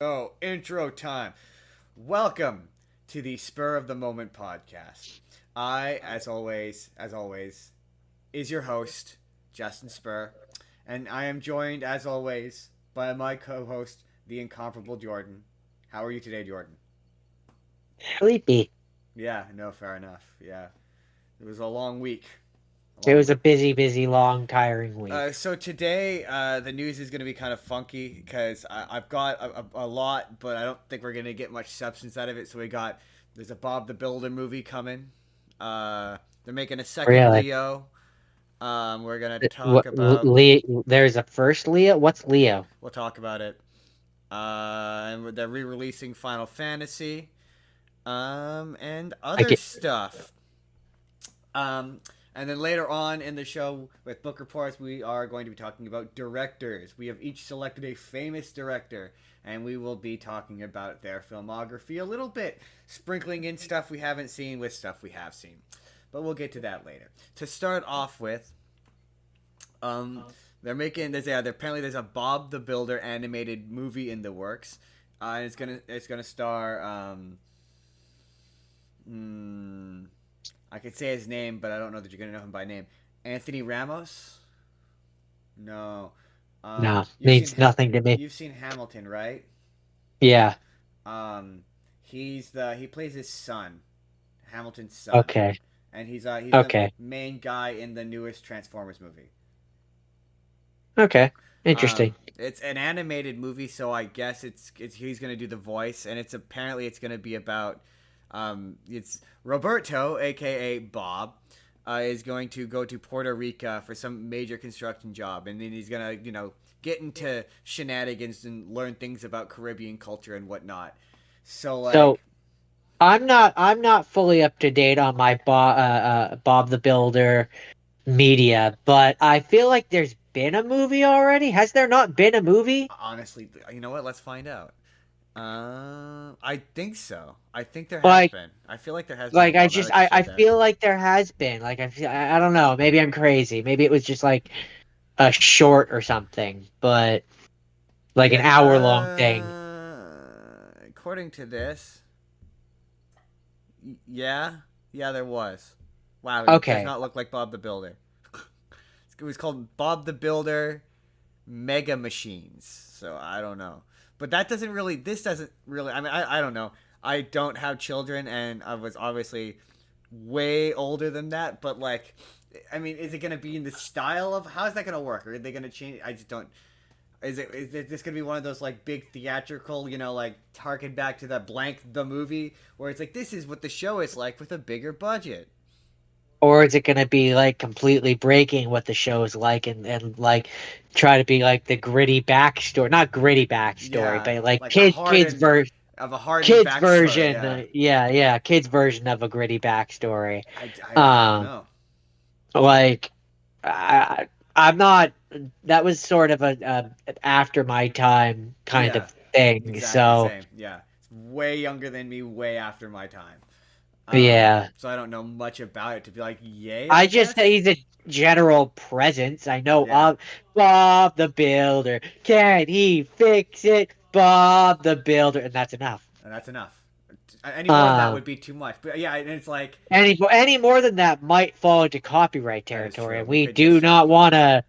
Oh, intro time. Welcome to the Spur of the Moment podcast. I, as always, is your host, Justin Spurr, and I am joined, as always, by my co-host, the incomparable Jordan. How are you today, Jordan? Sleepy. Yeah, no, fair enough. Yeah, it was a long week. A It long was a week. busy, long, tiring week. So today, the news is going to be kind of funky because I've got a lot, but I don't think we're going to get much substance out of it. So there's a Bob the Builder movie coming. They're making a second Really. Leo. We're going to talk about, Leo, there's a first Leo? What's Leo? we'll talk about it. And they're re-releasing Final Fantasy, and I other get stuff. Um, and then later on in the show with book reports, we are going to be talking about directors. We have each selected a famous director, and we will be talking about their filmography a little bit, sprinkling in stuff we haven't seen with stuff we have seen. But we'll get to that later. To start off with, um, they're making apparently there's a Bob the Builder animated movie in the works. And it's gonna star hmm, I could say his name, but I don't know that you're gonna know him by name. Anthony Ramos? No. no, You've seen means nothing to me. you've seen Hamilton, right? Yeah. Um, he plays his son, Hamilton's son, Okay. and he's the Okay. main guy in the newest Transformers movie. Okay. Interesting. It's an animated movie, so I guess it's he's gonna do the voice, and it's gonna be about it's Roberto, aka Bob, is going to go to Puerto Rico for some major construction job, and then he's gonna get into shenanigans and learn things about Caribbean culture and whatnot. So So like, I'm not fully up to date on my Bob the Builder media, but I feel like there's been a movie already. Has there not been a movie? honestly, you know what? Let's find out. I think so. I think there has Like been. I feel like there has been a Like I Bob. Now just that you I said that. feel like there has been I don't know, maybe I'm crazy, maybe it was just like a short or something, but like an Yeah. hour long thing. According to this, yeah, yeah, there was. Wow, it does Okay. not look like Bob the Builder. It was called Bob the Builder Mega Machines. So I don't know, but that doesn't really. This doesn't really. I mean, I don't know. I don't have children, and I was obviously way older than that. But like, I mean, is it going to be in the style of? How is that going to work? Or are they going to change? I just don't. Is this gonna be one of those like big theatrical, like harken back to that blank the movie where it's like this is what the show is like with a bigger budget? Or is it going to be like completely breaking what the show is like and like try to be like the gritty backstory, not gritty backstory, Yeah, but like like a hardened kids backstory. version, Yeah, yeah, kids version of a gritty backstory. I don't Um know. like I'm not. That was sort of a after my time kind Yeah, of thing. exactly So same. Yeah, it's way younger than me, way after my time. yeah, So I don't know much about it to be like, yay, I I just say guess. he's a general presence. I know Yeah, of Bob the Builder. Can he fix it, Bob the Builder? And that's enough. and that's enough. Any more than that Um, would be too much. But yeah, and it's like any more than that might fall into copyright that is territory, true. and We could just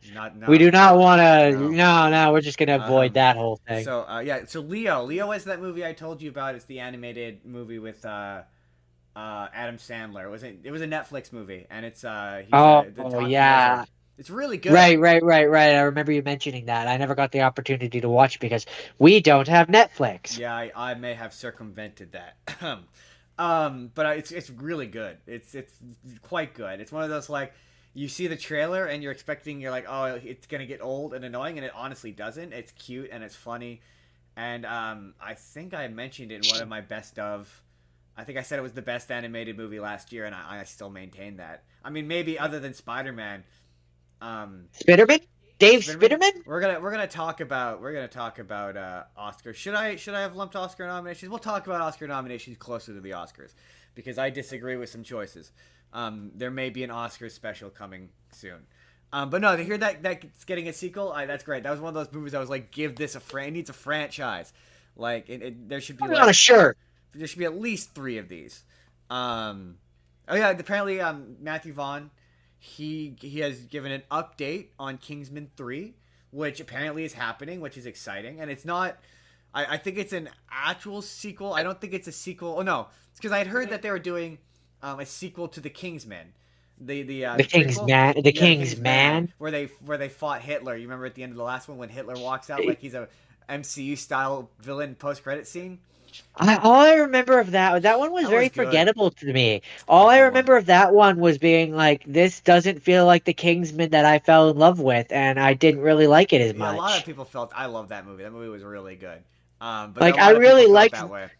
not we no do not want to. no. No, we're just gonna avoid Um, that whole thing. yeah, so Leo is that movie I told you about. It's the animated movie with Adam Sandler. It was a Netflix movie, and it's he's the Oh talking lizard. yeah. It's really good. Right. I remember you mentioning that. I never got the opportunity to watch it because we don't have Netflix. Yeah, I may have circumvented that. But it's really good. It's quite good. It's one of those like you see the trailer and you're like, oh, it's gonna get old and annoying, and it honestly doesn't. It's cute and it's funny, and I think I mentioned it in one of my best of. I think I said it was the best animated movie last year, and I still maintain that. I mean, maybe other than Spider Man, um, Spitterman? Dave Spinnerman. Spitterman? We're gonna talk about Oscars. Should I have lumped Oscar nominations? We'll talk about Oscar nominations closer to the Oscars because I disagree with some choices. There may be an Oscars special coming soon. But no, to hear that's getting a sequel, that's great. That was one of those movies I was like, give this a it needs a franchise. Like there should be I'm not a like shirt. there should be at least 3 of these. Oh yeah, apparently Matthew Vaughn he has given an update on Kingsman 3, which apparently is happening, which is exciting, and it's not. I think it's an actual sequel. I don't think it's a sequel. Oh no, it's because I had heard that they were doing a sequel to the Kingsman, The the King's prequel. man. The Yeah, the King's King's Man, man. where they fought Hitler. You remember at the end of the last one when Hitler walks out like he's a MCU style villain post credit scene. All I remember of that one was That was very good. forgettable to me. That All was a I good one. remember of that one was being like, this doesn't feel like the Kingsman that I fell in love with, and I didn't really like it as Yeah, a lot of much. people felt I love that movie. That movie was really good. But a Like lot of people felt that way.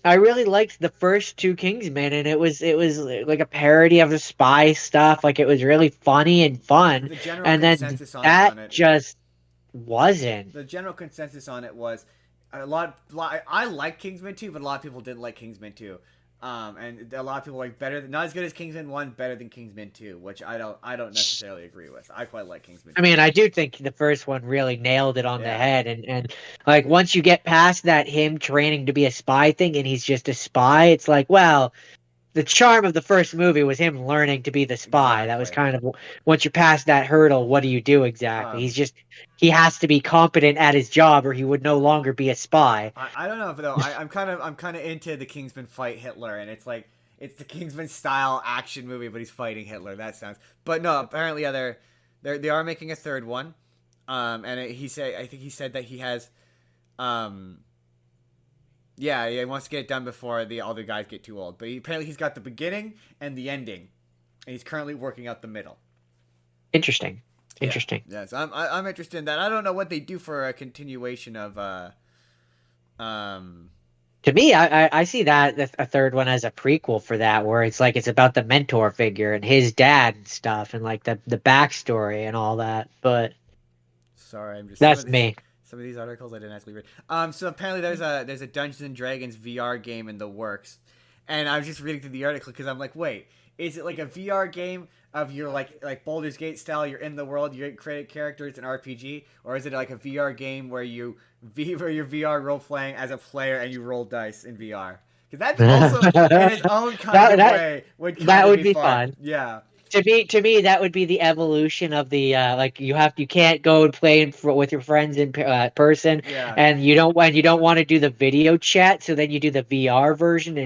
I really liked the first two Kingsmen, and it was like a parody of the spy stuff. Like it was really funny and fun, The general and then consensus that on it just wasn't. the general consensus on it was I like Kingsman 2, but a lot of people didn't like Kingsman 2. And a lot of people like better not as good as Kingsman 1, better than Kingsman 2, which I don't necessarily agree with. I quite like Kingsman I 2. mean, I do think the first one really nailed it on the Yeah, head, and like once you get past that him training to be a spy thing, and he's just a spy, it's like, well, the charm of the first movie was him learning to be the spy. That was exactly. kind of once you're past that hurdle, what do you do exactly? Um, He has to be competent at his job, or he would no longer be a spy. I don't know if though I'm kind of into the Kingsman fight Hitler, and it's like it's the Kingsman style action movie, but he's fighting Hitler. That sounds. But no, apparently yeah, they are making a third one. And I think he said that he has, um, yeah, he wants to get it done before the other guys get too old. But apparently he's got the beginning and the ending, and he's currently working out the middle. Interesting, Yeah, interesting. yes, I'm interested in that. I don't know what they do for a continuation of um To me, I see that a third one as a prequel for that, where it's like it's about the mentor figure and his dad and stuff, and like the backstory and all that. But Sorry, I'm just that's me. some of these articles I didn't actually read. So apparently there's a Dungeons and Dragons VR game in the works, and I was just reading through the article because I'm like, wait, is it like a VR game of your like Baldur's Gate style? You're in the world, you create characters, an RPG, or is it like a VR game where where you're VR role playing as a player and you roll dice in VR? Because that's also in its that own kind of that way would kind that of would be be fun. fun. Yeah, To me, that would be the evolution of the like you can't go and play with your friends in person, yeah. and you don't want to do the video chat, so then you do the VR version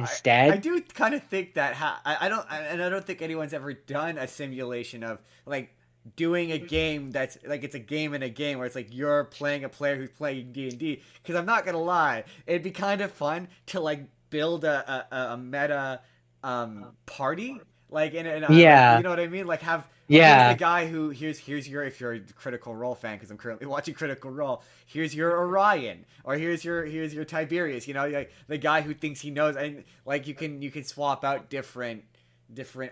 I instead. do kind of think that I don't think anyone's ever done a simulation of like doing a game that's like it's a game in a game where it's like you're playing a player who's playing D&D. Because I'm not gonna lie, it'd be kind of fun to like build a meta party like in a like you Yeah, know what I mean, like have here's the yeah. guy who here's your if you're a Critical Role fan because I'm currently watching Critical Role. Here's your Orion, or here's your Tiberius. You know, like the guy who thinks he knows, and like you can swap out different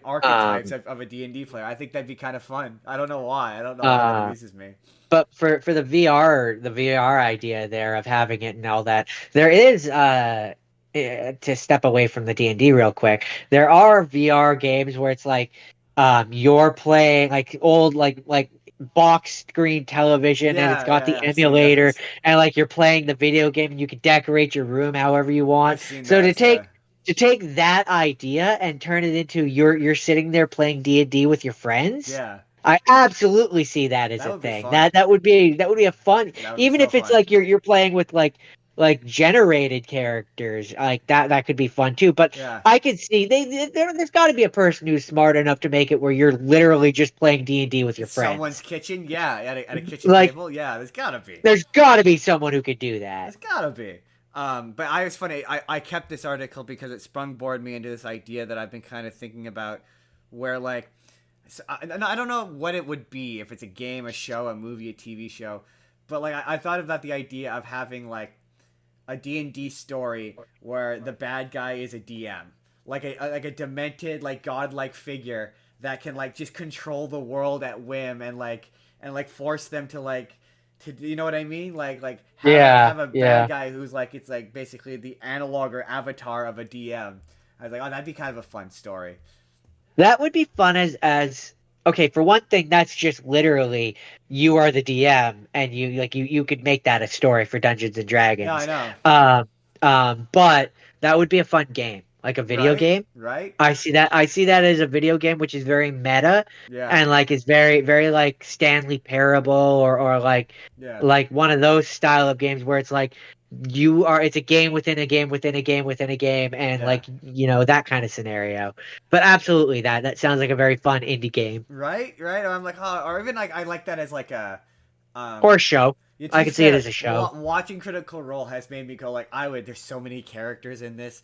archetypes Um, of a D&D player. I think that'd be kind of fun. I don't know why. I don't know why that uh, amuses me. but for the VR idea there of having it and all that, there is to step away from the D&D real quick. There are VR games where it's like you're playing like old like box screen television, and it's Yeah, got yeah, the yeah, I've seen emulator, those. and like you're playing the video game, and you can decorate your room however you want. I've seen So those. Yeah, to take that idea and turn it into you're sitting there playing D&D with your friends, yeah, I absolutely see that as that a would be thing. fun. That would be a fun, That would be even so if it's fun. like you're playing with like generated characters, like that could be fun too. But Yeah, I could see there's got to be a person who's smart enough to make it where you're literally just playing D&D with your it's someone's friends. kitchen. Yeah, at a kitchen Like table. Yeah, there's gotta be. there's got to be someone who could do that. There's gotta be. But I was funny. I kept this article because it sprung me into this idea that I've been kind of thinking about, where like, I don't know what it would be if it's a game, a show, a movie, a TV show, but like I thought about the idea of having like a D&D story where the bad guy is a DM, like a demented like godlike figure that can like just control the world at whim and like force them to like to you know what I mean? Like Yeah, have a bad yeah. guy who's like it's like basically the analog or avatar of a DM. I was like, oh, that'd be kind of a fun story. That would be fun as okay, for one thing, that's just literally you are the DM, and you could make that a story for Dungeons and Yeah, I Dragons. know. Um, but that would be a fun game, like a video Right? game. Right? I see that as a video game, which is very meta, Yeah. and like is very very like Stanley Parable, or Yeah. like one of those style of games where it's like it's a game within a game within a game within a game, and Yeah. like that kind of scenario. But absolutely, that sounds like a very fun indie game Right? Right? Or I'm like, oh, or even like I like that as like a or um show. yeah, to I be could see it fair, as a show. watching Critical Role has made me go like, I would. There's so many characters in this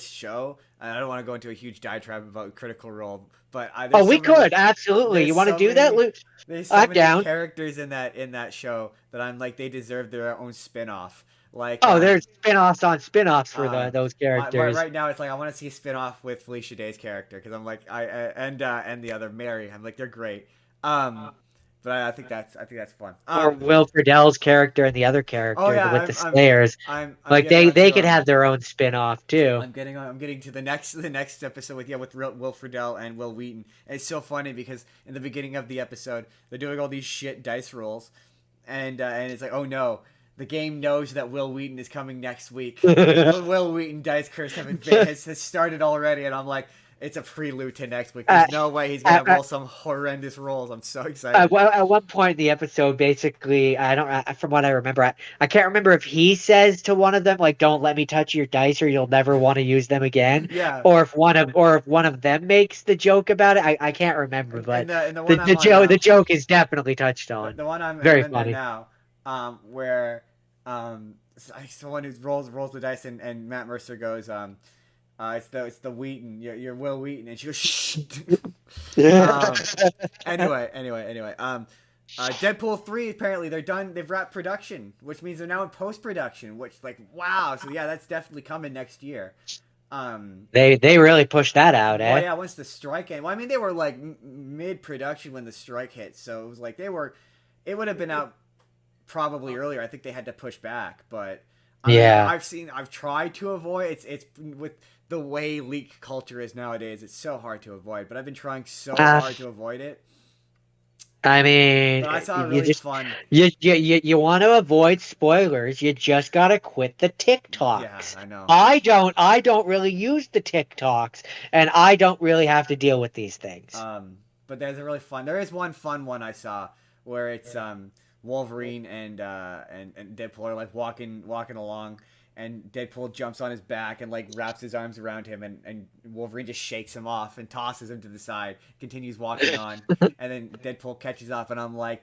show. And I don't want to go into a huge diatribe about Critical Role, but Oh, there's we so many. could absolutely. You There's want to so do that, many. Luke? There's so I'm many down. characters in that show that I'm like they deserve their own spin off. Like Oh, there's spin-offs on spin-offs for uh, those characters. right now it's like I want to see a spin off with Felicia Day's character because I'm like and the other Mary. I'm like they're great. Um, but I think that's fun. Or Will Friedle's character and the other Oh character yeah, with the Slayers. I'm Like getting they onto could have their own spin-off too. I'm getting to the next episode with Will Friedle and Will Wheaton. And it's so funny because in the beginning of the episode they're doing all these shit dice rolls, and it's like oh no. The game knows that Will Wheaton is coming next week. The Will Wheaton dice curse has started already, and I'm like, it's a prelude to next week. There's Uh, no way he's gonna at, roll some horrendous rolls. I'm so excited. at one point in the episode, basically, from what I remember, I can't remember if he says to one of them like, "Don't let me touch your dice, or you'll never want to use them again," Yeah, or if one of them makes the joke about it. I can't remember, but and the one I'm on the now, joke is definitely touched on. the one I'm Very in there funny. now, where someone who rolls the dice and Matt Mercer goes it's the Wheaton you're Will Wheaton and she goes shh. um anyway Deadpool 3 apparently they're done, they've wrapped production, which means they're now in post production, which like wow, so yeah, that's definitely coming next year. They really pushed that out, Well, eh? yeah, once the strike ended. Well, I mean, they were like mid production when the strike hit, so it was like it would have been out probably earlier. I think they had to push back, but I mean, Yeah. I've tried to avoid it's with the way leak culture is nowadays. It's so hard to avoid, but I've been trying so Uh, hard to avoid it. I mean, But I saw a you really just fun. you want to avoid spoilers. You just gotta quit the Yeah, TikToks. I know. I don't really use the TikToks, and I don't really have to deal with these things. But there's a really fun. There is one fun one I saw where it's Wolverine and Deadpool are like walking along, and Deadpool jumps on his back and like wraps his arms around him, and Wolverine just shakes him off and tosses him to the side, continues walking on, and then Deadpool catches up, and I'm like,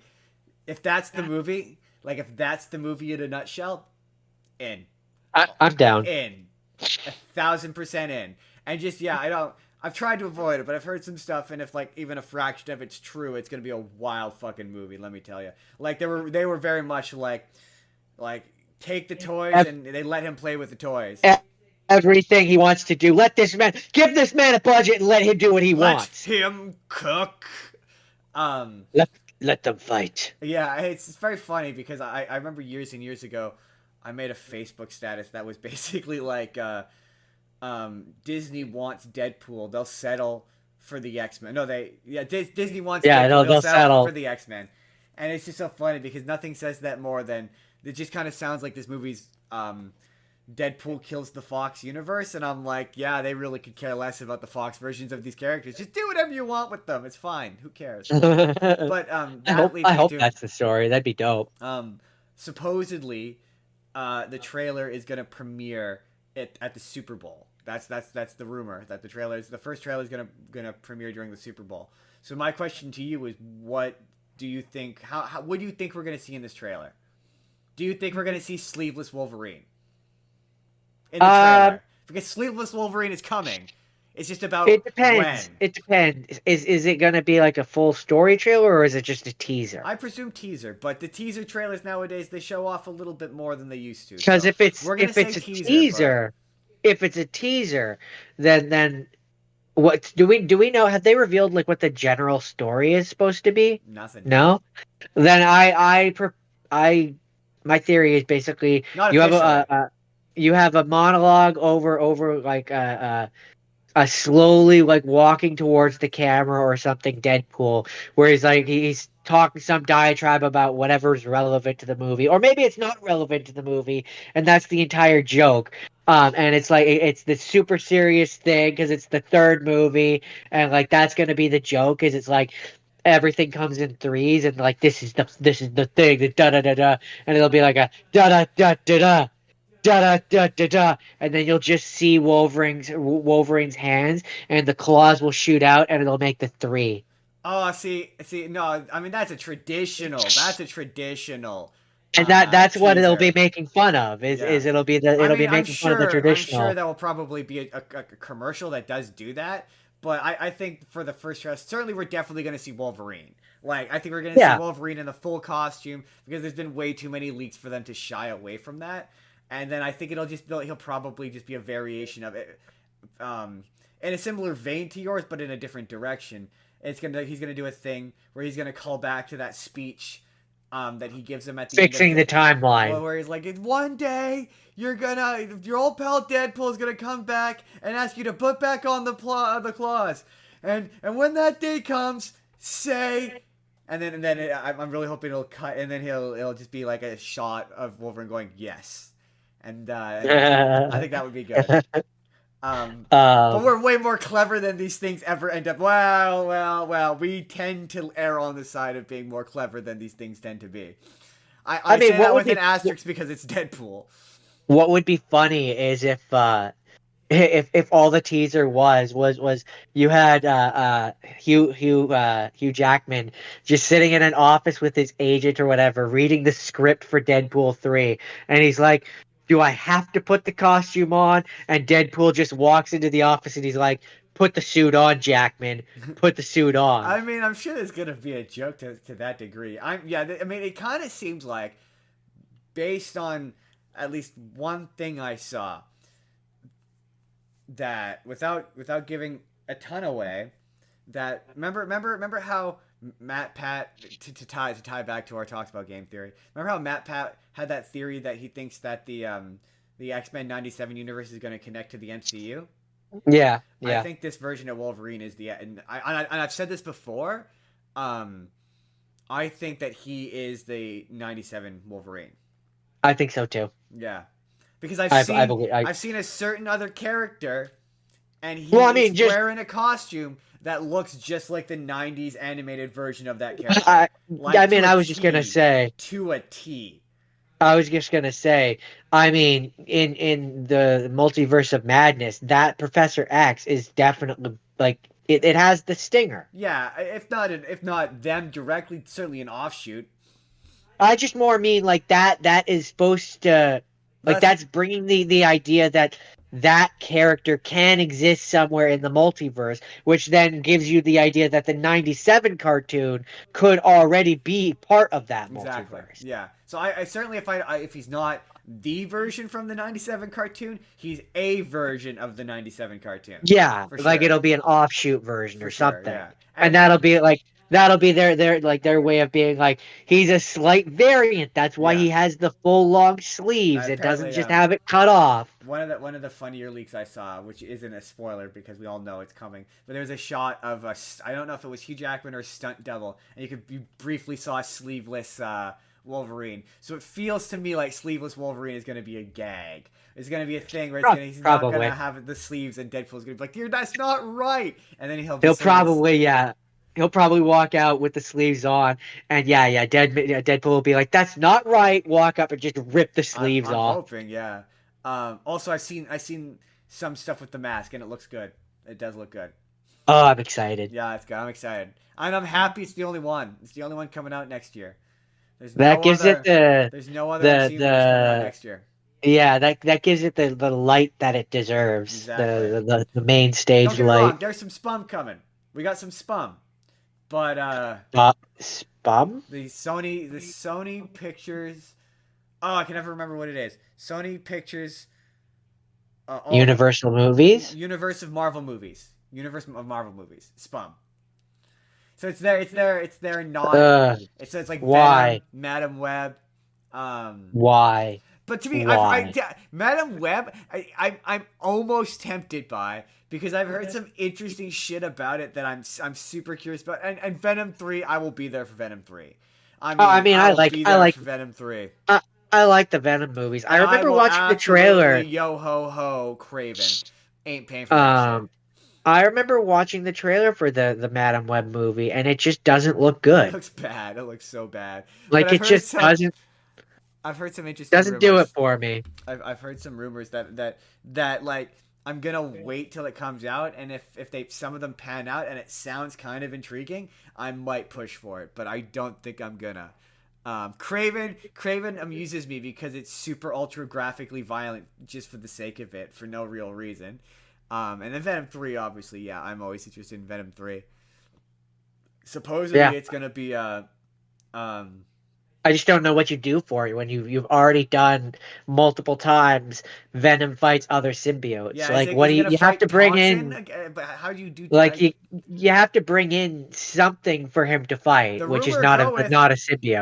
if that's the movie, like if that's the movie in a nutshell, in I'm down. in 1,000% in, and just yeah, I don't. I've tried to avoid it, but I've heard some stuff, and if like even a fraction of it's true, it's gonna be a wild fucking movie. Let me tell you. Like they were very much like take the toys Ev- and they let him play with the toys. e- Everything he wants to do. Give this man a budget and let him do what he Let wants. him cook. Um, Let let them fight. yeah, it's very funny because I remember years and years ago, I made a Facebook status that was basically like Disney wants Deadpool. They'll settle for the X-Men. No, Disney wants Yeah, Deadpool. They'll they'll settle for settle. the X-Men. And it's just so funny because nothing says that more than it just kind of sounds like this movie's Deadpool kills the Fox universe, and I'm like, yeah, they really could care less about the Fox versions of these characters. Just do whatever you want with them. It's fine. Who cares? But that leads I me hope to that's the story. That'd be dope. supposedly the trailer is gonna premiere at the Super Bowl. That's the rumor that the first trailer is gonna premiere during the Super Bowl. So my question to you is, what do you think? What do you think we're gonna see in this trailer? Do you think we're gonna see sleeveless Wolverine in the Um, trailer? Because sleeveless Wolverine is coming. It's just about it when. depends. It depends. Is it gonna be like a full story trailer or is it just a teaser? I presume teaser, but the teaser trailers nowadays they show off a little bit more than they used to. Because So we're gonna if say it's a teaser, teaser, if it's a teaser, then what do we know? Have they revealed like what the general story is supposed to be? but nothing. No. Then I my theory is basically Not you have officially. you have a monologue over like slowly like walking towards the camera or something Deadpool, where he's like he's talking some diatribe about whatever's relevant to the movie, or maybe it's not relevant to the movie, and that's the entire joke. And it's like it's this super serious thing because it's the third movie, and like that's gonna be the joke. Is it's like everything comes in threes, and like this is the thing, the da da da da, and it'll be like a da da da da da da da da da, and then you'll just see Wolverine's hands, and the claws will shoot out, and it'll make the three. Oh, see, no, I mean that's a traditional. That's a traditional And that's what it'll be teaser. making fun of. Is Yeah. is it'll be making fun of the I'm sure traditional. that will probably be a commercial that does do that. But I think for the first test, certainly we're definitely going to see Wolverine. Like, I think we're going to see Yeah, Wolverine in the full costume because there's been way too many leaks for them to shy away from that. And then I think he'll probably just be a variation of it, in a similar vein to yours, but in a different direction. He's gonna do a thing where he's gonna call back to that speech, that he gives him at the end of fixing the timeline. where he's like, one day your old pal Deadpool is gonna come back and ask you to put back on the claws, and when that day comes, say, I'm really hoping it'll cut, and then it'll just be like a shot of Wolverine going yes, and I think that would be good. But um, we're way more clever than these things ever end up. Well. We tend to err on the side of being more clever than these things tend to be. I I mean, say that with an asterisk because it's Deadpool. what would be funny is if all the teaser was you had Hugh Jackman just sitting in an office with his agent or whatever reading the script for Deadpool 3, and he's like, do I have to put the costume on? And Deadpool just walks into the office and he's like, put the suit on, Jackman, put the suit on. I mean, I'm sure there's gonna be a joke to that degree. I mean, it kind of seems like, based on at least one thing I saw, that without giving a ton away, that remember how Matt Pat to tie back to our talks about game theory. Remember how Matt Pat had that theory that he thinks that the X-Men 97 universe is going to connect to the MCU. Yeah, I yeah, think this version of Wolverine is and I've said this before. Um, I think that he is the 97 Wolverine. I think so too. Yeah, because I believe. I've seen a certain other character, and Well, I he is mean, just wearing a costume that looks just like the 90s animated version of that character. I, I Like mean, to a I was just gonna T. say. To a T. I was just gonna say, I mean, in the multiverse of madness, that Professor X is definitely like it has the stinger. Yeah, if not them directly, certainly an offshoot. I just more mean like that is supposed to like That's that's bringing the idea that that character can exist somewhere in the multiverse, which then gives you the idea that the 97 cartoon could already be part of that exactly. multiverse. Yeah. So I certainly, if he's not the version from the 97 cartoon, he's a version of the 97 cartoon. Yeah, For like sure. it'll be an offshoot version For or sure, something. yeah. And And that'll be their way of being like he's a slight variant. That's why yeah. he has the full long sleeves. It doesn't Apparently, just have it cut off. one of the funnier leaks I saw, which isn't a spoiler because we all know it's coming, but there was a shot of I don't know if it was Hugh Jackman or Stunt Devil, and you briefly saw a sleeveless Wolverine. So it feels to me like sleeveless Wolverine is going to be a gag. It's going to be a thing where he's not going to Probably. have the sleeves, and Deadpool's going to be like, "Dude, that's not right," and then he'll be He'll sort of this. probably yeah. He'll probably walk out with the sleeves on, and Deadpool will be like, "That's not right." Walk up and just rip the sleeves I'm off. hoping, yeah. Also, I've seen some stuff with the mask, and it looks good. It does look good. Oh, I'm excited. Yeah, it's good. I'm excited, and I'm happy it's the only one. It's the only one coming out next year. There's That no gives it other. the There's no other the MCU movies coming out the next year. yeah, that gives it the light that it deserves. Exactly. The main Don't stage get me light. wrong. There's some spum coming. We got some spum, but Spum? the Sony Pictures. Oh, I can never remember what it is. Sony Pictures. Universal movies? Universe of Marvel movies. Universe of Marvel movies. Spum. So it's their non. Uh, It's like Venom, why? Madam Web. Why? But to me, Why? Madam Web, I'm almost tempted by because I've heard some interesting shit about it that I'm super curious about. And Venom 3, I will be there for Venom 3. I Oh, I mean, mean, I will be there for Venom 3. I, I like the Venom movies. I And I remember will watching the absolutely trailer. yo ho ho Craven. Ain't paying for that shit. Um, I remember watching the trailer for the Madam Web movie, and it just doesn't look It good. looks bad. It looks so bad. But Like it just I've heard some interesting doesn't do it rumors. for me. I've heard some rumors that like I'm gonna wait till it comes out, and if they some of them pan out and it sounds kind of intriguing, I might push for it, but I don't think I'm gonna. Craven amuses me because it's super ultra graphically violent just for the sake of it, for no real reason. And then Venom 3, obviously, yeah, I'm always interested in Venom 3. Yeah, Supposedly, it's gonna be um, I just don't know what you do for it when you've already done multiple times. Venom fights other symbiotes. yeah, Like, what is do he gonna you have to fight bring Toxin? in? But how do you do? Like you have to bring in something for him to fight, The which is rumor go with not a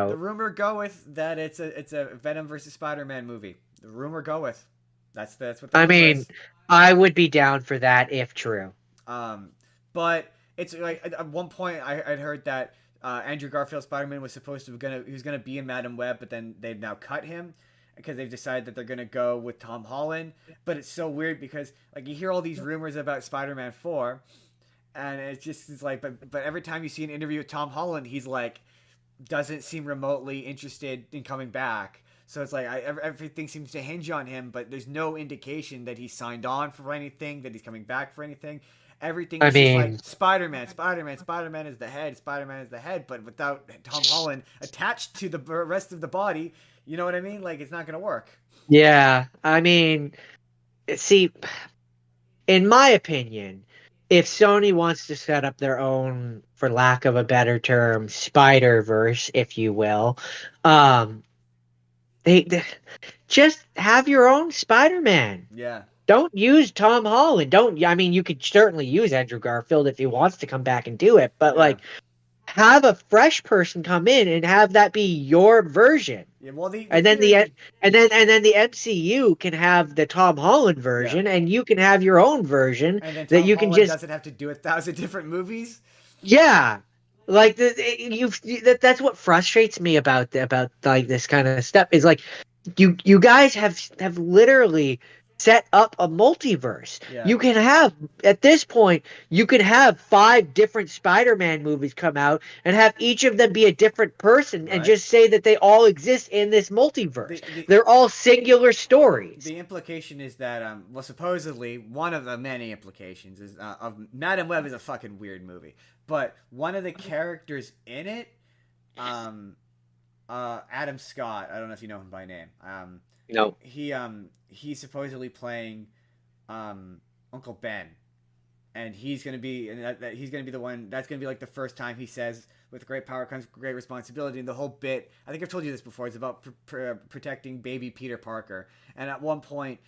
the symbiote. rumor goeth that it's a Venom versus Spider-Man movie. The rumor goeth. That's what the I rumor mean, is. I would be down for that if true. Um, but it's like at one point I'd heard that Andrew Garfield Spider-Man was supposed to he was gonna be in Madam Web, but then they've now cut him because they've decided that they're gonna go with Tom Holland. But it's so weird because like you hear all these rumors about Spider-Man 4, and it's like but every time you see an interview with Tom Holland, he's like doesn't seem remotely interested in coming back. So it's like everything seems to hinge on him, but there's no indication that he's signed on for anything, that he's coming back for anything. Everything I is just like mean, Spider-Man, Spider-Man, Spider-Man is the head, Spider-Man is the head, but without Tom Holland attached to the rest of the body, you know what I mean? Like it's not gonna work. yeah, I mean, see, in my opinion, if Sony wants to set up their own, for lack of a better term, Spider Verse, if you will, um, they just have your own Spider-Man. Yeah, Don't use Tom Holland. Don't. I mean, you could certainly use Andrew Garfield if he wants to come back and do it, but yeah, like, have a fresh person come in and have that be your version. yeah. Well, the And then the theory, and then the MCU can have the Tom Holland yeah, version, and you can have your own version and then that Tom you can Holland just doesn't have to do 1,000 different movies. yeah. Like that's what frustrates me about like this kind of stuff is like you guys have literally set up a multiverse. Yeah, You can have at this point you can have five different Spider-Man movies come out and have each of them be a different person and right. just say that they all exist in this multiverse. The the They're all singular stories. the implication is that well supposedly one of the many implications is of Madam Web is a fucking weird movie, but one of the characters in it, um Adam Scott, I don't know if you know him by name, No. he's supposedly playing Uncle Ben, and he's gonna be and he's gonna be the one that's gonna be like the first time he says with great power comes great responsibility, and the whole bit I think I've told you this before, it's about protecting baby Peter Parker, and at one point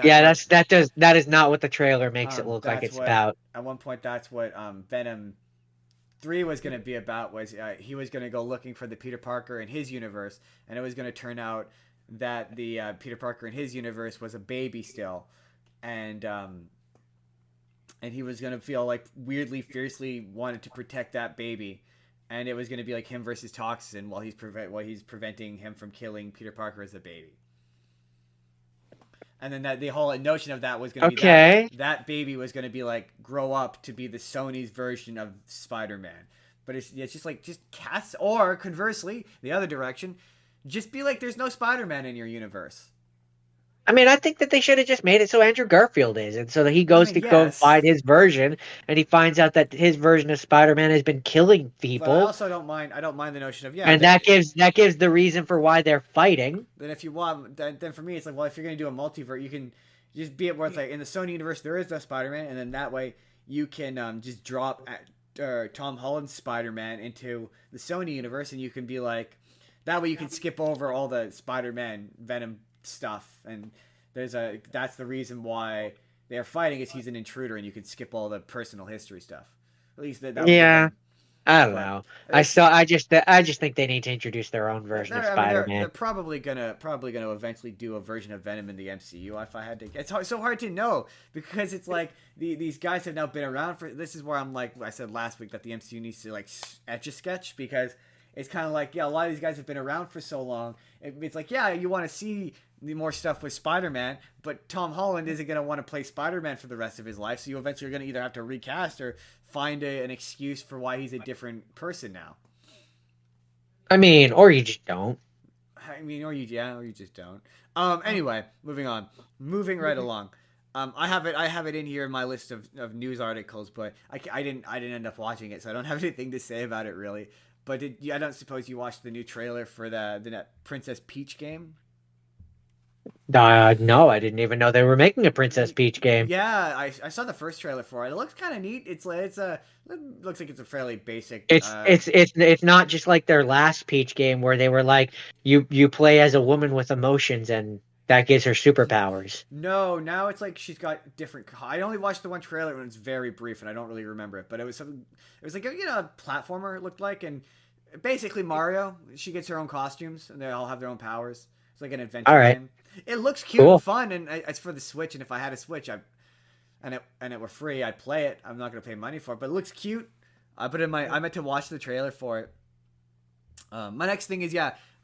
Yeah, that is not what the trailer makes it look like that's it's what about. at one point that's what Venom 3 was going to be about, was he was going to go looking for the Peter Parker in his universe, and it was going to turn out that the Peter Parker in his universe was a baby still, and and he was going to feel like weirdly fiercely wanted to protect that baby, and it was going to be like him versus Toxin while he's preventing him from killing Peter Parker as a baby. And then that the whole notion of that was going to be that Okay. that baby was going to be like grow up to be the Sony's version of Spider-Man. But it's just like just cast, or conversely the other direction, just be like there's no Spider-Man in your universe. I mean, I think that they should have just made it so Andrew Garfield is, and so that he Well, I goes mean, to go and find yes, his version, and he finds out that his version of Spider-Man has been killing but I people, also don't mind. I don't mind the notion of yeah. and that gives the reason for why they're fighting. Then if you want, then for me it's like well, if you're gonna do a multiverse, you can just be it where it's like in the Sony universe there is no Spider-Man, and then that way you can just drop Tom Holland's Spider-Man into the Sony universe, and you can be like that way you can skip over all the Spider-Man Venom stuff, and that's the reason why they're fighting is he's an intruder, and you can skip all the personal history stuff. At least that would give Yeah, them. I don't But know. it's I just think they need to introduce their own version of I mean they're Spider-Man. probably gonna eventually do a version of Venom in the MCU. If I had to, so hard to know because it's like these guys have now been around for. This is where I'm like I said last week that the MCU needs to like etch a sketch because it's kind of like yeah a lot of these guys have been around for so long. It's like yeah you want to see more stuff with Spider-Man, but Tom Holland isn't gonna want to play Spider-Man for the rest of his life. So you eventually are gonna either have to recast or find an excuse for why he's a different person now. I mean, or you just don't. I mean, or you yeah, or you just don't. Anyway, moving on, moving right along. I have it in here in my list of news articles, but I didn't end up watching it, so I don't have anything to say about it really. But I don't suppose you watched the new trailer for the Princess Peach game? No, I didn't even know they were making a Princess Peach game. Yeah, I saw the first trailer for it. It looks kind of neat. It looks like it's a fairly basic. It's not just like their last Peach game where they were like you play as a woman with emotions and that gives her superpowers. No, now it's like she's got different. I only watched the one trailer and it's very brief, and I don't really remember it. But it was something. It was like a platformer. It looked like, and basically Mario. She gets her own costumes, and they all have their own powers. It's like an All adventure right, game. It looks cute and cool. fun, and it's for the Switch. And if I had a Switch, and it were free, I'd play it. I'm not gonna pay money for it, but it looks cute. I meant to watch the trailer for it. My next thing is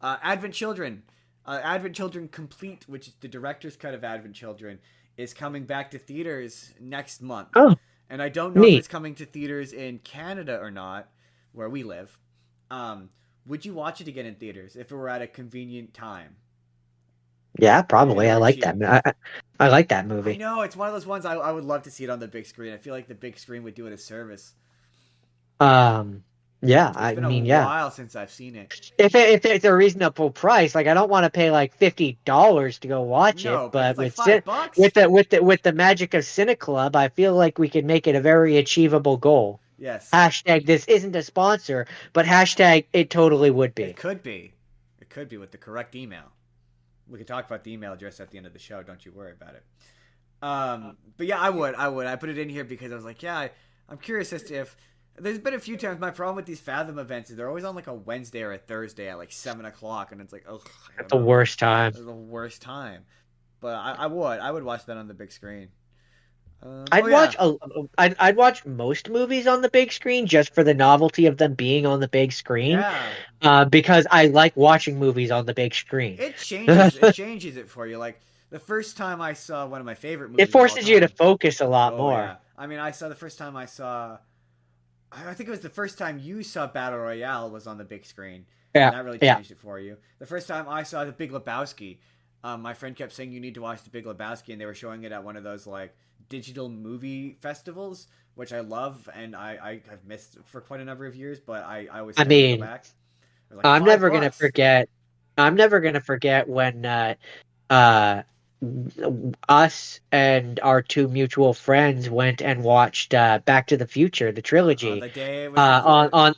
Advent Children. Advent Children Complete, which is the director's cut of Advent Children, is coming back to theaters next month. Oh, And I don't know if neat. it's coming to theaters in Canada or not, where we live. Would you watch it again in theaters if it were at a convenient time Yeah, and it probably. I were like cheap? that. I like that I movie. know it's one of those ones I would love to see it on the big screen. I feel like the big screen would do it a service. Um, yeah, It's I been a mean, yeah. while since I've seen it. If it's a reasonable price, like I don't want to pay like $50 to go watch it, No, but if but it's like $5, with the magic of Cine Club, I feel like we can make it a very achievable goal. yes, Hashtag this isn't a sponsor, but hashtag it totally would it be. could be. It could be with the correct email. We can talk about the email address at the end of the show. Don't you worry about it. But yeah, I would. I put it in here because I was like, yeah, I'm curious as to if there's been a few times. My problem with these Fathom events is they're always on like a Wednesday or a Thursday at like 7 o'clock, and it's like, oh, I At don't the know, worst time. it's the worst time. But I would watch that on the big screen. Oh I'd yeah, watch a I'd watch most movies on the big screen just for the novelty of them being on the big screen. yeah. Because I like watching movies on the big screen. It changes it for you. Like the first time I saw one of my favorite It movies of all forces you to time. focus a lot Oh more. yeah, I mean, I saw the first time I saw I think it was the first time you saw Battle Royale was on the big screen, and Yeah, that really yeah. changed it for you. The first time I saw The Big Lebowski, my friend kept saying you need to watch The Big Lebowski, and they were showing it at one of those like digital movie festivals, which I love, and I have missed for quite a number of years, but I always I say I want to go mean, back. It was like I'm five never gonna bucks. forget. I'm never gonna forget when uh, us and our two mutual friends went and watched Back to the Future, the trilogy, The day it was uh, on before.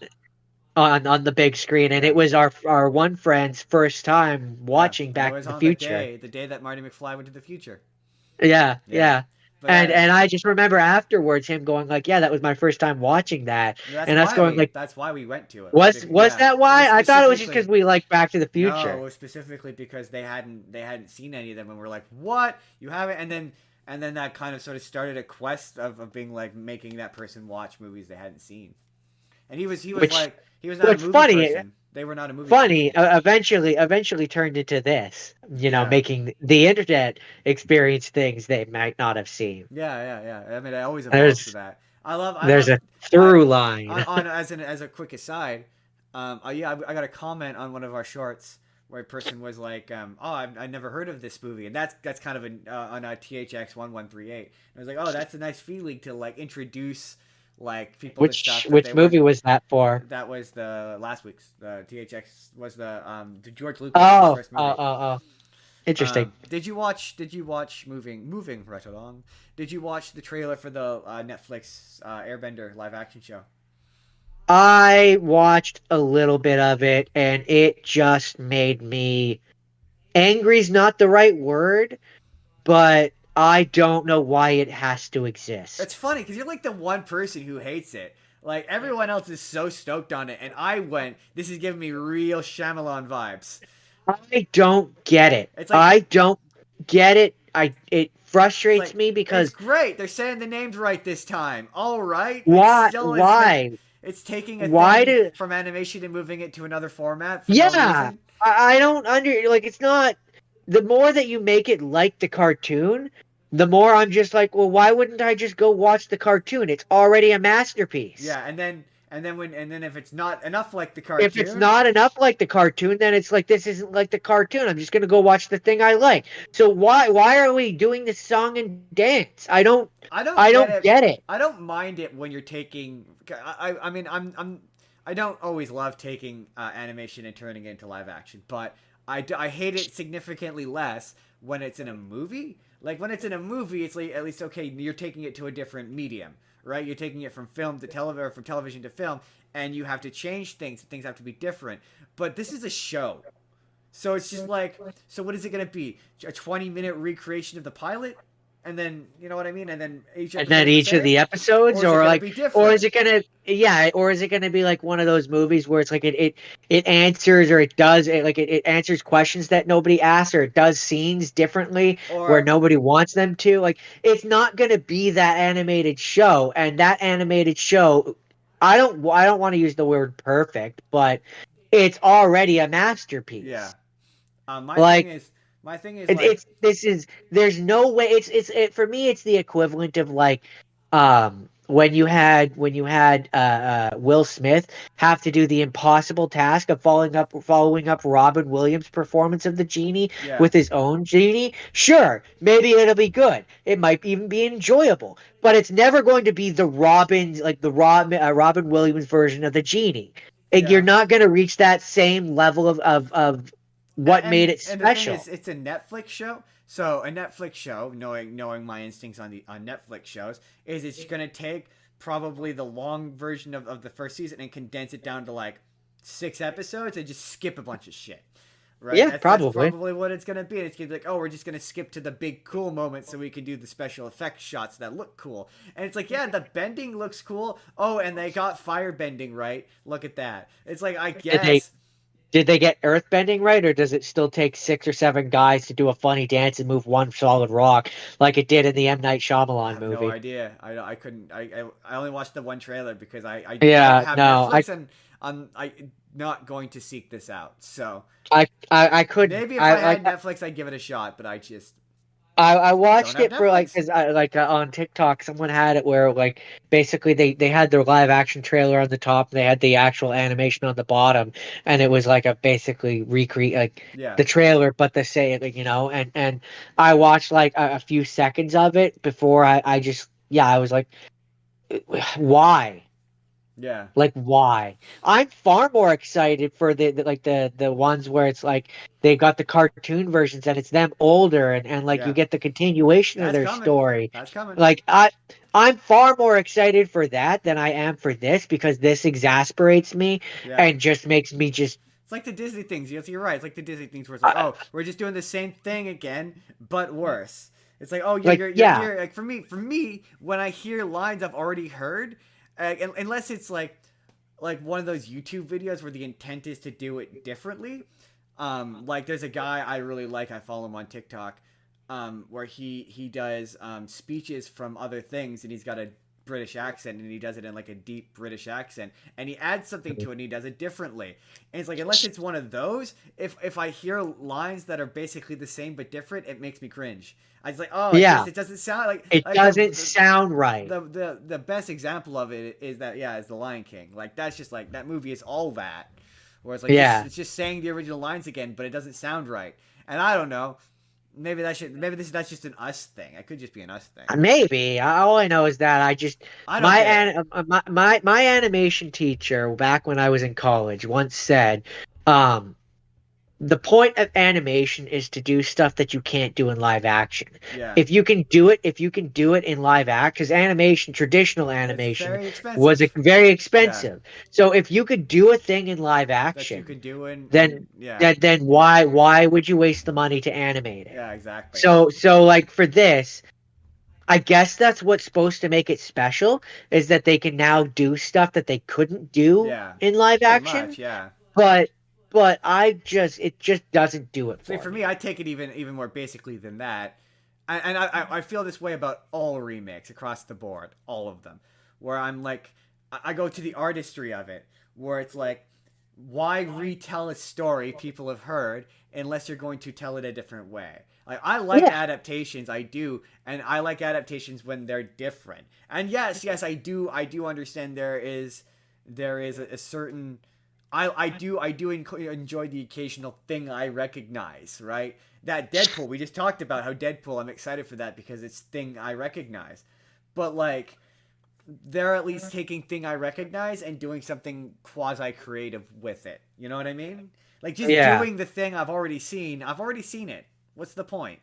on on the big screen, and Yeah, it was our one friend's first time yeah, watching and it Back was to the on Future. the day that Marty McFly went to the future. Yeah, Yeah, yeah. but And I just remember afterwards him going like, "Yeah, that was my first time watching that," and us going like, that's why we went to it. Was Yeah, that it was why? I thought it was just because specifically we like Back to the no, it Future. was specifically because they hadn't seen any of them, and we're like, what? You haven't? And then that kind of sort of started a quest of being like making that person watch movies they hadn't seen. And he was Which like he was not a which movie funny person. They were not a movie funny person. eventually turned into this, Yeah. making the internet experience things they might not have seen. Yeah. I mean, it always evolves to There's that. I there's love, a I, through line. on as a quick aside, I got a comment on one of our shorts where a person was like, oh, I never heard of this movie, and that's kind of on a THX 1138. I was like, oh, that's a nice feeling to like introduce like people to stuff that they Which weren't. movie was that for? That was the last week's. The THX was the George Lucas's Oh, first movie. interesting. Did you watch moving right along? Did you watch the trailer for the Netflix Airbender live action show? I watched a little bit of it, and it just made me angry's not the right word, but I don't know why it has to It's exist. funny because you're like the one person who hates it. Like everyone else is so stoked on it, and I went. This is giving me real Shyamalan vibes. I don't get it. It's like I don't get it. It it's frustrates like me it's because great. They're saying the names right this time. All right, it why still isn't. why It's taking a why thing do from animation and moving it to another format for no yeah, reason. I don't like it's not the more that you make it like the cartoon, the more I'm just like, well, why wouldn't I just go watch the cartoon? It's already a masterpiece. Yeah, and then if it's not enough like the If it's cartoon, not enough like the cartoon, then it's like this isn't like the cartoon. I'm just gonna go watch the thing I like. So why are we doing this song and dance? I don't I get don't it. get it. I don't mind it when you're taking. I mean I don't always love taking animation and turning it into live action, but I hate it significantly less when it's in a movie. Like when it's in a movie, it's like at least okay. You're taking it to a different medium, right? You're taking it from film to television, or from television to film, and you have to change things. Things have to be different. But this is a show, so it's just like, so what is it gonna be? A 20-minute recreation of the pilot? And then, you know what I mean? And then each And then episode's the each of same? the Or episodes, is it or going to like, be or is different? it gonna, yeah, or is it gonna be like one of those movies where it's like it answers or it does it like it answers questions that nobody asks, or it does scenes differently where Or, nobody wants them to. Like, it's not gonna be that animated show, and that animated show, I don't want to use the word perfect, but it's already a yeah. masterpiece. My thing Like, is, like, it's this is there's no way for me it's the equivalent of like when you had Will Smith have to do the impossible task of following up Robin Williams' performance of the genie yeah, with his own genie. Sure, maybe it'll be good. It might even be enjoyable, but it's never going to be the Robin Williams version of the genie. You're yeah. not going to reach that same level of what made it And the thing is, special. it's a Netflix show. So a Netflix show, knowing my instincts on Netflix shows, is it's gonna take probably the long version of the first season and condense it down to like 6 episodes and just skip a bunch of shit. Right? Yeah, That's probably. probably what it's gonna be. It's gonna be like, oh, we're just gonna skip to the big cool moments so we can do the special effects shots that look cool. And it's like, yeah, the bending looks cool. Oh, and they got fire bending right. Look at that. It's like, I Did they guess. did they get earthbending right, or does it still take 6 or 7 guys to do a funny dance and move one solid rock like it did in the M. Night I Shyamalan have no movie? idea. I couldn't. I only watched the one trailer because I don't Yeah, have no, Netflix, and I'm not going to seek this out. So I couldn't. maybe if I had Netflix, I'd give it a shot. But I just I don't watched have it for like Netflix. because I like on TikTok someone had it where like basically they had their live action trailer on the top and they had the actual animation on the bottom, and it was like a basically recreate like Yeah, the trailer but the say like, and I watched like a few seconds of it before I just yeah I was like, why? yeah, Like, why? I'm far more excited for the ones where it's like they've got the cartoon versions and it's them older, and like you yeah. get the continuation of That's their coming. story. That's coming. Like, I'm far more excited for that than I am for this, because this exasperates me Yeah. and just makes me just It's like the Disney things. Yes, you're right. It's like the Disney things where it's like, uh, oh, we're just doing the same thing again, but worse. It's like, oh, like you're yeah, here. Like for me, when I hear lines I've already heard, unless it's like one of those YouTube videos where the intent is to do it differently. Like there's a guy I really like. I follow him on TikTok, where he does speeches from other things, and he's got a British accent, and he does it in like a deep British accent, and he adds something to it, and he does it differently. And it's like, unless it's one of those, if I hear lines that are basically the same but different, it makes me cringe. I was like, oh, yeah, it doesn't sound like it like doesn't sound right. the best example of it is that, yeah, is the Lion King. Like that's just like that movie is all that, where it's like Yeah. it's just saying the original lines again, but it doesn't sound right. And I don't know, maybe that's just an us thing. It could just be an us thing. Maybe. All I know is that I just I don't get it. my animation teacher back when I was in college once said, um, the point of animation is to do stuff that you can't do in live action. Yeah, If you can do it in live act, because animation, traditional it's animation, very was expensive. very Yeah, expensive. So if you could do a thing in live that you action, could do in then yeah, why would you waste the money to animate it? yeah, exactly. So like for this. I guess that's what's supposed to make it special is that they can now do stuff that they couldn't do Yeah, in live pretty much. action. Yeah. But it just doesn't do it See, for for me, me. I take it even more basically than that, and I feel this way about all remakes across the board, all of them, where I'm like, I go to the artistry of it, where it's like, why retell a story people have heard unless you're going to tell it a different way? Like I like Yeah. adaptations, I do, and I like adaptations when they're different. And yes, I do understand there is a certain I do enjoy the occasional thing I recognize, right? That Deadpool, we just talked about how Deadpool, I'm excited for that because it's thing I recognize. But like they're at least taking thing I recognize and doing something quasi creative with it. You know what I mean? Like just Yeah. doing the thing I've already seen. I've already seen it. What's the point?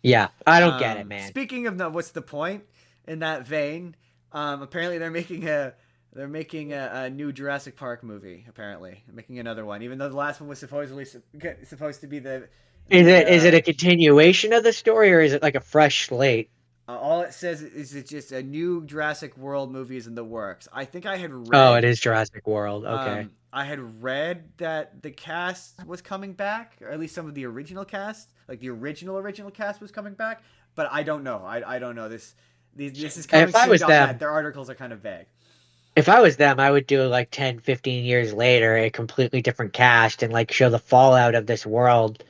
Yeah. I don't get it, man. Speaking of no, what's the point? In that vein, apparently they're making a new Jurassic Park movie. Apparently, they're making another one, even though the last one was supposedly supposed to be the Is it a continuation of the story or is it like a fresh slate? all it says is it's just a new Jurassic World movie is in the works. I think Oh, it is Jurassic World. Okay. I had read that the cast was coming back, or at least some of the original cast, like the original cast was coming back. But I don't know. I don't know this. This is coming If I soon. was Net. them, Their articles are kind of vague. I would do like 10, 15 years later, a completely different cast and like show the fallout of this world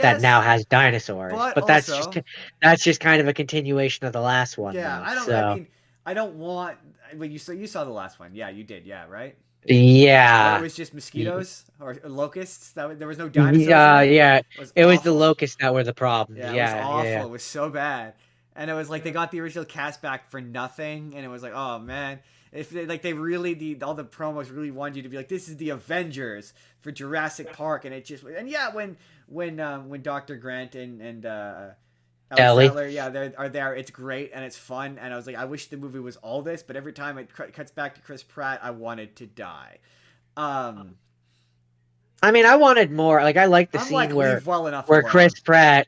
that now Yes, has dinosaurs. but But also, that's just kind of a continuation of the last one yeah, though. I don't. I So mean, I don't want. Well, you saw the last one. Yeah, you did. Yeah, right. Where it yeah. was just mosquitoes or locusts. There was no dinosaurs in Yeah, it. yeah. It was It was the awful. locusts that were the problems. Yeah, it was Yeah, yeah, yeah. awful. It was so bad. And it was like they got the original cast back for nothing, and it was like, oh man, if they really all the promos really wanted you to be like, this is the Avengers for Jurassic Park, and it just and yeah, when Dr. Grant and Ellie Ellie. Sattler, yeah, they are there. It's great and it's fun, and I was like, I wish the movie was all this, but every time it cuts back to Chris Pratt, I wanted to die. Um, I mean, I wanted more. Like, I like the I'm scene like, leave well enough Chris alone. Pratt,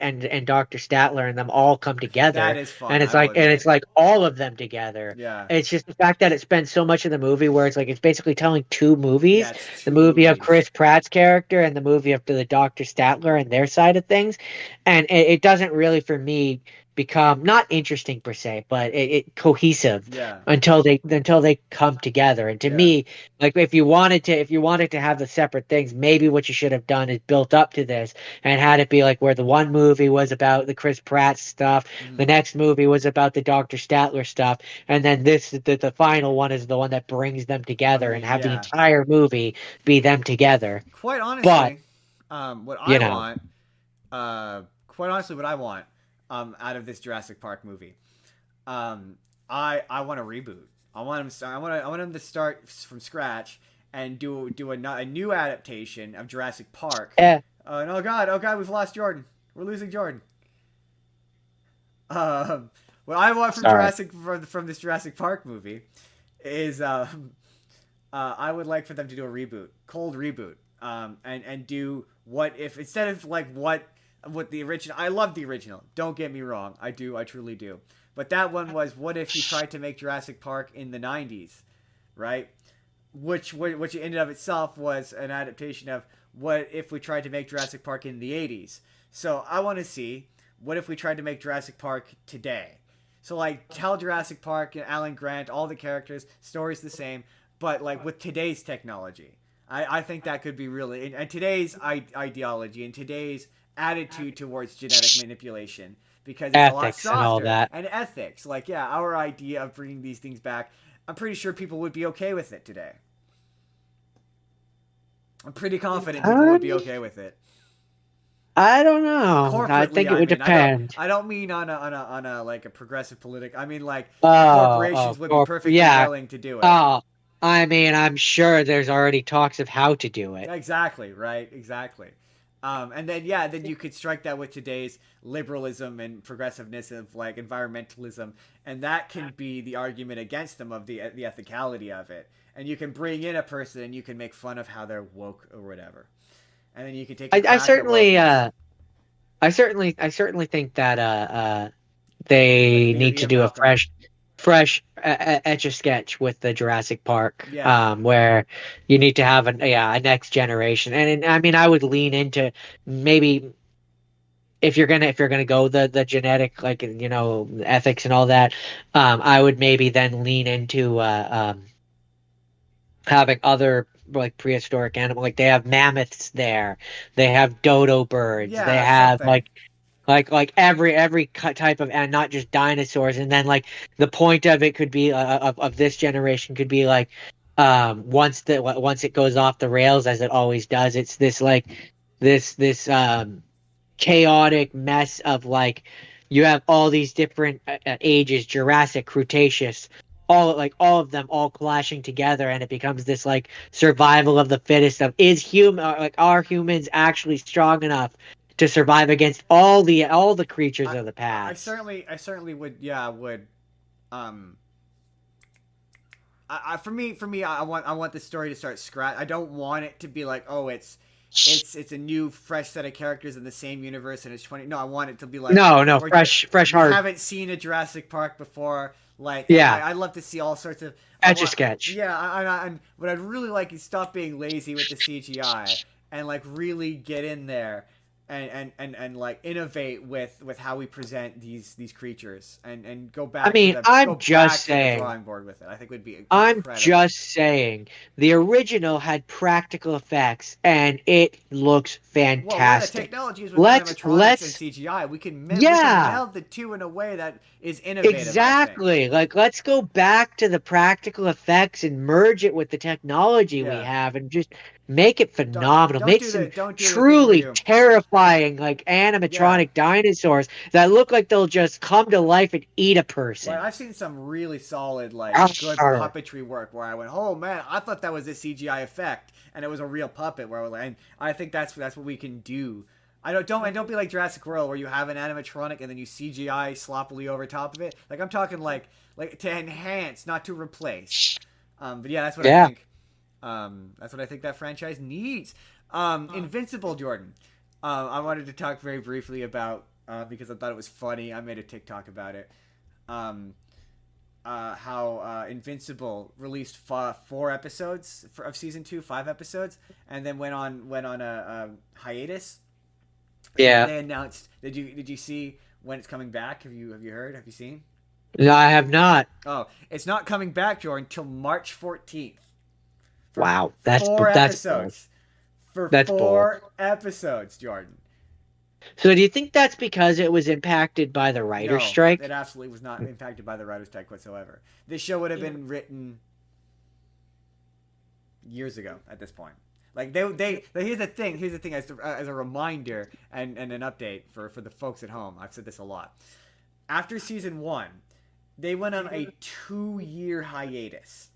and Dr. Statler and them all come That together, is fun. and I will it's admit. like all of them together. Yeah. It's just the fact that it spends so much of the movie where it's like it's basically telling two Yeah, movies: it's the two movie of movies. Chris Pratt's character and the movie of the Dr. Statler and their side of things, and it doesn't really, for me, become not interesting per se, but it cohesive Yeah, until they come together. And to yeah. me, like if you wanted to have the separate things, maybe what you should have done is built up to this and had it be like where the one movie was about the Chris Pratt stuff, Hmm. the next movie was about the Dr. Statler stuff, and then the final one is the one that brings them together and Agreed. have the Yeah. entire movie be them together. Quite But, honestly, what I you know, want, quite honestly, what I want, out of this Jurassic Park movie, I want a reboot. I want him to start from scratch and do a new adaptation of Jurassic Park. eh, And oh god, we've lost Jordan. We're losing Jordan. Um, what I want from sorry. from this Jurassic Park movie is I would like for them to do a reboot, cold reboot, and do what if instead of like what the original. I love the original. Don't get me wrong, I do, I truly do. But that one was what if you tried to make Jurassic Park in the '90s, right? Which in and of itself was an adaptation of what if we tried to make Jurassic Park in the '80s. So I want to see what if we tried to make Jurassic Park today. So like tell Jurassic Park, Alan Grant, all the characters, stories the same, but like with today's technology. I think that could be really and today's ideology and today's attitude towards genetic manipulation because it's a lot Ethics and all softer that. and ethics. Like yeah, our idea of bringing these things back, I'm pretty sure people would be okay with it today. I'm pretty confident people would be Um, okay with it. I don't know. I Corporately, think it I would mean, I don't, depend. I don't mean on a like a progressive politic. I mean like Oh, corporations would be oh, perfectly yeah. willing to do it. Oh, I mean, I'm sure there's already talks of how to do it. Exactly, right? Exactly. And then yeah, then you could strike that with today's liberalism and progressiveness of like environmentalism, and that can be the argument against them of the ethicality of it. And you can bring in a person and you can make fun of how they're woke or whatever, and then you can take a I crack at certainly wokeness. I certainly think that Like they need to Ian do a Malcolm. fresh etch a sketch with the Jurassic Park, Yeah. where you need to have a next generation, and I mean I would lean into maybe if you're gonna go the genetic like ethics and all that, I would maybe then lean into having other like prehistoric animal like they have mammoths there, they have dodo birds, they Yeah, have something. like every type of and not just dinosaurs, and then like the point of it could be of this generation could be like once it goes off the rails as it always does, it's this like this chaotic mess of like you have all these different ages, Jurassic, Cretaceous, all of them all clashing together, and it becomes this like survival of the fittest of is human like are humans actually strong enough to survive against all the creatures I of the I past. certainly would, yeah, would um for me I want the story to start scratch. I don't want it to be like, oh, it's a new fresh set of characters in the same universe and it's 20. No, I want it to be like No, we're fresh we heart. haven't seen a Jurassic Park before. Like, and Yeah, I love to see all sorts of. I etch a want, sketch. yeah. And what I'd really like is stop being lazy with the CGI and like really get in there and like innovate with how we present these creatures and I mean, go back to the drawing board with it. I think would be I'm incredible. just saying the original had practical effects and it looks Well, where the fantastic. technology is with Let's animatronics and let's CGI, we can yeah, meld the two in a way that is innovative. I think. exactly. Like let's go back to the practical effects and merge it with the technology we Yeah. have and just make it Don't phenomenal. Make some don't do the thing where truly you. terrifying like Yeah. animatronic dinosaurs that look like they'll just come to life and eat a Like person. I've seen some really solid, like good Arr. puppetry work where I went, oh man, I thought that was a CGI effect, and it was a real puppet. Where I was like, and I think that's what we can do. I don't be like Jurassic World where you have an animatronic and then you CGI sloppily over top of it. Like I'm talking like to enhance, not to replace. But yeah, that's what I Yeah. think. That's what I think that franchise needs. Invincible, Jordan. I wanted to talk very briefly about because I thought it was funny. I made a TikTok about it. Um, how Invincible released 4 episodes of season 2, 5 episodes, and then went on a hiatus. And then Yeah. they announced. Did you see when it's coming back? Have you heard? Have you seen? No, I have not. Oh, it's not coming back, Jordan, until March 14th for Wow. four That's bold. episodes. For That's bold. 4 episodes, Jordan. So do you think that's because it was impacted by the writer's No, it strike? absolutely was not impacted by the writer's strike whatsoever. This show would have been written years ago at this point. Like here's the thing. Here's the thing as a reminder and an update for the folks at home. I've said this a lot. After season 1, they went on a 2-year hiatus.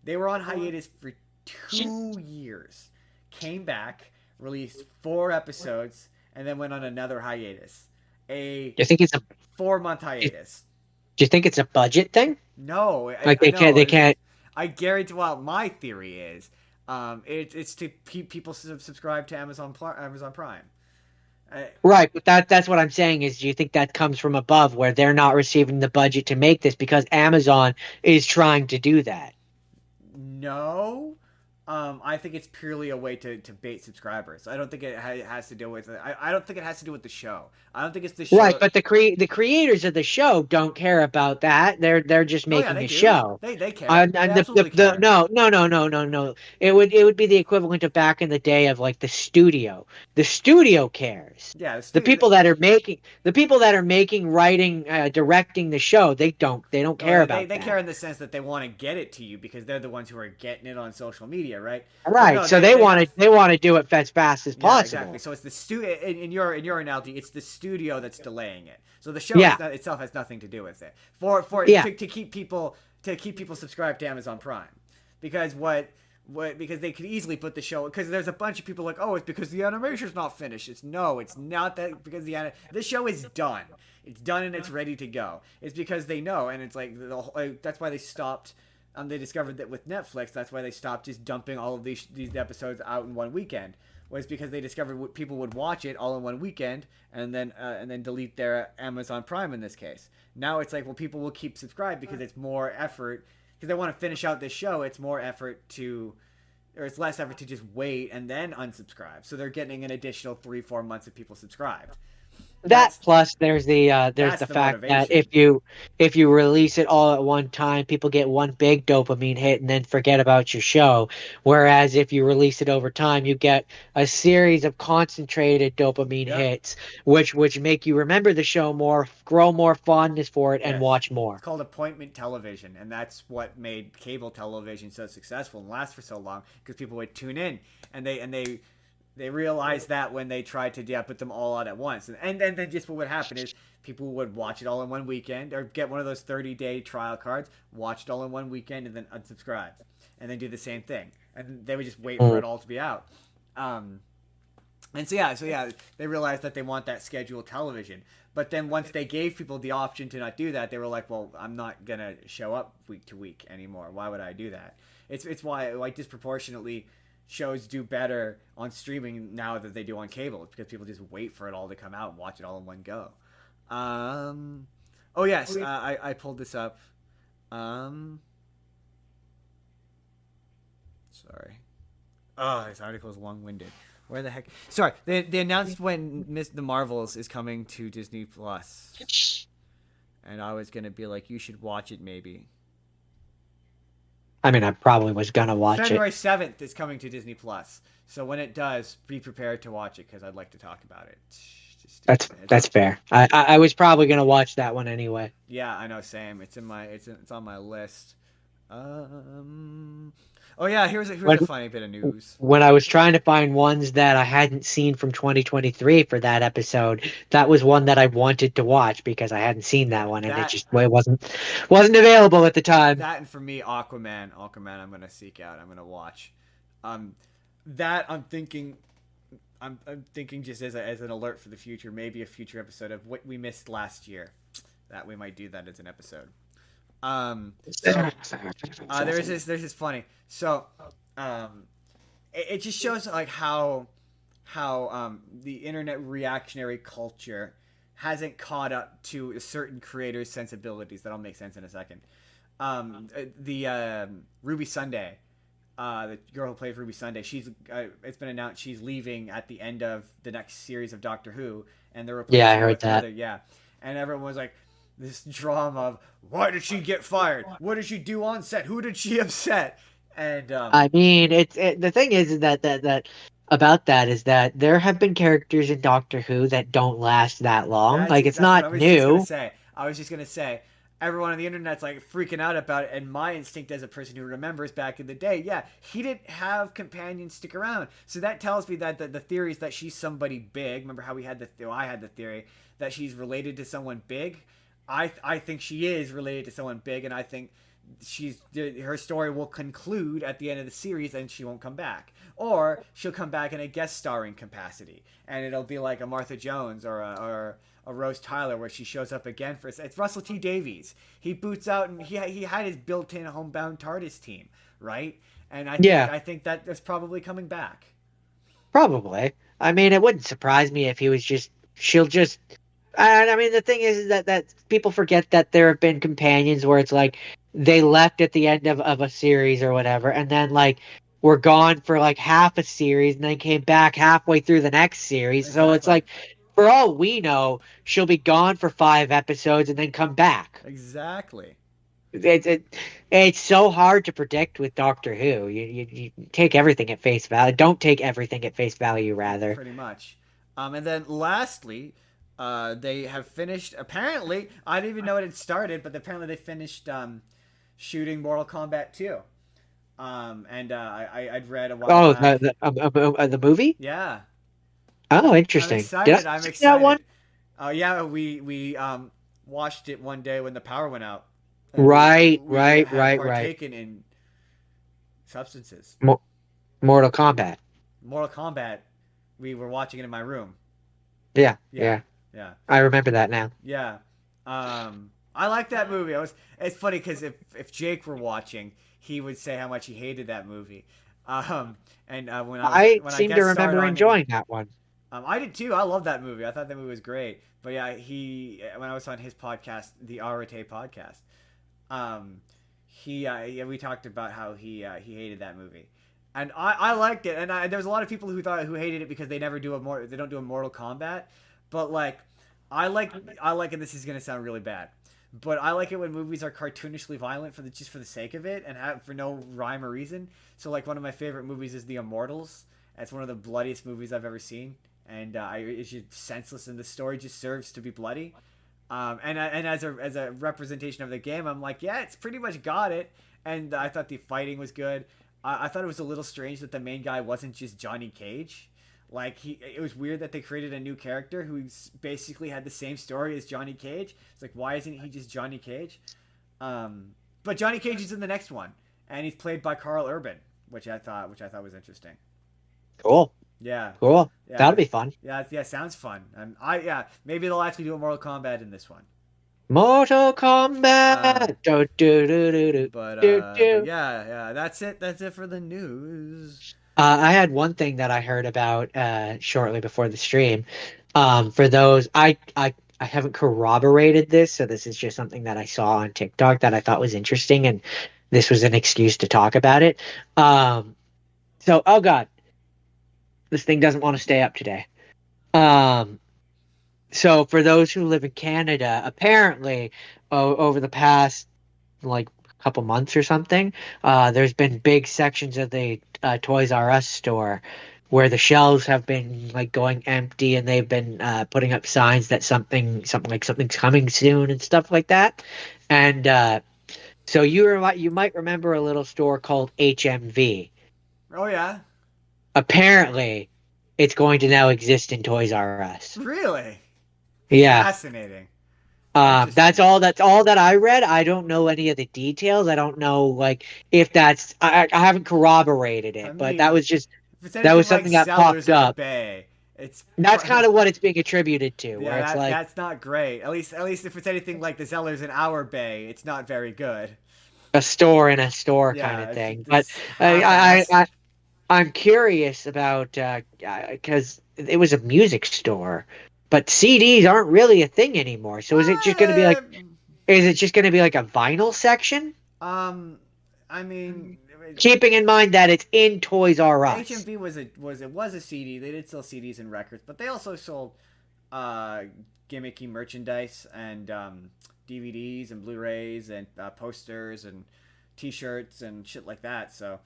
They were on hiatus for 2 years. Came back, released 4 episodes, and then went on another hiatus. A Do you think it's a 4 month do hiatus. you think it's a budget thing? No, Like I know. they can't I guarantee. Well, my theory is, it's to keep people subscribe to Amazon Prime. I, right, but that's what I'm saying is do you think that comes from above where they're not receiving the budget to make this because Amazon is trying to do that? no, I think it's purely a way to bait subscribers. I don't think it has to do with. I don't think it has to do with the show. I don't think it's the Right, show. but the creators of the show don't care about that. They're just Oh yeah, making they a do. show. They care. They And absolutely the care. no no no no no no. It would be the equivalent of back in the day of like the studio. The studio cares. Yeah, The people that are making, writing, directing the show, they don't no, care they about care that. in the sense that they want to get it to you because they're the ones who are getting it on social media, right? So Right. no, So they have. they want to do it as fast as Yeah, exactly. possible. So it's the in your analogy, it's the studio that's delaying it. So the show Yeah. has not, itself has nothing to do with it. For Yeah. to keep people subscribed to Amazon Prime, because because they could easily put the show because there's a bunch of people like, oh, it's because the animation's not finished. It's not that because the show is done. It's done and it's ready to go. It's because they know, and it's like that's why they stopped. They discovered that with Netflix, that's why they stopped just dumping all of these episodes out in one weekend. was because they discovered people would watch it all in one weekend and then delete their Amazon Prime in this case. Now it's like, well, people will keep subscribed because it's more effort because they want to finish out this show. It's more effort to, or it's less effort to just wait and then unsubscribe. So they're getting an additional 3-4 months of people subscribed. That That's plus there's that's the the fact that motivation. if you release it all at one time, people get one big dopamine hit and then forget about your show. Whereas if you release it over time, you get a series of concentrated dopamine Yep. hits, which make you remember the show more, grow more fondness for it, and Yes. watch It's more. called appointment television, and that's what made cable television so successful and last for so long because people would tune in and they realized that when they tried to put them all out at once, and then just what would happen is people would watch it all in one weekend or get one of those 30-day trial cards, watch it all in one weekend, and then unsubscribe, and then do the same thing, and they would just wait for Mm. it all to be out. Um, and so yeah, they realized that they want that scheduled television. But then once they gave people the option to not do that, they were like, "Well, I'm not gonna show up week to week anymore. Why would I do that?" It's why like disproportionately shows do better on streaming now than they do on cable. It's because people just wait for it all to come out and watch it all in one go. Um, oh yes, I pulled this up. Um, sorry. Oh, this article is long winded. Where the heck? Sorry, they announced when Miss the Marvels is coming to Disney Plus, and I was gonna be like, you should watch it maybe. I mean, I probably was gonna watch it. February 7th is coming to Disney Plus, so when it does, be prepared to watch it because I'd like to talk about it. Just That's fair. I was probably gonna watch that one anyway. yeah, I know, Sam. It's on my list. Um. Oh yeah, here's When a funny bit of news. when I was trying to find ones that I hadn't seen from 2023 for that episode, that was one that I wanted to watch because I hadn't seen Yeah, that one, and it that just well, it wasn't available at the time. that and for me, Aquaman, I'm gonna seek out. I'm gonna watch. Um, that I'm thinking just as an alert for the future, maybe a future episode of what we missed last year. That we might do that as an episode. So there's this funny. So um, it just shows like how the internet reactionary culture hasn't caught up to certain creators' sensibilities. That'll make sense in a second. The Ruby Sunday, the girl who plays Ruby Sunday, she's it's been announced she's leaving at the end of the next series of Doctor Who, and they're Yeah, I replacing her heard with that. another. Yeah, and everyone was like, this drama of why did she get fired? What did she do on set? Who did she upset? And I mean, the thing is that about that is that there have been characters in Doctor Who that don't last that long. Like it's that's what not I was just gonna new. say. I was just gonna say everyone on the internet's like freaking out about it, and my instinct as a person who remembers back in the day, yeah, he didn't have companions stick around. So that tells me that the theory is that she's somebody big. Remember how we had I had the theory that she's related to someone big. I think she is related to someone big, and I think her story will conclude at the end of the series and she won't come back, or she'll come back in a guest starring capacity and it'll be like a Martha Jones or a Rose Tyler where she shows up again for it's Russell T Davies. He boots out and he had his built-in homebound TARDIS team, right? And Yeah, I think that is probably coming back. probably. I mean, it wouldn't surprise me if he was just she'll just and I mean, the thing is that people forget that there have been companions where it's like they left at the end of a series or whatever, and then like were gone for like half a series and then came back halfway through the next series. So it's Exactly. like, for all we know, she'll be gone for 5 episodes and then come back. Exactly. It's so hard to predict with Doctor Who. You take everything at face value. Don't take everything at face value, rather. Pretty much. And then lastly, they have finished. Apparently, I didn't even know it had started, but apparently they finished shooting Mortal Kombat 2. And I'd read a while Oh, back. the movie? Yeah, Oh, I'm interesting. Did I excited. I'm see that one? excited. Oh yeah, we watched it one day when the power went out, and Right, we right, had right, right. partaken in substances. Mo Mortal Kombat. Mortal Kombat. We were watching it in my room. Yeah, Yeah, yeah. yeah. I remember that now. Yeah. I like that movie. It's funny because if Jake were watching, he would say how much he hated that movie. And I when I seem to guest starred remember on it, enjoying that one. I did too. I love that movie. I thought that movie was great. But yeah, he when I was on his podcast, the Arate podcast, um, yeah, we talked about how he hated that movie, and I liked it. And there was a lot of people who hated it because they don't do a Mortal Kombat, but like I like, and this is gonna sound really bad, but I like it when movies are cartoonishly violent just for the sake of it and for no rhyme or reason. So like one of my favorite movies is The Immortals. It's one of the bloodiest movies I've ever seen, and it's just senseless, and the story just serves to be bloody. And as a representation of the game, I'm like, yeah, it's pretty much got it. And I thought the fighting was good. I thought it was a little strange that the main guy wasn't just Johnny Cage. Like it was weird that they created a new character who basically had the same story as Johnny Cage. It's like, why isn't he just Johnny Cage? But Johnny Cage is in the next one, and he's played by Carl Urban, which I thought was interesting. Cool. Yeah, Cool. That'll yeah, be fun. yeah. Sounds fun. And yeah, maybe they'll actually do a Mortal Kombat in this one. Mortal Um, Kombat. Do, do, do, do, do, do, but do. yeah. That's it. That's it for the news. I had one thing that I heard about shortly before the stream. For those, I haven't corroborated this, so this is just something that I saw on TikTok that I thought was interesting, and this was an excuse to talk about it. Um, oh God, this thing doesn't want to stay up today. Um, so for those who live in Canada, apparently, over the past like couple months or something, there's been big sections of the Toys R Us store where the shelves have been like going empty, and they've been putting up signs that something's coming soon and stuff like that. And so you might remember a little store called HMV. Oh yeah, Apparently, it's going to now exist in Toys R Us. really Yeah. fascinating. Interesting. That's all that I read. I don't know any of the details. I don't know like if that's I haven't corroborated I it, but mean, if it's that anything was like something that Zellers popped in the up. Bay, it's That's kind of what it's being attributed to, yeah, where it's like that's not great. At least if it's anything like the Zellers in our Bay, it's not very good. a store in a store kind Yeah, of thing. But it's I, half-assed. I I'm curious about because it was a music store, but CDs aren't really a thing anymore. So Uh, is it just going to be like a vinyl section? um, I mean, Keeping in mind that it's in Toys R Us. HMV was a CD. They did sell CDs and records, but they also sold uh, gimmicky merchandise and DVDs and Blu-rays and posters and T-shirts and shit like that. So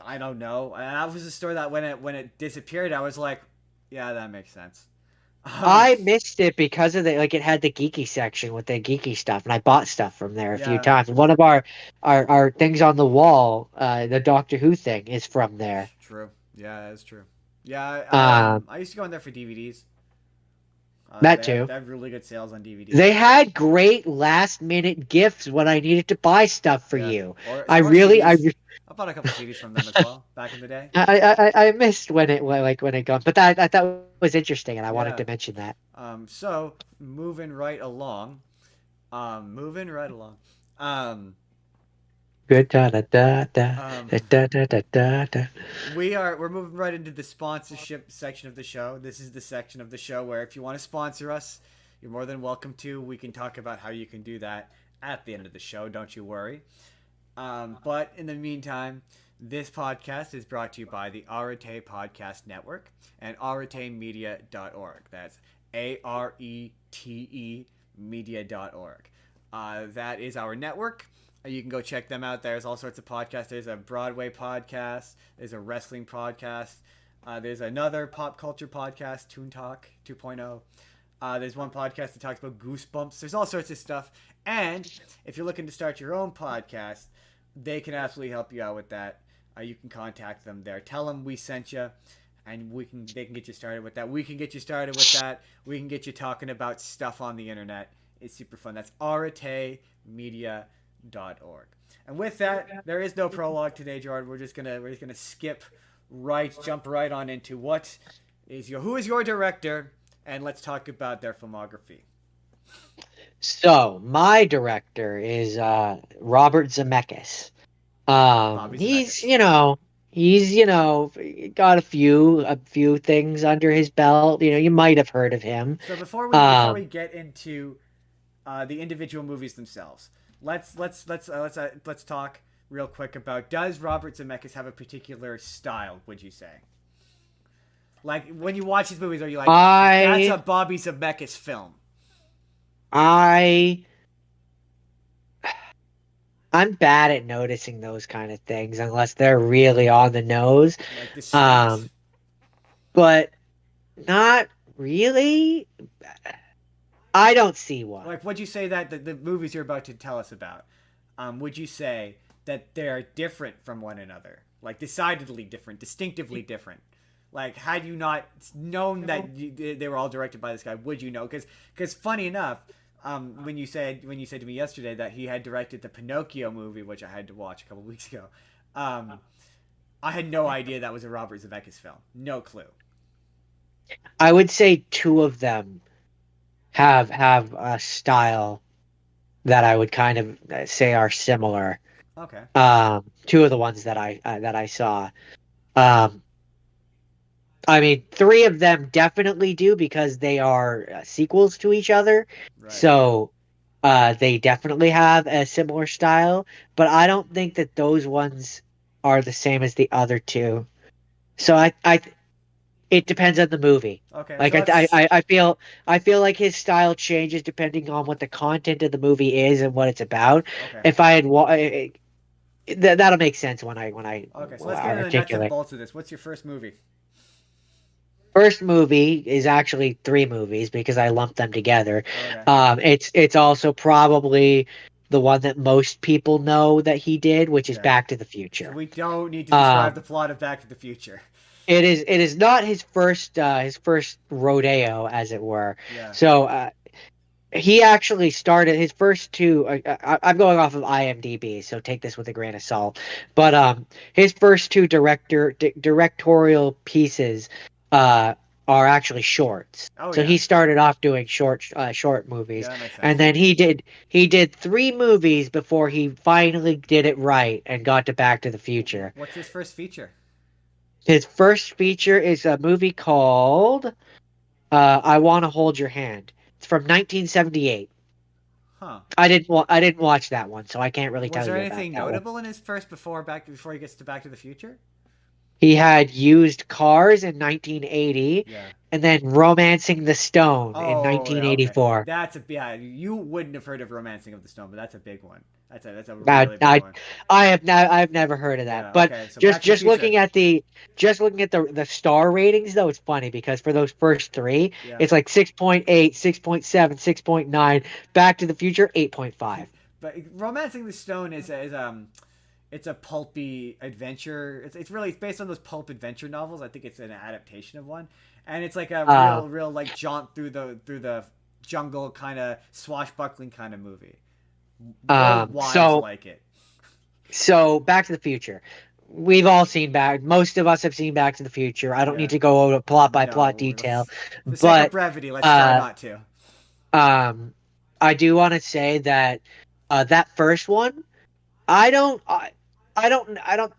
I don't know. And that was a store that when it disappeared, I was like, yeah, that makes sense. Um, I missed it because of the like it had the geeky section with the geeky stuff, and I bought stuff from there a few yeah, times. One of our things on the wall, the Doctor Who thing, is from there. true. Yeah, that's true. Yeah, Um, I used to go in there for DVDs. that too. They have really good sales on They DVDs. had great last minute gifts when I needed to buy stuff for Yeah, you. or CDs. I bought a couple CDs from them as well back in the day. I missed when it got, but that I thought was interesting, and I wanted Yeah. to mention that. So moving right along. Moving right along. Um, Good da da da da um, da da da da da. we're moving right into the sponsorship section of the show. This is the section of the show where if you want to sponsor us, you're more than welcome to. We can talk about how you can do that at the end of the show. Don't you worry. But in the meantime, this podcast is brought to you by the Arete Podcast Network and aretemedia.org. That's ARETE media.org. That is our network. You can go check them out. There's all sorts of podcasts. There's a Broadway podcast. There's a wrestling podcast. There's another pop culture podcast, Toon Talk 2.0. There's one podcast that talks about Goosebumps. There's all sorts of stuff. And if you're looking to start your own podcast, they can absolutely help you out with that. You can contact them there. Tell them we sent you, and they can get you started with that. We can get you started with that. We can get you talking about stuff on the internet. It's super fun. That's aretemedia.org. And with that, there is no prologue today, Jordan. We're just gonna jump right on into who is your director, and let's talk about their filmography. So my director is Robert Zemeckis. Bobby He's Zemeckis. He's, got a few things under his belt. You might have heard of him. So before we Um, get into the individual movies themselves, let's talk real quick about, does Robert Zemeckis have a particular style? Would you say, like when you watch his movies, are you like, that's a I Bobby Zemeckis film? I I'm bad at noticing those kind of things unless they're really on the nose. Like distinct? Um, but not really. I don't see one. Like, would you say that the movies you're about to tell us about, would you say that they're different from one another, like decidedly different, distinctively different? Like, had you not known that they were all directed by this guy, would you know? Because funny enough, when you said to me yesterday that he had directed the Pinocchio movie, which I had to watch a couple weeks ago, um, I had no idea that was a Robert Zemeckis film. No clue. I would say two of them have a style that I would kind of say are similar. Okay. Two of the ones that I saw. Um, I mean, three of them definitely do because they are sequels to each other. Right. So, they definitely have a similar style, but I don't think that those ones are the same as the other two. So it depends on the movie. Okay. Like So let's. I feel like his style changes depending on what the content of the movie is and what it's about. Okay. If I had that'll make sense when I Okay. So let's get into the nuts and articulate. bolts of this. What's your first movie? First movie is actually three movies because I lumped them together. Okay. It's also probably the one that most people know that he did, which is Yeah. Back to the So Future. we don't need to describe the Um, plot of Back to the Future. it is not his first rodeo, as it were. Yeah. So he actually started his first two. I'm going off of IMDb, so take this with a grain of salt. But his first two directorial pieces uh, are actually shorts. Oh So yeah. he started off doing short movies, Yeah, that makes and sense. then he did three movies before he finally did it right and got to Back to the Future. What's his first feature? His first feature is a movie called "I Want to Hold Your Hand." It's from 1978. Huh. I didn't watch that one, so I can't really Was tell there you about anything that one. notable in his first before he gets to Back to the Future? He had Used Cars in 1980 Yeah. and then Romancing the Stone in Oh yeah. Okay. 1984. That's a yeah. You wouldn't have heard of Romancing of the Stone, but that's a big one. That's a I, really big I one. I've never heard of that. Yeah. But Okay. So just Back to the just Future. looking at the star ratings though, it's funny because for those first three, Yeah. it's like 6.8, 6.7, 6.9. Back to the Future 8.5. But Romancing the Stone is it's a pulpy adventure. It's based on those pulp adventure novels. I think it's an adaptation of one, and it's like a Uh, real like jaunt through the jungle kind of swashbuckling kind of movie. World wise so like it. So, Back to the Future. We've all seen Back. Most of us have seen Back to the Future. I don't Yeah. need to go over plot by plot No, detail, for the sake of but brevity, let's try uh, not to. um, I do want to say that that first one, I don't, I don't.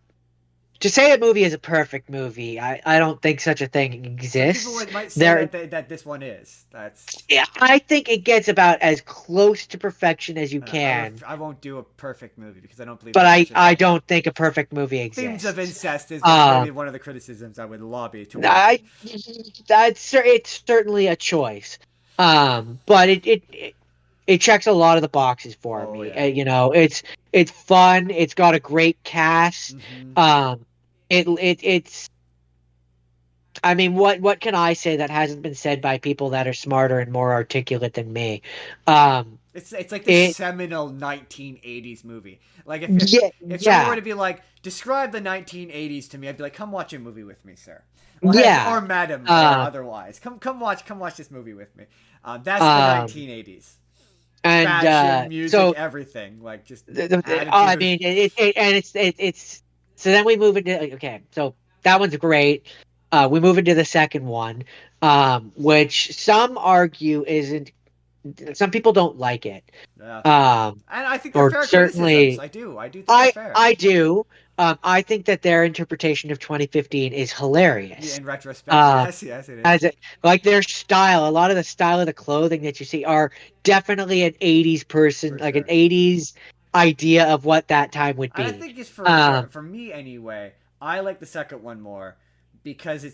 To say a movie is a perfect movie, I don't think such a thing Some people exists. might say There, that this one is. That's yeah, I think it gets about as close to perfection as you I can, I won't do a perfect movie because I don't believe but there's I, such a I thing. don't think a perfect movie Themes of exists. incest is maybe Um, one of the criticisms I would lobby towards it. I it's certainly a choice. But it checks a lot of the boxes for Oh me. yeah. It's fun. It's got a great cast. Mm-hmm. Um, it's. I mean, what can I say that hasn't been said by people that are smarter and more articulate than me? Um, It's like the it seminal 1980s movie. Like yeah if someone were yeah to be like, describe the 1980s to me, I'd be like, come watch a movie with me, sir. Like, yeah. or madam, or Um, otherwise. Come watch this movie with me. That's the um, 1980s. and Fashion, music, so everything. Like just I attitude. mean, and it's so then we move into okay, so that one's great. We move into the second one, which some argue isn't. some people don't like it. Yeah. Um, And I think they're or fair criticisms. certainly I do. I do think they're I fair. I do. I think that their interpretation of 2015 is Yeah, hilarious. in retrospect, Um, yes, yes, it is. as it like their style, a lot of the style of the clothing that you see are definitely an 80s person, For like an sure. 80s idea of what that time would And I be. think just Um, for me anyway, I like the second one more because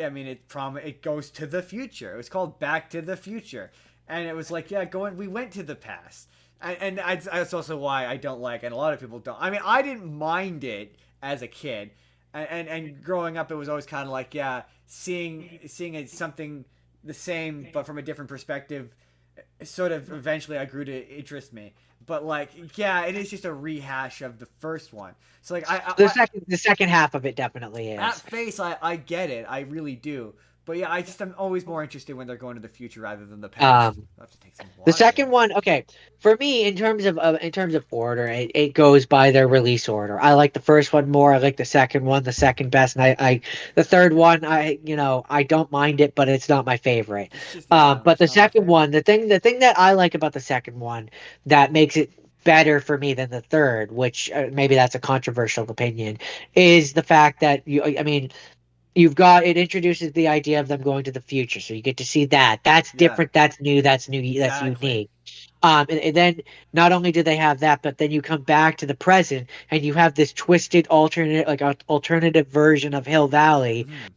I mean it goes to the future. It was called Back to the Future, and it was like, yeah, going we went to the past, and that's also why I don't like, and a lot of people don't. I mean, I didn't mind it as a kid, and growing up, it was always kind of like, yeah, seeing it something the same but from a different perspective. Sort of eventually I grew to interest me, but like, yeah, it is just a rehash of the first one. So like the second half of it definitely at is. face I get it, I really do. But yeah, I'm always more interested when they're going to the future rather than the past. Um, I have to take some The water second here. one, okay, for me in terms of order, it goes by their release order. I like the first one more. I like the second one, the second best, and I the third one, I don't mind it, but it's not my favorite. It's just, yeah, But it's the not my second favorite. one, the thing that I like about the second one that makes it better for me than the third, which maybe that's a controversial opinion, is the fact that I mean, you've got it introduces the idea of them going to the future, so you get to see that. That's Yeah, different. That's new. That's new. That's exactly. unique. And then not only do they have that, but then you come back to the present and you have this twisted alternate, like alternative version of Hill Valley, Hmm.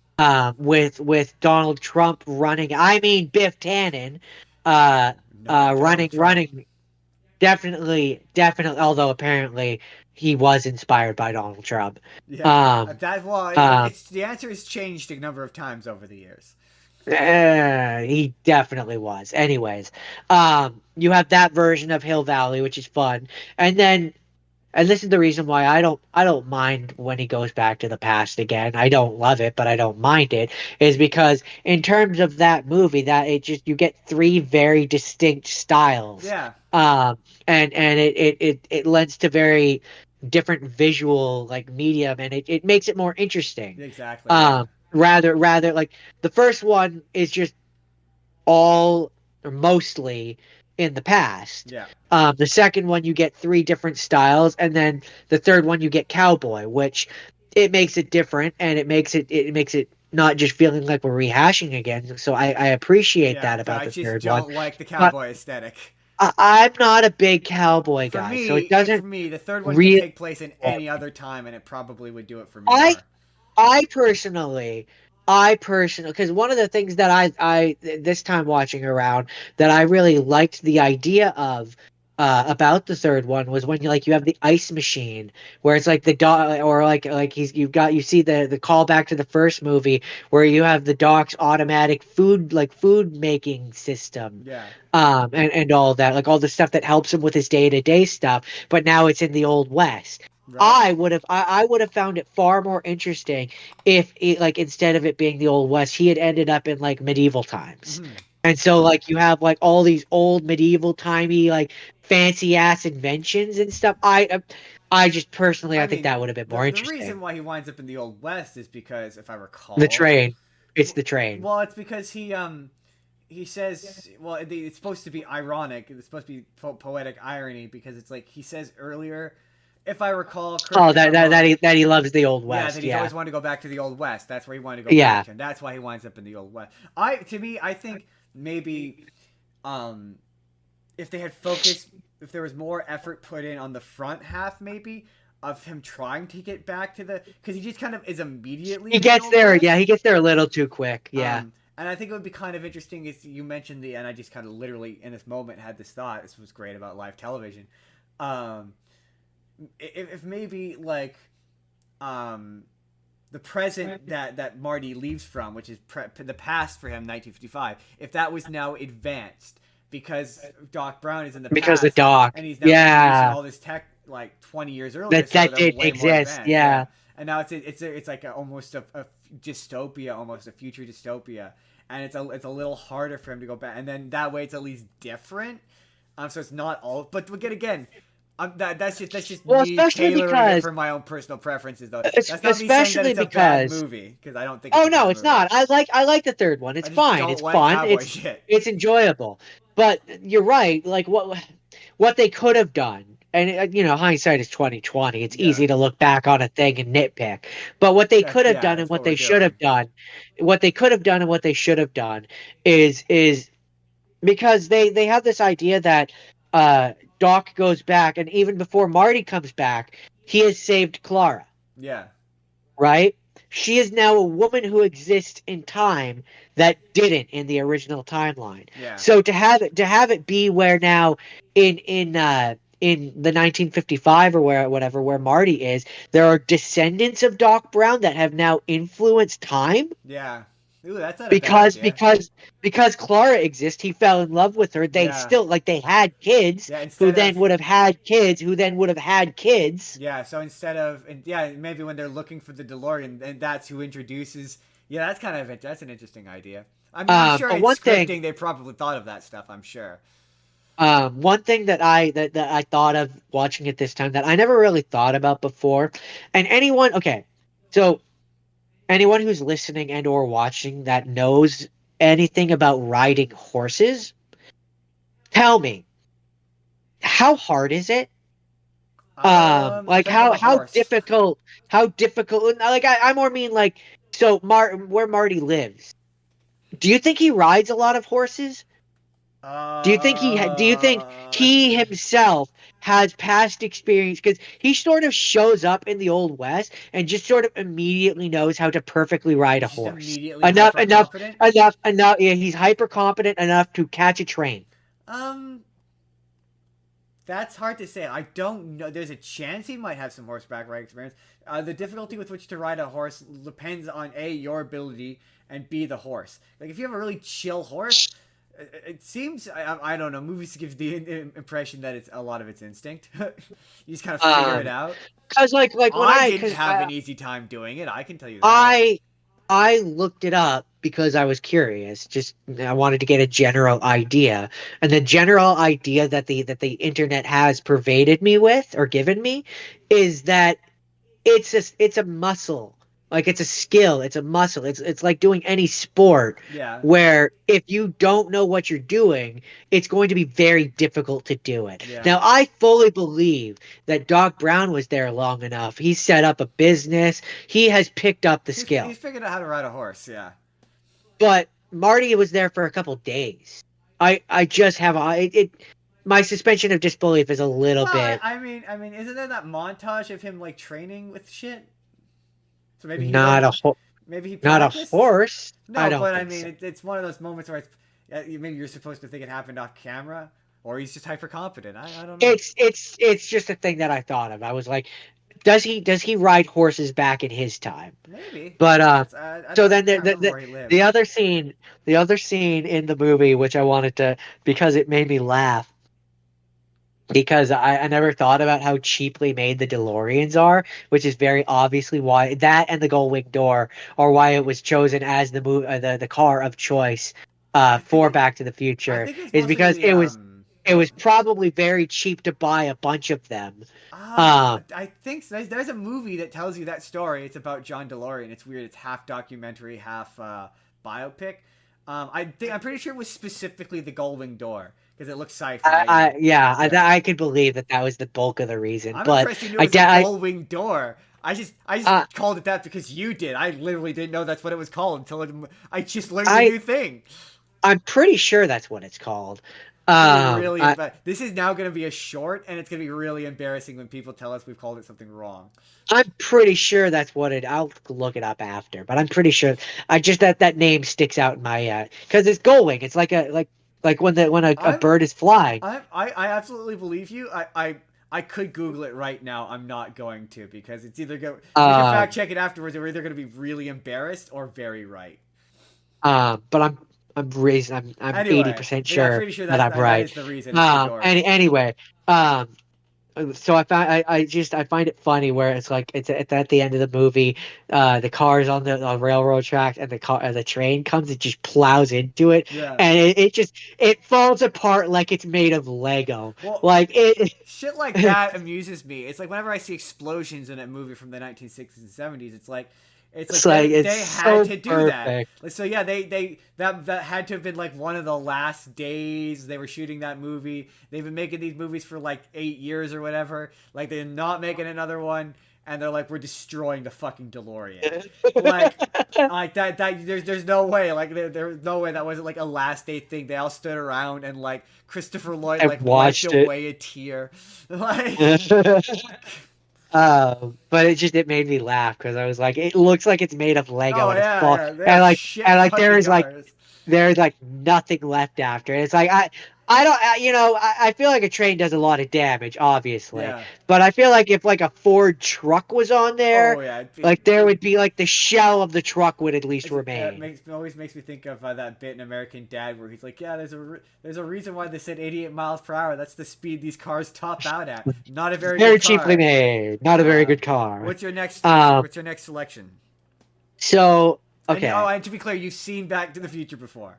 with Donald Trump running. I mean, Biff Tannen, Not Donald Trump. running. Definitely. Although apparently he was inspired by Donald Trump. Yeah, Um, that well, um, it's the answer has changed a number of times over the years. he definitely was. Anyways, you have that version of Hill Valley, which is fun, and then and this is the reason why I don't mind when he goes back to the past again. I don't love it, but I don't mind it. Is because in terms of that movie, that it just you get three very distinct styles, Yeah, um, and it lends to very different visual like medium, and it makes it more interesting. exactly. Yeah, Rather like the first one is just all or mostly in the past. yeah. The second one you get three different styles, and then the third one you get cowboy, which it makes it different, and it makes it not just feeling like we're rehashing again. So I appreciate Yeah, that but about I the just third one, don't like the but cowboy aesthetic. I'm not a big cowboy guy, so it For doesn't me, the third one could really. take place in any other time, and it probably would do it for me I more. I personally, because one of the things that I this time watching around that I really liked the idea of about the third one was when you have the ice machine where it's like the dog or like you see the callback to the first movie where you have the doc's automatic food making system, Yeah, and all that, like all the stuff that helps him with his day-to-day stuff, but now it's in the old west. right. I would have found it far more interesting if it, like instead of it being the old west, he had ended up in like medieval times. Hmm. And so like you have like all these old medieval timey like fancy ass inventions and stuff. I just personally I I think mean, that would have been more the interesting. reason why he winds up in the old west is because, if I The recall, train. It's the train. well, it's because he says, well, it's supposed to be ironic. It's supposed to be poetic irony because it's like he says earlier, if I recall, correct Oh, me if I'm wrong. that he loves the old Yeah, that west. he's Yeah. always wanted to go back to the old west. That's where he wanted to go back Yeah. to, and that's why he winds up in the old west. To me, I think maybe, um, if they had focused, if there was more effort put in on the front half, maybe of him trying to get back to the, because he just kind of is immediately He in the gets old there. Yeah, he west. gets there a little too quick. Yeah. And I think it would be kind of interesting if you mentioned and I just kind of literally in this moment had this thought. This was great about live television. Um, if maybe like, um, the present that Marty leaves from, which is the past for him, 1955, if that was now advanced because Doc Brown is in the Because the past doc. and he's now introducing Yeah. all this tech like 20 years earlier, so That they're didn't way more exist. advanced. Yeah, Yeah. and now it's like almost a dystopia, almost a future dystopia, and it's a little harder for him to go back, and then that way it's at least different. So it's not all, but again, that's just Well, me especially tailoring it because for my own personal preferences, though. That's not me saying that especially it's a bad because movie because I don't think it's oh a no, bad it's movie. not. I like the third one. I It's just fine. don't It's like fun. cowboy shit. It's enjoyable. But you're right. Like what they could have done, and hindsight is 2020. It's Yeah, easy to look back on a thing and nitpick. But what they could have yeah, done and that's what what we're they should doing. have done, what they could have done and what they should have done is because they have this idea that Doc goes back, and even before Marty comes back, he has saved Clara, Yeah, right? She is now a woman who exists in time that didn't in the original timeline. yeah, So to have it be where now in the 1955 or where Marty is, there are descendants of Doc Brown that have now influenced time yeah. Ooh, that's not a bad because idea. because because Clara exists. He fell in love with her. They Yeah, still like they had kids yeah. who Instead then of would have had kids who then would have had kids. Yeah, so instead of and yeah, maybe when they're looking for the DeLorean, and that's who introduces. Yeah, that's kind of it. That's an interesting idea. I mean, I'm sure But in scripting they probably thought of that stuff. I'm sure. one thing that I thought of watching it this time that I never really thought about before, and okay, so anyone who's listening and or watching that knows anything about riding horses, tell me, how hard is it? Like Depends on the horse. how difficult, like I more mean like, so where Marty lives, do you think he rides a lot of horses? Do you think Uh, he himself has past experience, because he sort of shows up in the old west and just sort of immediately knows how to perfectly ride a he's just horse, immediately enough hyper enough competent. enough, yeah, he's hyper competent enough to catch a train. Um, that's hard to say. I don't know. There's a chance he might have some horseback riding experience. The difficulty with which to ride a horse depends on A, your ability, and B, the horse. Like, if you have a really chill horse, it seems, I don't know, movies give the impression that it's a lot of its instinct. You just kind of figure it um out. because like when I I didn't because have an easy time doing it, I can tell you that. I I looked it up because I was curious. Just I wanted to get a general idea, and the general idea that the internet has pervaded me with or given me is that it's a muscle, like it's a skill, it's a muscle. It's like doing any sport Yeah, where if you don't know what you're doing, it's going to be very difficult to do it. yeah. Now I fully believe that Doc Brown was there long enough. He set up a business. He has picked up the He's skill. figured out how to ride a horse, yeah. But Marty was there for a couple days. I just have my suspension of disbelief is a little Well, bit isn't there that montage of him like training with shit? So maybe he not learned, a maybe he not a practiced. horse. I No, don't but I think mean, so. it's one of those moments where maybe you're supposed to think it happened off camera, or he's just hyper confident. I don't know. It's just a thing that I thought of. I was like, does he ride horses back in his time? Maybe. But so I then can't remember where he the lives. other scene, in the movie, which I wanted to, because it made me laugh, because I never thought about how cheaply made the DeLoreans are, which is very obviously why that and the Gullwing door are why it was chosen as the car of choice I think for it. Back to the I Future, think it's is mostly because the it was probably very cheap to buy a bunch of them. Um, I think so. There's a movie that tells you that story. It's about John DeLorean. It's weird. It's half documentary, half biopic. I'm pretty sure it was specifically the Gullwing Door because it looks sci-fi. yeah, Yeah, I could believe that was the bulk of the reason, I'm but impressed you knew it I, was a da- I, Gullwing Door. I just uh, called it that because you did. I literally didn't know that's what it was called until I just learned the I, new thing. I'm pretty sure that's what it's called. It's gonna be really. I, This is now gonna be a short, and it's gonna be really embarrassing when people tell us we've called it something wrong. I'm pretty sure that's what it. I'll look it up after, but I'm pretty sure. I just that name sticks out in my because it's going. It's like like when a I'm bird is flying. I absolutely believe you. I could Google it right now. I'm not going to because it's either go. We can fact Um, check it afterwards. We're either going to be really embarrassed or very right. but I'm Anyway, 80% but yeah, I'm sure pretty sure that I'm that right. is the reason. It's the doors. Anyway, um, So I find it funny where it's like it's at the end of the movie, the car's on the railroad tracks and the train comes and just plows into it, Yeah. and it falls apart like it's made of Lego. Well, Like it shit like that amuses me. It's like whenever I see explosions in a movie from the 1960s and 70s, it's like it's like it's they had so to do that. perfect. Like, so yeah, they that had to have been like one of the last days they were shooting that movie. They've been making these movies for like 8 years or whatever. Like they're not making another one, and they're like, we're destroying the fucking DeLorean. Like that there's no way, like there's no way that wasn't like a last day thing. They all stood around and like Christopher Lloyd I like wiped watched it. away a tear. Like But it made me laugh because I was like, it looks like it's made of Lego oh and it's yeah, fall yeah, they and are like shit and like fucking cars. there's like nothing left after it. It's like I don't I feel like a train does a lot of damage, obviously, Yeah. but I feel like if like a Ford truck was on there, Oh yeah. like there would be like the shell of the truck would at least It remain. always makes me think of that bit in American Dad where he's like, yeah, there's a reason why they said 88 miles per hour. That's the speed these cars top out at. Not a very Very good cheaply car. made, not a very good car. Um, What's your next selection? so Oh, okay. and to be clear, you've seen Back to the Future before.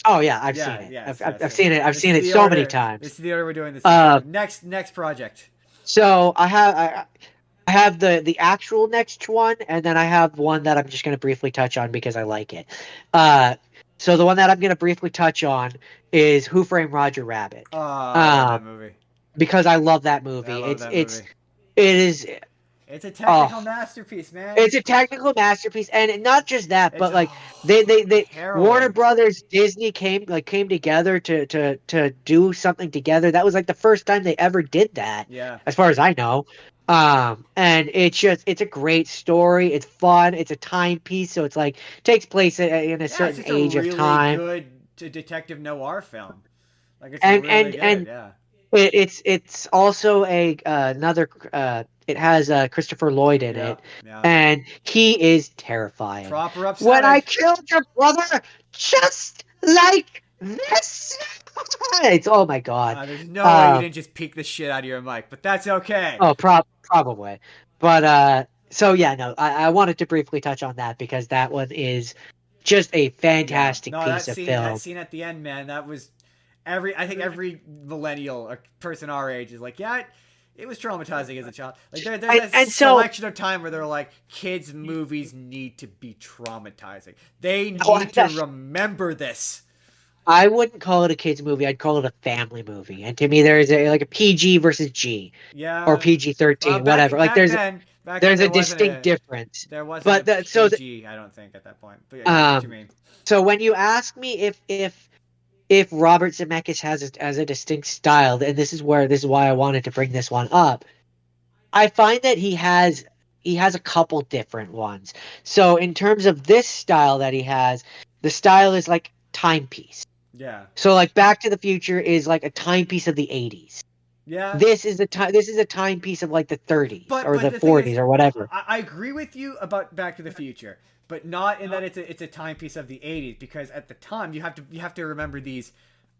Oh yeah, I've seen Yeah, it. yes, I've yes. seen it. I've This seen is it the so many order. times. This is the order we're doing this in. So Uh, next project. so I have the actual next one, and then I have one that I'm just going to briefly touch on because I like it. Uh, so the one that I'm going to briefly touch on is Who Framed Roger Rabbit. Oh, I love Um, that movie. because I love that I movie. love that movie. It is It's a oh technical masterpiece, man. it's a technical masterpiece, and not just that, It's but like they Warner harrowing. Brothers, Disney came together to do something together. That was like the first time they ever did that, Yeah. as far as I know. And it's a great story. It's fun. It's a timepiece, so it's like takes place in a Yeah, it's certain just a age of really time, good detective noir film. Like it's and really and good. and Yeah. it's also a another it has Christopher Lloyd in Yeah. it, Yeah. and he is terrifying. Proper When upsetting. I killed your brother, just like this. It's oh my god. There's no way you Um, didn't just peek the shit out of your mic, but that's okay. oh, probably, but so yeah, no, I wanted to briefly touch on that because that one is just a Yeah. fantastic No, piece of that film. scene at the end, man, that was I think every millennial or person our age is like, yeah, it was traumatizing as a child. Like there's a And so selection of time where they're like, kids movies need to be traumatizing. They oh, need to remember this. I wouldn't call it a kids movie. I'd call it a family movie. And to me, there's like a PG versus G or Yeah. PG Well, 13, whatever. Like back then there's a there wasn't distinct difference. there wasn't a But PG, I don't think at that point. But yeah, I get what you um, mean. so when you ask me if Robert Zemeckis has a distinct style, and this is why I wanted to bring this one up. I find that he has a couple different ones. So in terms of this style that he has, the style is like timepiece. Yeah. So like Back to the Future is like a timepiece of the 80s. Yeah. This is a timepiece of like the 30s or But the the thing is, 40s or whatever. I agree with you about Back to the Future, but not in that it's a timepiece of the '80s, because at the time you have to remember these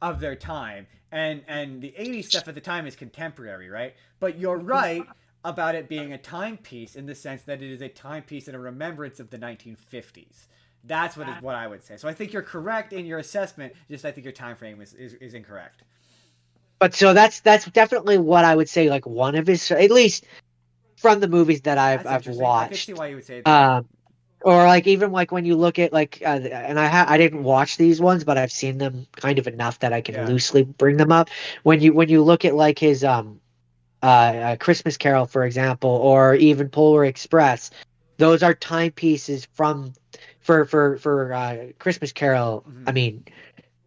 of their time, and the '80s stuff at the time is contemporary, right? But you're right about it being a timepiece in the sense that it is a timepiece and a remembrance of the 1950s. That's what I would say. So I think you're correct in your assessment. Just I think your time frame is incorrect. But so that's definitely what I would say like one of his, at least from the movies that That's I've interesting. I could see watched. why you would say that. Um or like even like when you look at like and I didn't watch these ones, but I've seen them kind of enough that I can Yeah. loosely bring them up. When you look at like his Christmas Carol, for example, or even Polar Express, those are timepieces from for Christmas Carol. I Hmm. mean,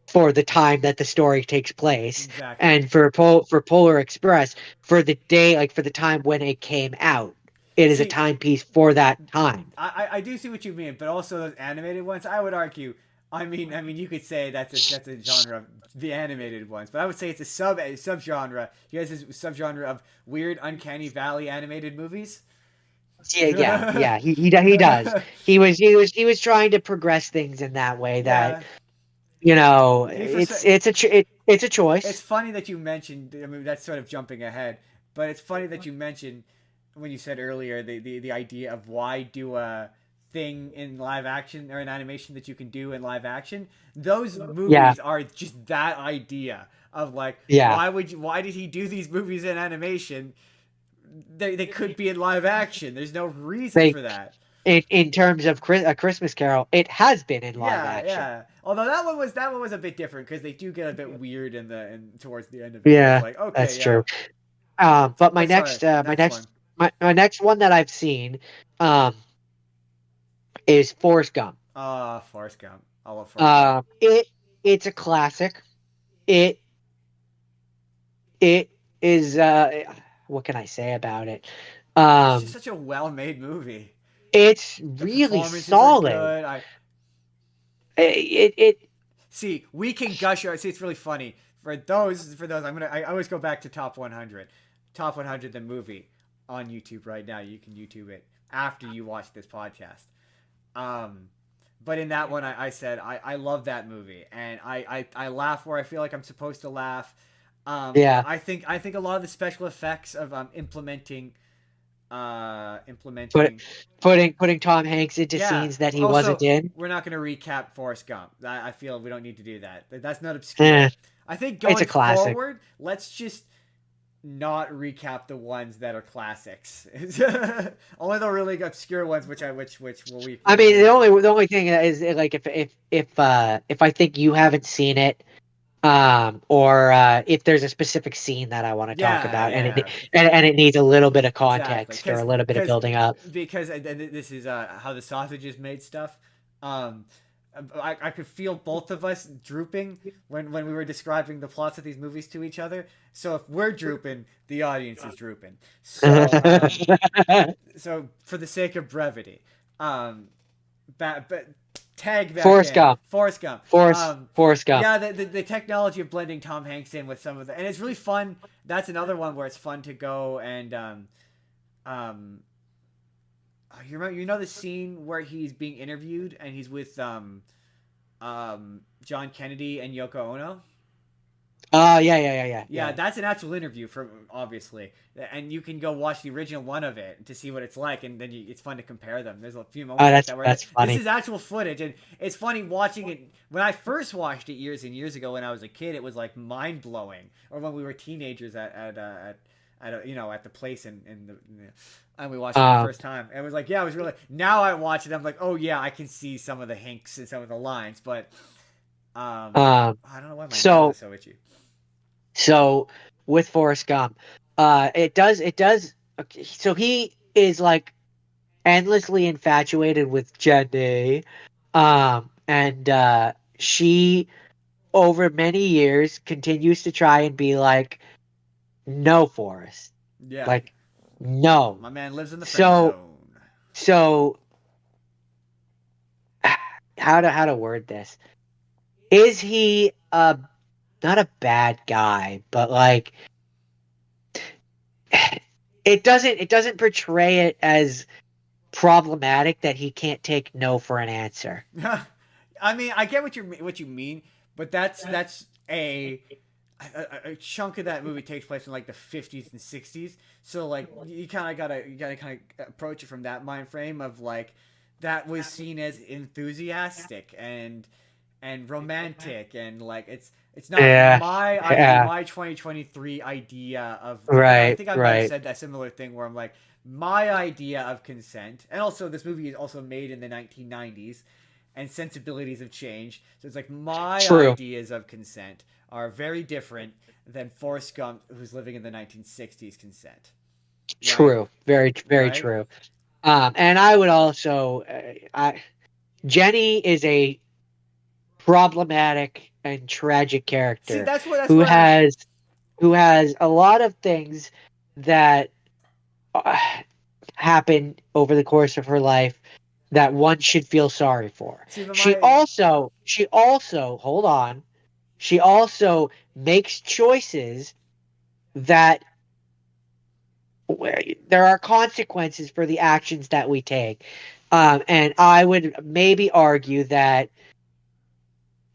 for the time that the story takes place, Exactly. and for Polar Express, for the day, like for the time when it came out, it is a See, timepiece for that time. I do see what you mean, but also those animated ones, I would argue. I mean, you could say that's a genre of the animated ones, but I would say it's a subgenre. He has this subgenre of weird, uncanny valley animated movies. Yeah. He does. He was trying to progress things in that way that Yeah, he for it's a choice. it's funny that you mentioned. I mean, that's sort of jumping ahead. But it's funny that you mentioned when you said earlier the idea of why do a thing in live action or in animation that you can do in live action. Those Yeah, movies are just that idea of like yeah. why did he do these movies in animation? They could be in live action. There's no reason They for that. in terms of A Christmas Carol, it has been in live Yeah, action. yeah. Although that one was a bit different because they do get a bit weird towards the end of it, where it's Yeah, like, okay, that's yeah. true. But But sorry, next one. my next one that I've seen, um, is Forrest Gump. Forrest Gump. I love Forrest Gump. It's a classic. It it is. What can I say about it? It's just Um, such a well-made movie. it's The really performances are solid. good. I It see. We can gush. See, it's really funny for those. I always go back to top 100, top 100 the movie on YouTube right now. You can YouTube it after you watch this podcast. Um, but in that one, I said I love that movie, and I laugh where I feel like I'm supposed to laugh. yeah. I think a lot of the special effects of Put implementing. putting Tom Hanks into Yeah. scenes that he wasn't Also, in. we're not going to recap Forrest Gump. I feel we don't need to do that. That's not Eh, obscure. I think it's a going classic. forward, let's just not recap the ones that are classics. Only the really obscure ones, which I we'll mean, get into. the only thing is like if I think you haven't seen it, or if there's a specific scene that I want to talk Yeah, about, and yeah, it needs a little bit of exactly. context or a little bit of building up. Because and this is how the sausages made stuff. Um, I could feel both of us drooping when we were describing the plots of these movies to each other. So if we're drooping, the audience is drooping. So for the sake of brevity, um, but tag back Forrest in Gump, Forrest Gump. Forrest Gump. Yeah, the technology of blending Tom Hanks in with some of the, and it's really fun. That's another one where it's fun to go and um, you know the scene where he's being interviewed and he's with John Kennedy and Yoko Ono. Yeah, Yeah. that's an actual interview from obviously, and you can go watch the original one of it to see what it's like, and then it's fun to compare them. There's a few Oh, moments like that where that's this funny. is actual footage, and it's funny watching it. When I first watched it years and years ago when I was a kid, it was like mind blowing, or when we were teenagers at the place and we watched it the Um, first time. And it was like, yeah, it was really. Now I watch it, I'm like, oh yeah, I can see some of the hinks and some of the lines, but I don't know why my nose so is so itchy. so with Forrest Gump, it does. Okay, so he is like endlessly infatuated with Jenny, and she over many years continues to try and be like, no, Forrest, Yeah, like, no. my man lives in the friend So zone. so how to word this? Is he not a bad guy, but like it doesn't portray it as problematic that he can't take no for an answer. I mean, I get what you mean, but that's a chunk of that movie takes place in like the 50s and 60s. So like you gotta kind of approach it from that mind frame of like that was seen as enthusiastic and romantic and like it's not Yeah, my idea, yeah, my 2023 idea of I right, think I might have right. said that similar thing where I'm like my idea of consent, and also this movie is also made in the 1990s and sensibilities have changed. So it's like my True, ideas of consent are very different than Forrest Gump, who's living in the 1960s consent. Right? true, very Right? true. And I would also, Jenny is a problematic and tragic See, character that's who where I'm. has a lot of things that uh, happen over the course of her life that one should feel sorry for. See, but my She also, hold on, she also makes choices that where there are consequences for the actions that we take. And I would maybe argue that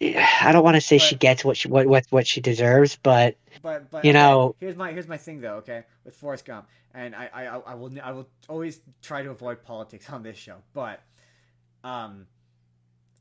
I don't want to say she But gets what she deserves, but but you okay. know, Here's my thing though. Okay, with Forrest Gump, and I will always try to avoid politics on this show, but um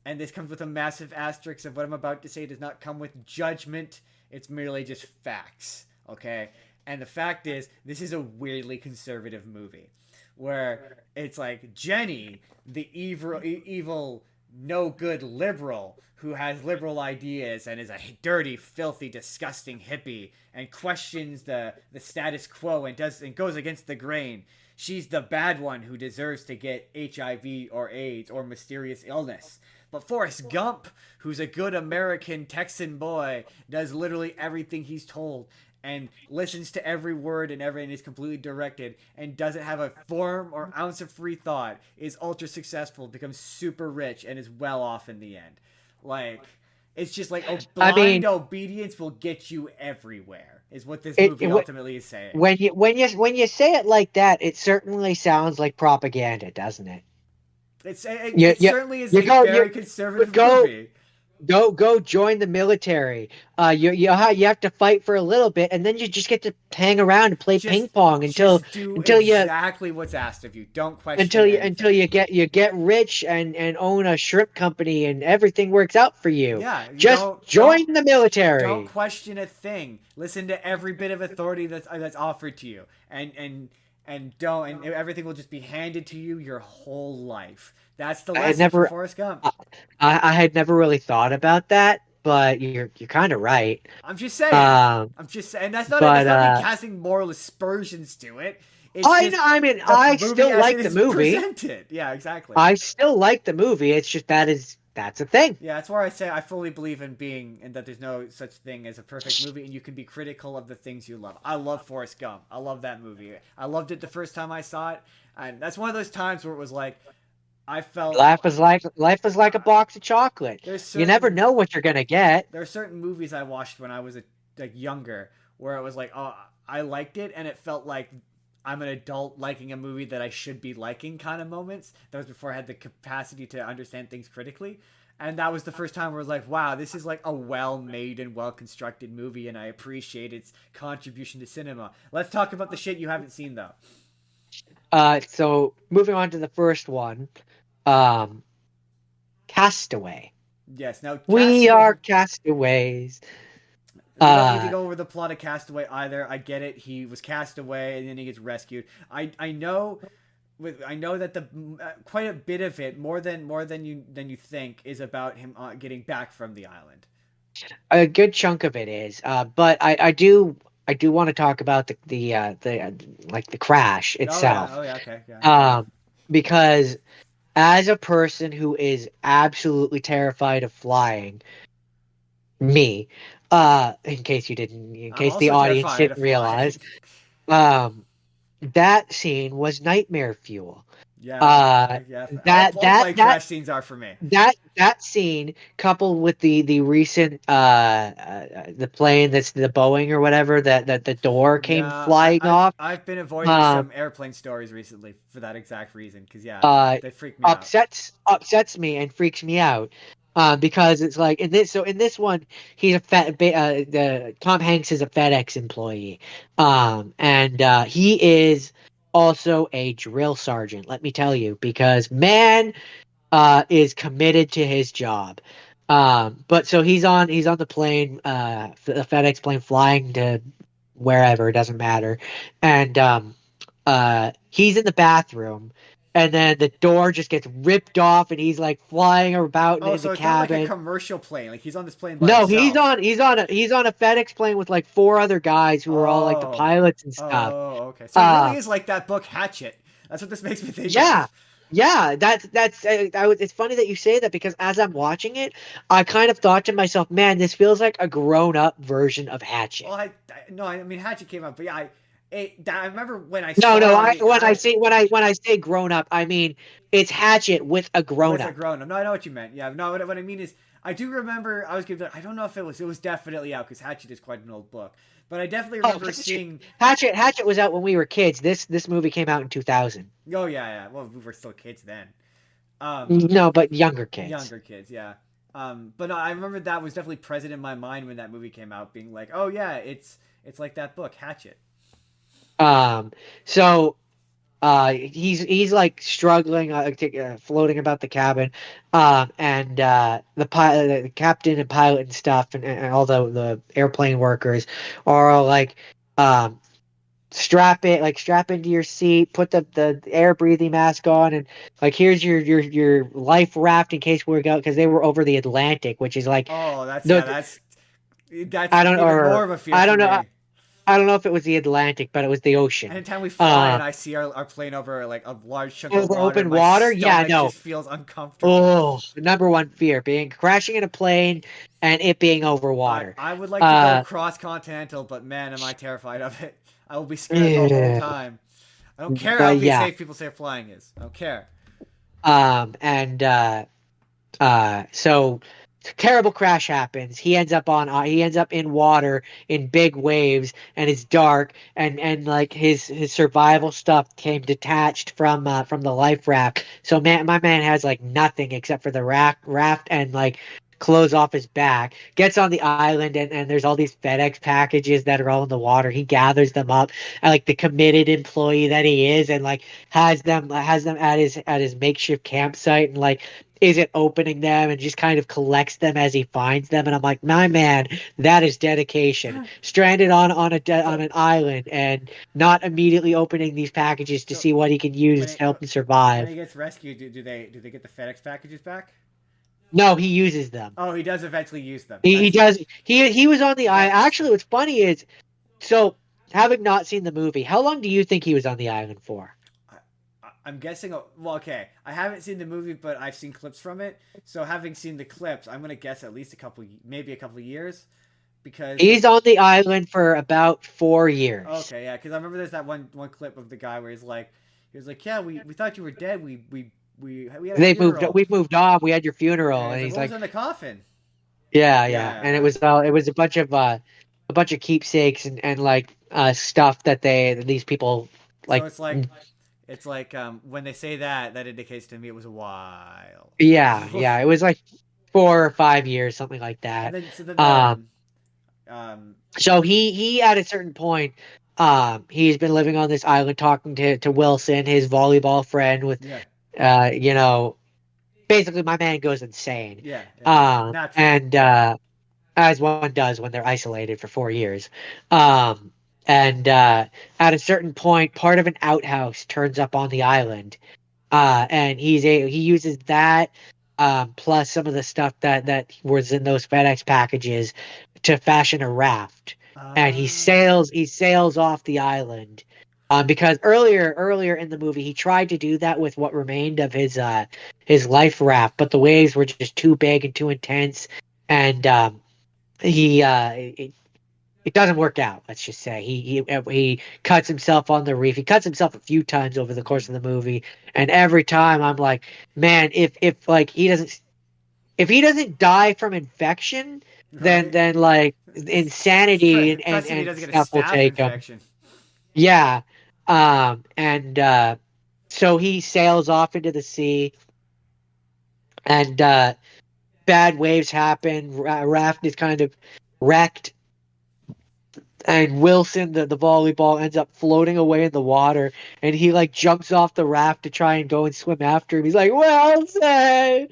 and this comes with a massive asterisk of what I'm about to say does not come with judgment. It's merely just facts. Okay? And the fact is, this is a weirdly conservative movie where it's like Jenny, the evil, no good liberal who has liberal ideas and is a dirty, filthy, disgusting hippie and questions the status quo and goes against the grain. She's the bad one who deserves to get HIV or AIDS or mysterious illness. But Forrest Gump, who's a good American Texan boy, does literally everything he's told and listens to every word and is completely directed and doesn't have a form or ounce of free thought, is ultra successful, becomes super rich, and is well off in the end. Like, it's just like, oh, I blind mean, obedience will get you everywhere, is what this it, movie ultimately is saying. when you say it like that, it certainly sounds like propaganda, doesn't it? You It you certainly is you a go very you conservative go movie. go join the military. You have to fight for a little bit, and then you just get to hang around and play ping Just pong just do until you exactly what's asked of you. Don't question until anything. you get rich and own a shrimp company and everything works out for you. Yeah, you Just don't join the don't military. question a thing. Listen to every bit of authority that's offered to you, and everything will just be handed to you your whole life. That's the I had lesson from never Forrest Gump. I, I had never really thought about that, but you're kind of right. I'm just saying. Um, I'm just saying but that's not me casting moral aspersions to it. It's I just I mean the I movie still as it like the is movie. presented. Yeah, exactly. I still like the movie. It's just that's a thing. Yeah, that's where I say I fully believe in being and that there's no such thing as a perfect movie and you can be critical of the things you love. I love Forrest Gump. I love that movie. I loved it the first time I saw it, and that's one of those times where it was like I felt Life is like a box of chocolate. there's You never certain know what you're gonna get. there are certain movies I watched when I was like younger where it was like, oh, I liked it, and it felt like I'm an adult liking a movie that I should be liking kind of moments. That was before I had the capacity to understand things critically. And that was the first time where I was like, wow, this is like a well made and well constructed movie, and I appreciate its contribution to cinema. Let's talk about the shit you haven't seen, though. So moving on to the first one, um, Castaway. Yes, now, We are castaways. we don't need to Uh, go over the plot of Castaway either. I get it. He was cast away and then he gets rescued. I know I know that the quite a bit of it, more than you think, is about him getting back from the island. a good chunk of it is, but I do want to talk about the like the crash itself, Oh yeah, okay, yeah, fair enough. um, because as a person who is absolutely terrified of flying, me, in I'm case the also audience terrified didn't of flying. realize, um, that scene was nightmare fuel. Yeah, Uh, yeah. All, that all that plane that crash scenes are for me. that scene coupled with the recent the plane that's the Boeing or whatever that the door Yeah, came flying off I've been avoiding um some airplane stories recently for that exact reason. Cause yeah, uh they freak me out. upsets me and freaks me out, because it's like in this one he's the Tom Hanks is a FedEx employee, and he is also a drill sergeant, let me tell you, because man is committed to his job. But so he's on the plane, the FedEx plane flying to wherever, it doesn't matter. And he's in the bathroom, and then the door just gets ripped off, and he's like flying about Oh, in the so it's not like a cabin. commercial plane. Like he's on this plane by No, himself. he's on a FedEx plane with like four other guys who are all like the Oh. pilots and stuff. Oh, okay. So it really Uh, is like that book Hatchet. That's what this makes me think Yeah, of. yeah. That's it's funny that you say that because as I'm watching it, I kind of thought to myself, man, this feels like a grown up version of Well, Hatchet. no, I mean Hatchet came out, but yeah, I remember when I No, saw no. it on the I When I say grown up, I mean it's Hatchet with a grown with a up. grown up. No, I know what you meant. Yeah, no, what I mean is I do remember I was gonna. I don't know if it was definitely out because Hatchet is quite an old book, but I definitely Oh, remember seeing. Hatchet was out when we were kids. This movie came out in 2000. Oh yeah, yeah. Well, we were still kids then. Um, No, but younger kids. Younger kids, yeah. But no, I remember that was definitely present in my mind when that movie came out, being like, oh yeah, it's like that book Hatchet. Um, so he's like struggling, floating about the cabin, and the pilot, the captain and pilot and stuff, and all the airplane workers are all like, um, strap into your seat, put the air breathing mask on, and like here's your life raft in case we go, because they were over the Atlantic, which is like Oh, that's the yeah, that's I don't even more or of a fear I for don't know. me. I don't know if it was the Atlantic, but it was the ocean. Anytime we fly Uh, and I see our plane over like a large chunk of over water, open my water. Yeah, stomach no. just feels uncomfortable. Oh, number one fear being crashing in a plane and it being over I water. I would like to go Uh, cross continental, but man, am I terrified of it. I will be scared the whole yeah, time. I don't care how yeah. safe people say flying is. I don't care. And so terrible crash happens. He ends up in water in big waves, and it's dark, and like his survival stuff came detached from the life raft. So my man has like nothing except for the raft and like clothes off his back. Gets on the island, and there's all these FedEx packages that are all in the water. He gathers them up, and like the committed employee that he is, and like has them at his makeshift campsite, and like isn't opening them and just kind of collects them as he finds them. And I'm like, my man, that is dedication. Stranded on So an island and not immediately opening these packages to so see what he can when use to it help him when survive. he gets rescued, do they get the FedEx packages back? No, he uses them. Oh, he does eventually use them. He does. He was on the island. That's Actually, what's funny is so having not seen the movie, how long do you think he was on the island for? I'm guessing. Well, okay, I haven't seen the movie, but I've seen clips from it. So having seen the clips, I'm gonna guess at least maybe a couple years, because He's on the island for about 4 years. okay, yeah, because I remember there's that one clip of the guy where he was like, yeah, we thought you were dead. We had a funeral. We've moved on. We had your Yeah, funeral, and he's like, he's what was like, in the coffin? yeah, Yeah, yeah, and yeah. it was a bunch of keepsakes and like stuff that these people So like. it's like when they say that, that indicates to me it was a while. Yeah, yeah, it was like 4 or 5 years, something like And that. then so then Um, um so he at a certain point, he's been living on this island talking to Wilson, his volleyball friend, with yeah, you know, basically my man goes insane. yeah, yeah, naturally. And as one does when they're isolated for 4 years. Um, and at a certain point, part of an outhouse turns up on the island, and he uses that, plus some of the stuff that was in those FedEx packages to fashion a raft, and he sails off the island. Because earlier in the movie, he tried to do that with what remained of his life raft, but the waves were just too big and too intense, and he it doesn't work out. Let's just say he cuts himself on the reef. He cuts himself a few times over the course of the movie, and every time I'm like, man, if like if he doesn't die from infection, Right. then like insanity Impressive he and doesn't get a stuff will staph take him. infection. Yeah, and so he sails off into the sea, and bad waves happen. Raft is kind of wrecked, and Wilson, the volleyball, ends up floating away in the water, and he like jumps off the raft to try and go and swim after him. He's like, Wilson,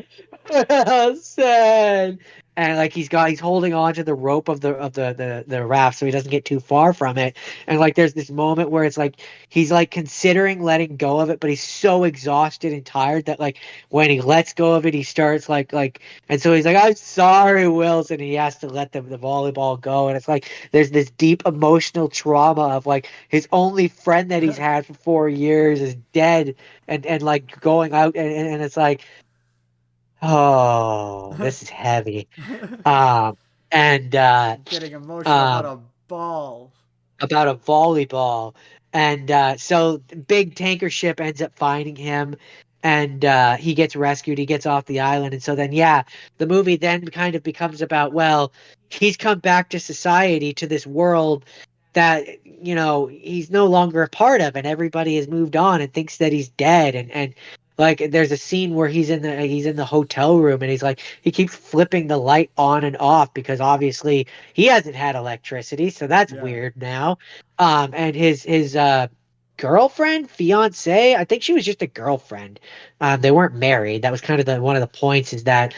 Wilson, and like he's holding on to the rope of the raft so he doesn't get too far from it. And like there's this moment where it's like he's like considering letting go of it, but he's so exhausted and tired that like when he lets go of it, he starts and so he's like, I'm sorry, Wilson. And he has to let the volleyball go. And it's like there's this deep emotional trauma of like his only friend that he's had for 4 years is dead, and like going out, and it's like, oh, this is heavy. Um and Getting emotional about um a ball. about a volleyball. And so the big tanker ship ends up finding him, and he gets rescued. He gets off the island. And so then, yeah, the movie then kind of becomes about, well, he's come back to society, to this world that, he's no longer a part of, and everybody has moved on and thinks that he's dead. And Like there's a scene where he's in the hotel room and he's like he keeps flipping the light on and off because obviously he hasn't had electricity, so that's Yeah. weird now. And his girlfriend, fiance, I think she was just a girlfriend. They weren't married. That was kind of the one of the points is that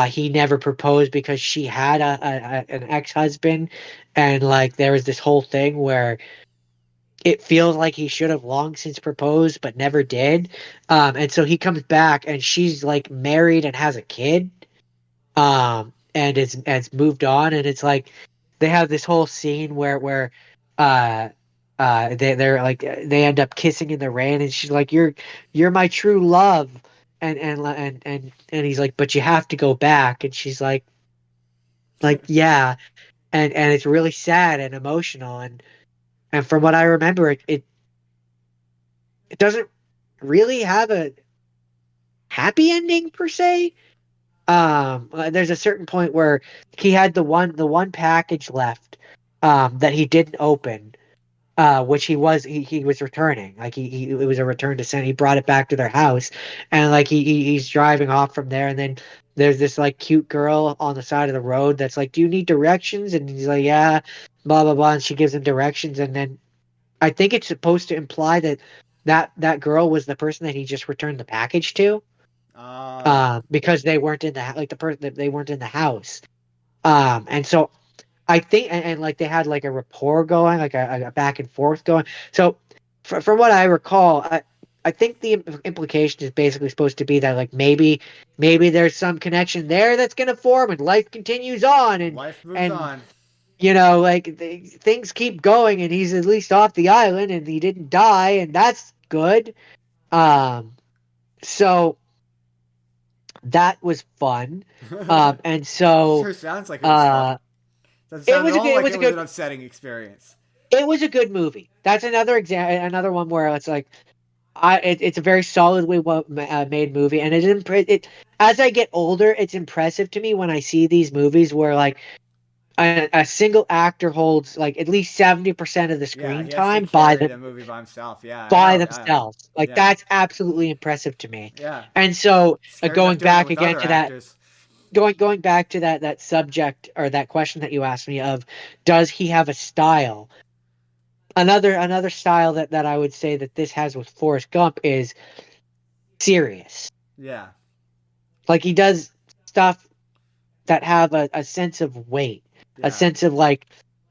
he never proposed because she had an ex-husband, and like there was this whole thing where it feels like he should have long since proposed but never did. And so he comes back and she's like married and has a kid. And it's moved on, and it's like they have this whole scene where uh they're like they end up kissing in the rain, and she's like, you're my true love. And he's like, but you have to go back, and she's like yeah. And it's really sad and emotional, and from what I remember, it doesn't really have a happy ending per se. There's a certain point where he had the one package left that he didn't open, which he was returning. Like he it was a return to send. He brought it back to their house, and like he's driving off from there, and then there's this like cute girl on the side of the road that's like, "Do you need directions?" And he's like, "Yeah." Blah blah blah, and she gives him directions, and then I think it's supposed to imply that that girl was the person that he just returned the package to, Oh. because they weren't in the like the person they weren't in the house. And so I think and like they had like a rapport going, like a back and forth going. So from what I recall, I think the implication is basically supposed to be that like maybe there's some connection there that's gonna form, and life continues on, Life moves and on. like things keep going, and he's at least off the island, and he didn't die, and that's good. Um, so that was fun. And so Sure sounds like it was fun. uh, Doesn't it sound was at a good, all it like was it a was good, an upsetting experience. it was a good movie. That's another one where it's like it's a very solidly made movie, and it as I get older, it's impressive to me when I see these movies where like a single actor holds like at least 70% of the Yeah, screen he actually time carried the movie by himself. Yeah, I by know. themselves. Like Yeah, that's absolutely impressive to me. yeah. And so Scared enough doing it with other actors. going back to that subject or that question that you asked me of, does he have a style? Another style that I would say that this has with Forrest Gump is serious. Yeah, Like he does stuff that have a sense of weight, a yeah, sense of like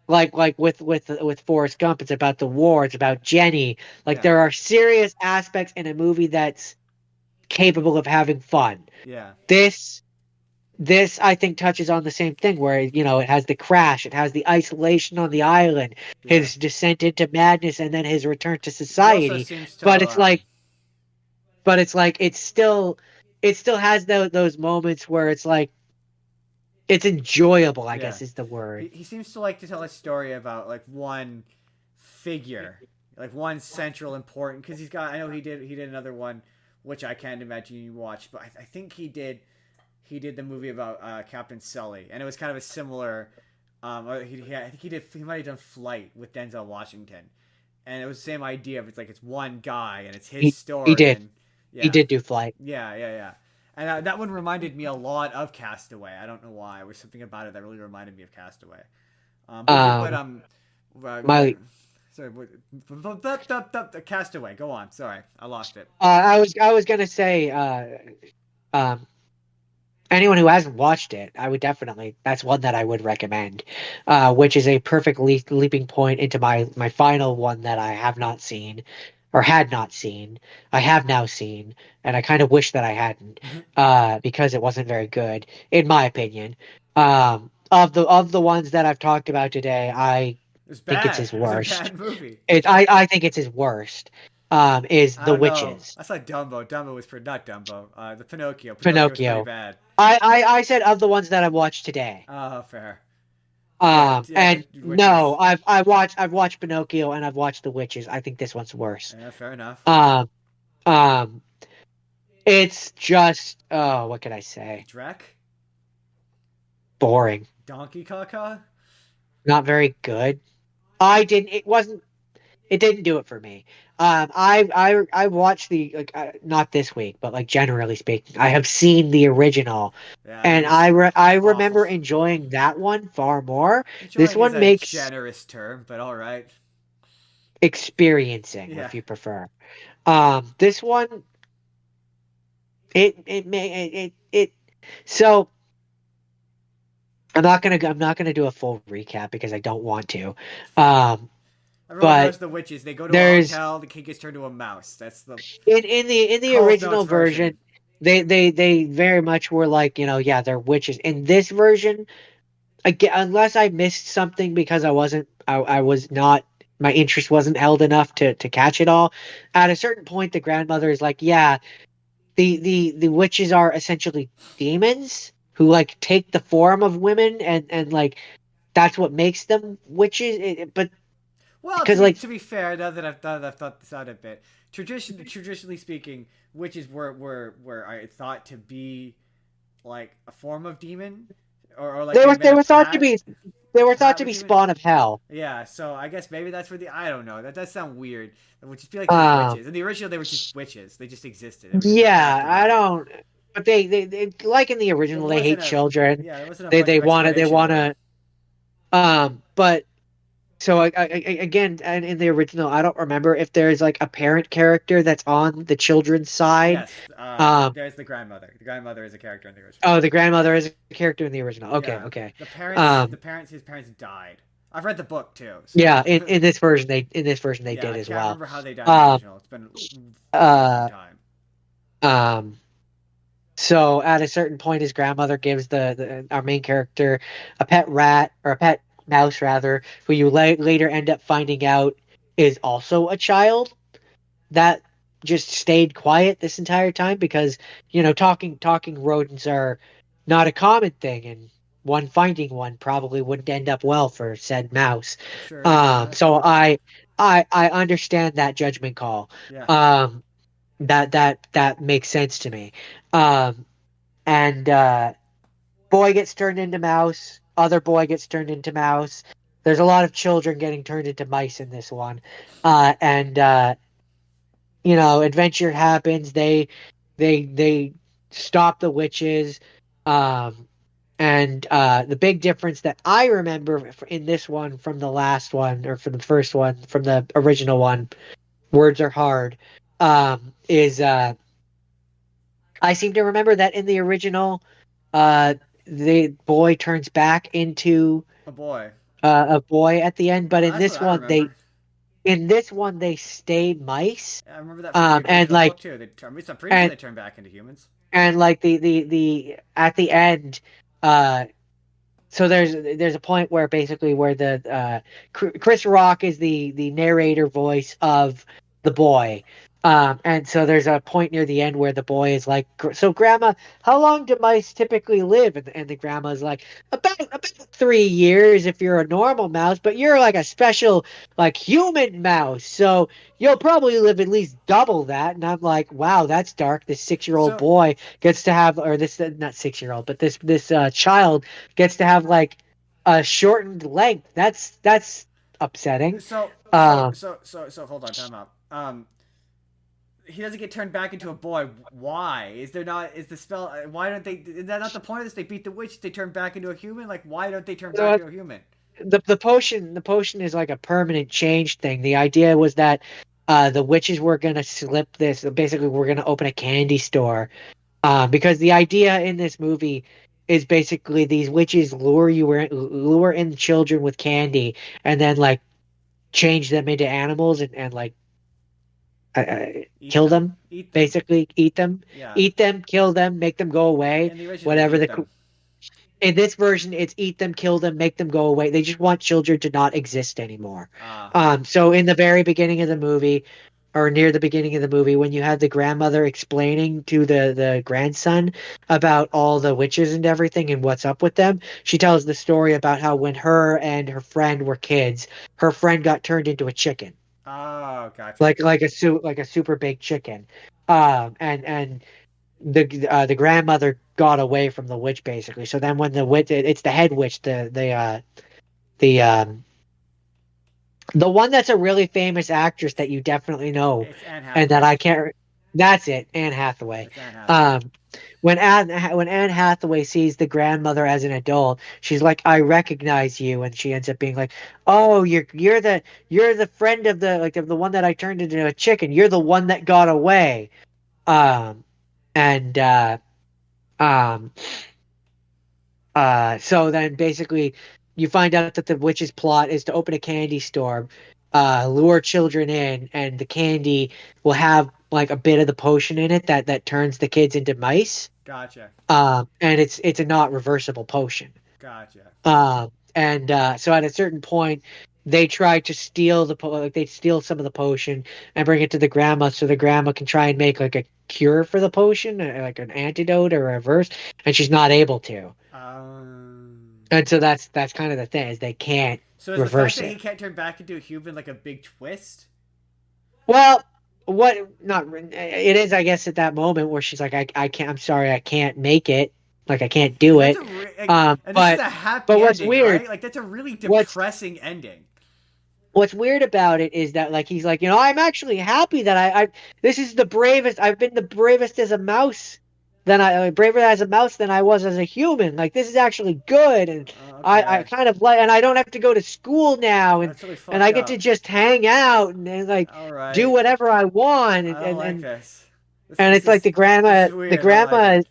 with Forrest Gump, it's about the war, it's about Jenny. Like yeah, there are serious aspects in a movie that's capable of having fun. yeah, This this I think touches on the same thing where it has the crash, it has the isolation on the island, yeah. his descent into madness, and then his return to He also society. seems to. But it's like it still has those moments where it's like it's enjoyable, I Yeah, guess is the word. he seems to like to tell a story about like one figure, like one central important. Because he's got. I know he did another one, which I can't imagine you watched, but I think he did the movie about Captain Sully, and it was kind of a similar. I think he might have done Flight with Denzel Washington, and it was the same idea of it's one guy and it's his He story, did. and He yeah, did do Flight. yeah. And that one reminded me a lot of Castaway. I don't know why. There was something about it that really reminded me of Castaway. But Um, my sorry, Castaway. Go on. Sorry, I lost it. I was gonna say um anyone who hasn't watched it, I would definitely that's one that I would recommend, which is a perfect leaping point into my final one that I have not seen or had not seen. I have now seen, and I kind of wish that I hadn't, It because it wasn't very good, in my opinion. Of the ones that I've talked about today, I was think it's bad. his It was a worst. bad movie. I think it's his worst. Is I The don't know. Witches, I saw Dumbo. Dumbo was pretty not Dumbo. The Pinocchio. Pinocchio was pretty Pinocchio. bad. I said of the ones that I've watched today. Oh, fair. Yeah, yeah. And The no, Witches. I've watched Pinocchio and I've watched The Witches. I think this one's worse. Yeah, fair enough. Um, um, it's just what can I say? Drek. Boring. Donkey Kaka. Not very good. I didn't. It didn't do it for me. I watched the like not this week, but like generally speaking, I have seen the original, Yeah, it and was I awful. remember enjoying that one far more. This Enjoying is one a makes generous term, but all right. experiencing, Yeah. if you prefer. This one it may it so I'm not gonna do a full recap because I don't want to. Fine. Um, Everyone but knows the witches. They go to a there's hotel. The kid gets turned to a mouse. That's the in the Cold Notes original version. version, they very much were like, you know, yeah, they're witches. In this version, again, unless I missed something because I was not my interest wasn't held enough to catch it all. At a certain point, the grandmother is like, yeah, the witches are essentially demons who like take the form of women and like that's what makes them witches. But Well, because like to be fair, now that I've thought this out a bit, traditionally speaking, witches were I thought to be like a form of demon, or like they they met a were thought to pact be they were thought pat to with be demon. spawn of hell. Yeah, so I guess maybe that's where the I don't know. That does sound weird. It would just be like they're Um, witches. In the original, they were just witches. They just existed. They were just a fact yeah, of I life. don't. But they like in the There original, they hate wasn't a children. yeah, there wasn't a bunch They of they explanation want for it. to. But so again, and in the original, I don't remember if there's like a parent character that's on the children's side. Yes, Um, there's the grandmother. The grandmother is a character in the original. oh, the grandmother is a character in the original. Okay, Yeah, okay. the Um, parents, his parents died. I've read the book too, yeah, so in this version they yeah, did I as can't well. remember how they died in the Um, original. It's been a long uh, time. um. So at a certain point, his grandmother gives our main character a pet rat or a pet mouse rather, who you later end up finding out is also a child that just stayed quiet this entire time because you know talking rodents are not a common thing, and one finding one probably wouldn't end up well for said mouse. Sure, yeah, that sounds So right. I understand that judgment call. Yeah, Um, that makes sense to me. Um, and boy gets turned into mouse, other boy gets turned into mouse. There's a lot of children getting turned into mice in this one. And you know, adventure happens. They stop the witches. Um and the big difference that I remember in this one from the last one or from the first one from the original one, words are hard. Is I seem to remember that in the original, uh, the boy turns back into a boy. a boy at the end, but That's what I remember. in this one they stay mice, I remember that from the and original book too. I'm pretty sure and they turn back into humans. and like the at the end, uh, so there's a point where basically where the Chris Rock is the narrator voice of the boy. And so there's a point near the end where the boy is like, so grandma, how long do mice typically live? And the grandma's like, about 3 years if you're a normal mouse, but you're like a special like human mouse, so you'll probably live at least double that. And I'm like, wow, that's dark. This 6-year-old So boy gets to have, or this not 6-year-old, but this child gets to have like a shortened length. That's upsetting. Um, hold on, time out. He doesn't get turned back into a boy. Why? Is there not? Is the spell? Why don't they? Is that not the point of this? They beat the witch. They turn back into a human. Like, why don't they turn back so into a human? the potion is like a permanent change thing. The idea was that the witches were gonna slip this. Basically, we're gonna open a candy store. Because the idea in this movie is basically these witches lure in children with candy and then like change them into animals and like Eat kill them. them, Eat them. basically Yeah. eat them, kill them, make them go away. In the original, it's Whatever eat the them. in this version, it's eat them, kill them, make them go away. They just want children to not exist anymore. Ah. So in the very beginning of the movie, or near the beginning of the movie, when you had the grandmother explaining to the grandson about all the witches and everything and what's up with them, she tells the story about how when her and her friend were kids, her friend got turned into a chicken, Oh, gotcha. like a super big chicken, and the grandmother got away from the witch basically. So then when the witch, it's the head witch, the The one that's a really famous actress that you definitely know, It's Anne and that Hathaway. I can't. That's it, Anne Hathaway. It's Anne Hathaway. Um, when Anne Hathaway sees the grandmother as an adult, she's like, "I recognize you," and she ends up being like, "Oh, you're the friend of the like of the one that I turned into a chicken. You're the one that got away." Um, and um, so then basically you find out that the witch's plot is to open a candy store, lure children in, and the candy will have like a bit of the potion in it that turns the kids into mice. Gotcha. And it's a not reversible potion. Gotcha. And so at a certain point, they try to steal like they steal some of the potion and bring it to the grandma, so the grandma can try and make like a cure for the potion, like an antidote or a reverse, and she's not able to. And so that's kind of the thing is they can't so is the fact reverse that he it. can't turn back into a human like a big twist? Well, what not it is, I guess, at that moment where she's like, I can't. I'm sorry, I can't make it. Like I can't Because do that's it. a and this is But a happy what's ending, weird? right? Like that's a really What's depressing ending. what's weird about it is that like he's like, I'm actually happy that I this is the bravest. I've been the bravest as a mouse than braver as a mouse than I was as a human. Like this is actually good, and I Okay, kind of like, and I don't have to go to school now, that's really and fucked I get to up. just hang out and like All do right, whatever I want, I don't like this. This and this it's like is this is weird. I don't like it.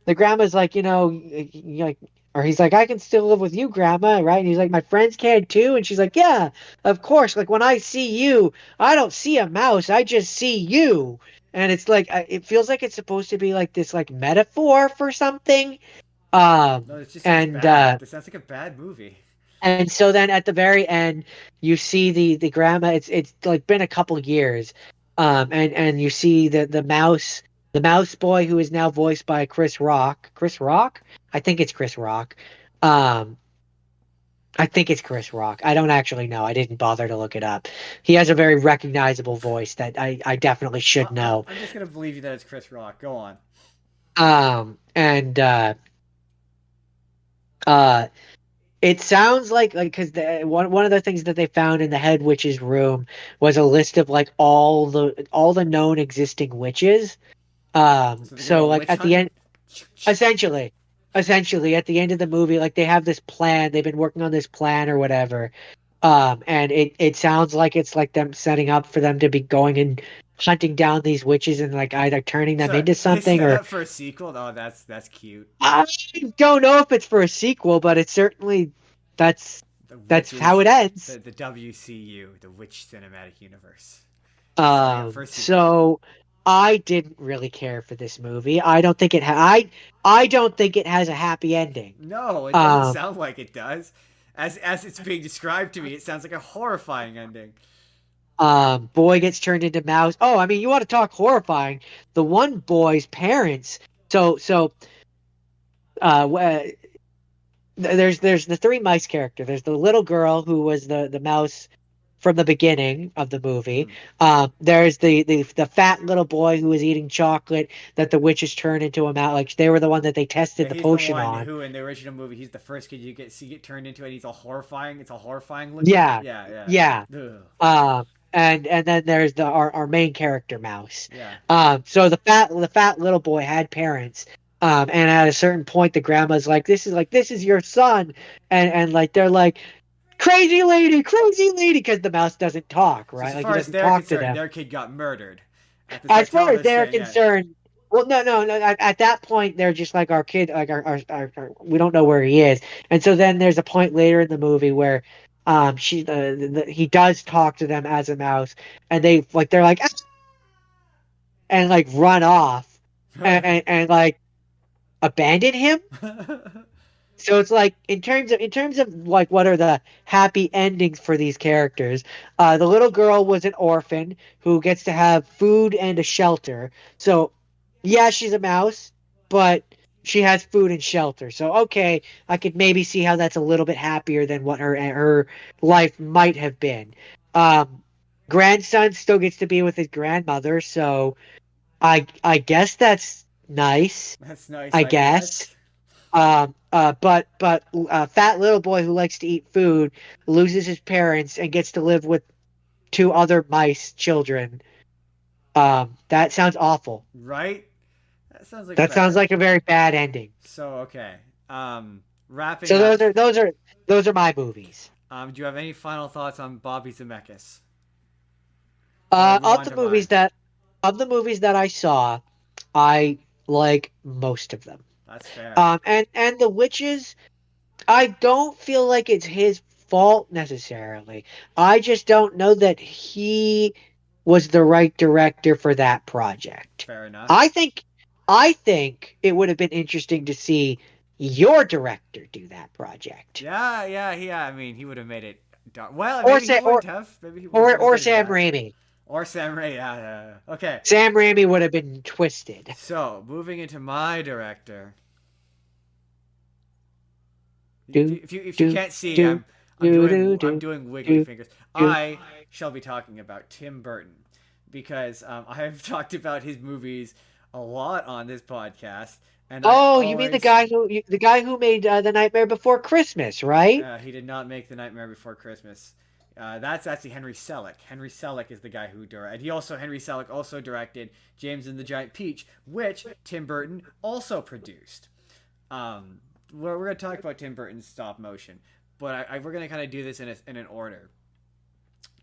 the grandma's like, like, or he's like, I can still live with you, grandma, right? And he's like, my friends can too. And she's like, yeah, of course. Like when I see you, I don't see a mouse, I just see you. And it's like, it feels like it's supposed to be like this, like metaphor for something. No, this just sounds And bad. This sounds like a bad movie. so then at the very end, you see the grandma. It's like been a couple years, and you see the mouse boy who is now voiced by Chris Rock. Chris Rock, I think it's Chris Rock. Um, I think it's Chris Rock. I don't actually know. I didn't bother to look it up. He has a very recognizable voice that I definitely should know. I'm just gonna believe you that it's Chris Rock. Go on. And uh, It sounds like because one of the things that they found in the head witch's room was a list of like all the known existing witches. So they go So on a like witch at the hunt. end, essentially, essentially at the end of the movie, like they have this plan. They've been working on this plan or whatever. And it sounds like it's like them setting up for them to be going and hunting down these witches and like either turning them So into they something set or up for a sequel. Oh, that's cute. I don't know if it's for a sequel, but it's certainly that's The that's how witches, it ends. the WCU, the Witch Cinematic Universe, setting up for a sequel. So I didn't really care for this movie. I don't think I don't think it has a happy ending. No, it doesn't Um, sound like it does. As it's being described to me, it sounds like a horrifying ending. boy gets turned into mouse. Oh, I mean, you want to talk horrifying? The one boy's parents. So uh, wh- there's the three mice character. There's the little girl who was the mouse from the beginning of the movie. Hmm. There's the fat little boy who was eating chocolate that the witches turned into a mouse. Like they were the one that they Yeah, tested the he's the potion one on. who, in the original movie, he's the first kid you get turned into, and he's all horrifying. It's all horrifying looking. Yeah, Yeah, yeah. yeah. Ugh. And then there's our main character mouse. Yeah. So the fat little boy had parents. And at a certain point, the grandma's like this is your son, and like they're like crazy lady, because the mouse doesn't talk, So, right? so Like he far as doesn't they're talk to concerned, them. their kid got murdered at the As start. far Tell as this they're thing, yeah. concerned, well, no. At that point, they're just like our kid, like we don't know where he is, and so then there's a point later in the movie where, he does talk to them as a mouse, and they're like, "Ah," and like run off, and like abandon him. So it's like in terms of like what are the happy endings for these characters? The little girl was an orphan who gets to have food and a shelter. So yeah, she's a mouse, but she has food and shelter. So okay, I could maybe see how that's a little bit happier than what her life might have been. Um, Grandson still gets to be with his grandmother, so I guess that's nice. That's nice, I I guess. guess. But a fat little boy who likes to eat food loses his parents and gets to live with two other mice children. That sounds awful. Right? That sounds like a That sounds bad. like a very bad ending. So okay. Wrapping So up. those are my movies. Do you have any final thoughts on Bobby Zemeckis before I move Of on the to mine? movies that I saw, I like most of them. That's fair. And the witches, I don't feel like it's his fault necessarily. I just don't know that he was the right director for that project. Fair enough. I think I think it would have been interesting to see your director do that project. Yeah, yeah, yeah. I mean, he would have made it. Well, Or maybe he say wouldn't have. Maybe he wouldn't have or admitted Sam that. Raimi. Or Sam Raimi. Yeah, yeah, yeah. Okay. Sam Raimi would have been twisted. So moving into my director. Do If you do can't see, do do do I'm do doing wiggly do fingers. do. I shall be talking about Tim Burton because I have talked about his movies a lot on this podcast, and I Oh, you mean always the guy who made The Nightmare Before Christmas, right? he did not make The Nightmare Before Christmas. That's actually Henry Selick. Henry Selick is the guy who directed. Henry Selick also directed James and the Giant Peach, which Tim Burton also produced. We're going to talk about Tim Burton's stop motion, but we're going to kind of do this in an order.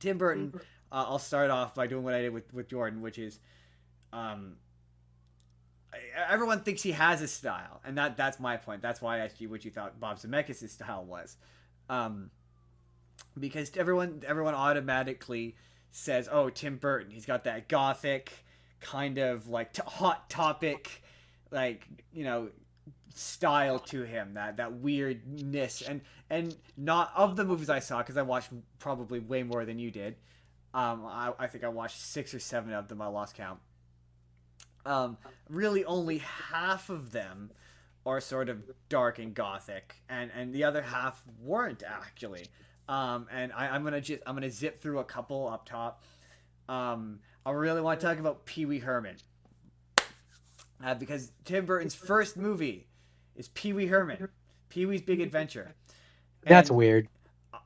Tim Burton, I'll start off by doing what I did with Jordan, which is um, everyone thinks he has a style, and that's my point. That's why I asked you what you thought Bob Zemeckis' style was. Um, because everyone automatically says, "Oh, Tim Burton, he's got that gothic kind of like hot topic, like style to him, that weirdness." And not of the movies I saw, because I watched probably way more than you did. I think I watched 6 or 7 of them. I lost count. Really, only half of them are sort of dark and gothic, and the other half weren't actually. And I'm gonna zip through a couple up top. I really want to talk about Pee Wee Herman, because Tim Burton's first movie is Pee Wee Herman, Pee Wee's Big Adventure, That's and weird.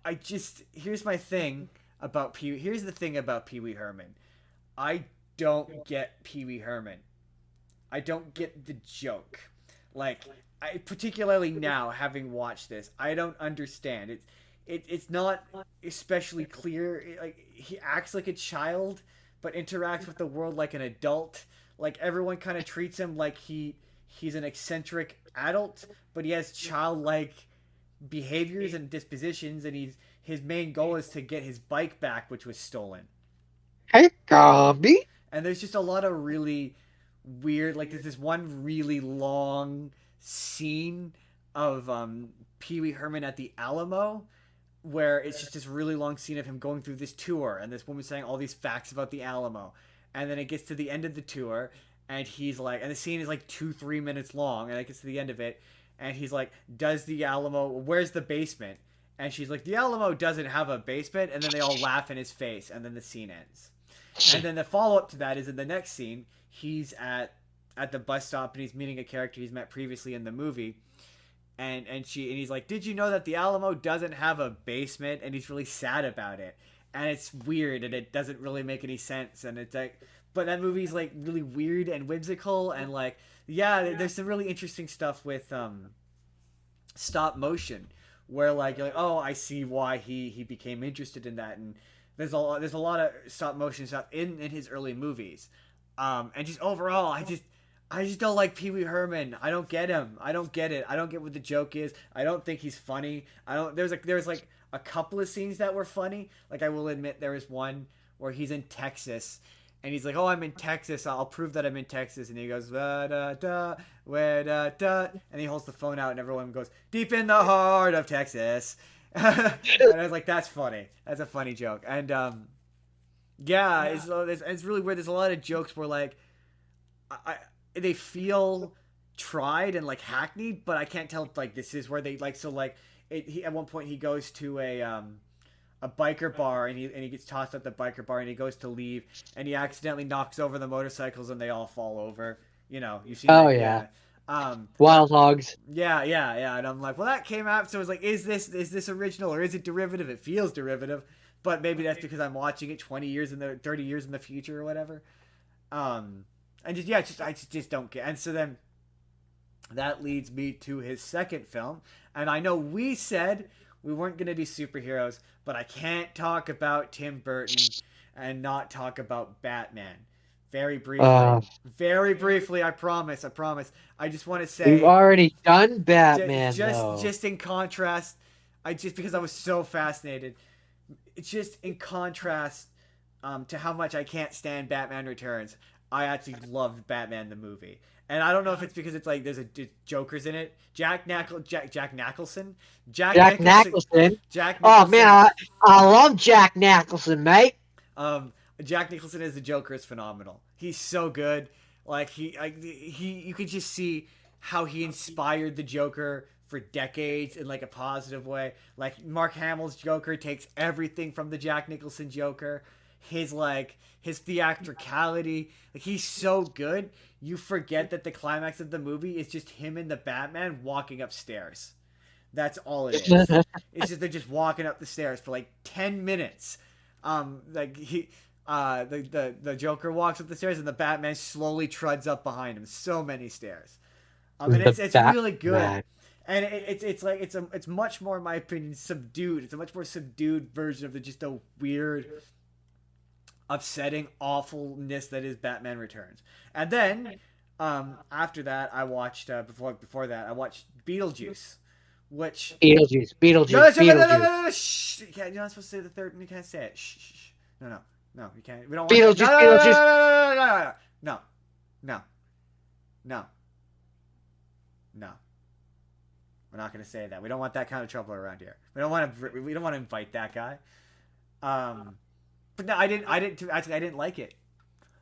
I just here's my thing about Pee. Here's the thing about Pee Wee Herman. I don't get Pee Wee Herman. I don't get the joke. Like, I particularly now having watched this, I don't understand. It's not especially clear. Like, he acts like a child, but interacts with the world like an adult. Like, everyone kind of treats him like he's an eccentric adult, but he has childlike behaviors and dispositions, and his main goal is to get his bike back, which was stolen. Hey, Gabby. And there's just a lot of really weird, like there's this one really long scene of Pee Wee Herman at the Alamo, where it's just this really long scene of him going through this tour, and this woman saying all these facts about the Alamo, and then it gets to the end of the tour, and he's like, and the scene is like 2-3 minutes long, and it gets to the end of it, and he's like, does the Alamo, where's the basement? And she's like, the Alamo doesn't have a basement, and then they all laugh in his face, and then the scene ends. And then the follow up to that is in the next scene, he's at the bus stop and he's meeting a character he's met previously in the movie. And he's like, did you know that the Alamo doesn't have a basement? And he's really sad about it. And it's weird and it doesn't really make any sense. And it's like, but that movie's like really weird and whimsical, and like, yeah, there's some really interesting stuff with stop motion, where like you're like, oh, I see why he became interested in that. And there's a lot of stop motion stuff in his early movies, and just overall, I just don't like Pee Wee Herman. I don't get him. I don't get it. I don't get what the joke is. I don't think he's funny. I don't. There's like a couple of scenes that were funny. Like, I will admit there was one where he's in Texas. And he's like, "Oh, I'm in Texas. I'll prove that I'm in Texas." And he goes, "Da da da, where da da," and he holds the phone out, and everyone goes, "Deep in the heart of Texas." And I was like, "That's funny. That's a funny joke." And yeah, it's really weird. There's a lot of jokes where like, they feel tried and like hackneyed, but I can't tell if like this is where they like. So like, at one point he goes to a biker bar, and he gets tossed at the biker bar, and he goes to leave, and he accidentally knocks over the motorcycles, and they all fall over. You've seen Oh that, yeah. yeah. Wild Hogs. Yeah. And I'm like, well, that came out. So it's like, is this original or is it derivative? It feels derivative, but maybe that's because I'm watching it 20 years in the 30 years in the future or whatever. Um, and just yeah, I just don't get. And so then that leads me to his second film. And I know we said we weren't going to do superheroes, but I can't talk about Tim Burton and not talk about Batman. Very briefly. Uh, Very briefly, I promise. I promise. I just want to we've say, already done just, Batman just, though. just in contrast, I just because I was so fascinated. It's just in contrast to how much I can't stand Batman Returns. I actually loved Batman the movie, and I don't know if it's because it's like there's a Joker's in it. Jack Nicholson, Jack Jack Nicholson, Nicholson. Jack Oh man, Nicholson. I love Jack Nicholson, mate. Um, Jack Nicholson as the Joker is phenomenal. He's so good. You could just see how he inspired the Joker for decades in like a positive way. Like Mark Hamill's Joker takes everything from the Jack Nicholson Joker. His theatricality, like he's so good. You forget that the climax of the movie is just him and the Batman walking upstairs. That's all it is. It's just they're just walking up the stairs for like 10 minutes. Like the Joker walks up the stairs and the Batman slowly treads up behind him. So many stairs. And The it's really good. Batman. And it's much more, in my opinion, subdued. It's a much more subdued version of the just a weird, upsetting awfulness that is Batman Returns. And then after that, I watched before that I watched Beetlejuice, which Beetlejuice, no, Beetlejuice, no, no, no, no, Beetlejuice, no, no, shh. You're not supposed to say the third. You can't say it. Shh, shh, shh. No, you can't. We don't want that. No, Beetlejuice, no, Beetlejuice. no, no, no, no, no, no, no, no, no. We're not gonna say that. We don't want that kind of trouble around here. We don't want to. We don't want to invite that guy. But no, Actually, I didn't like it.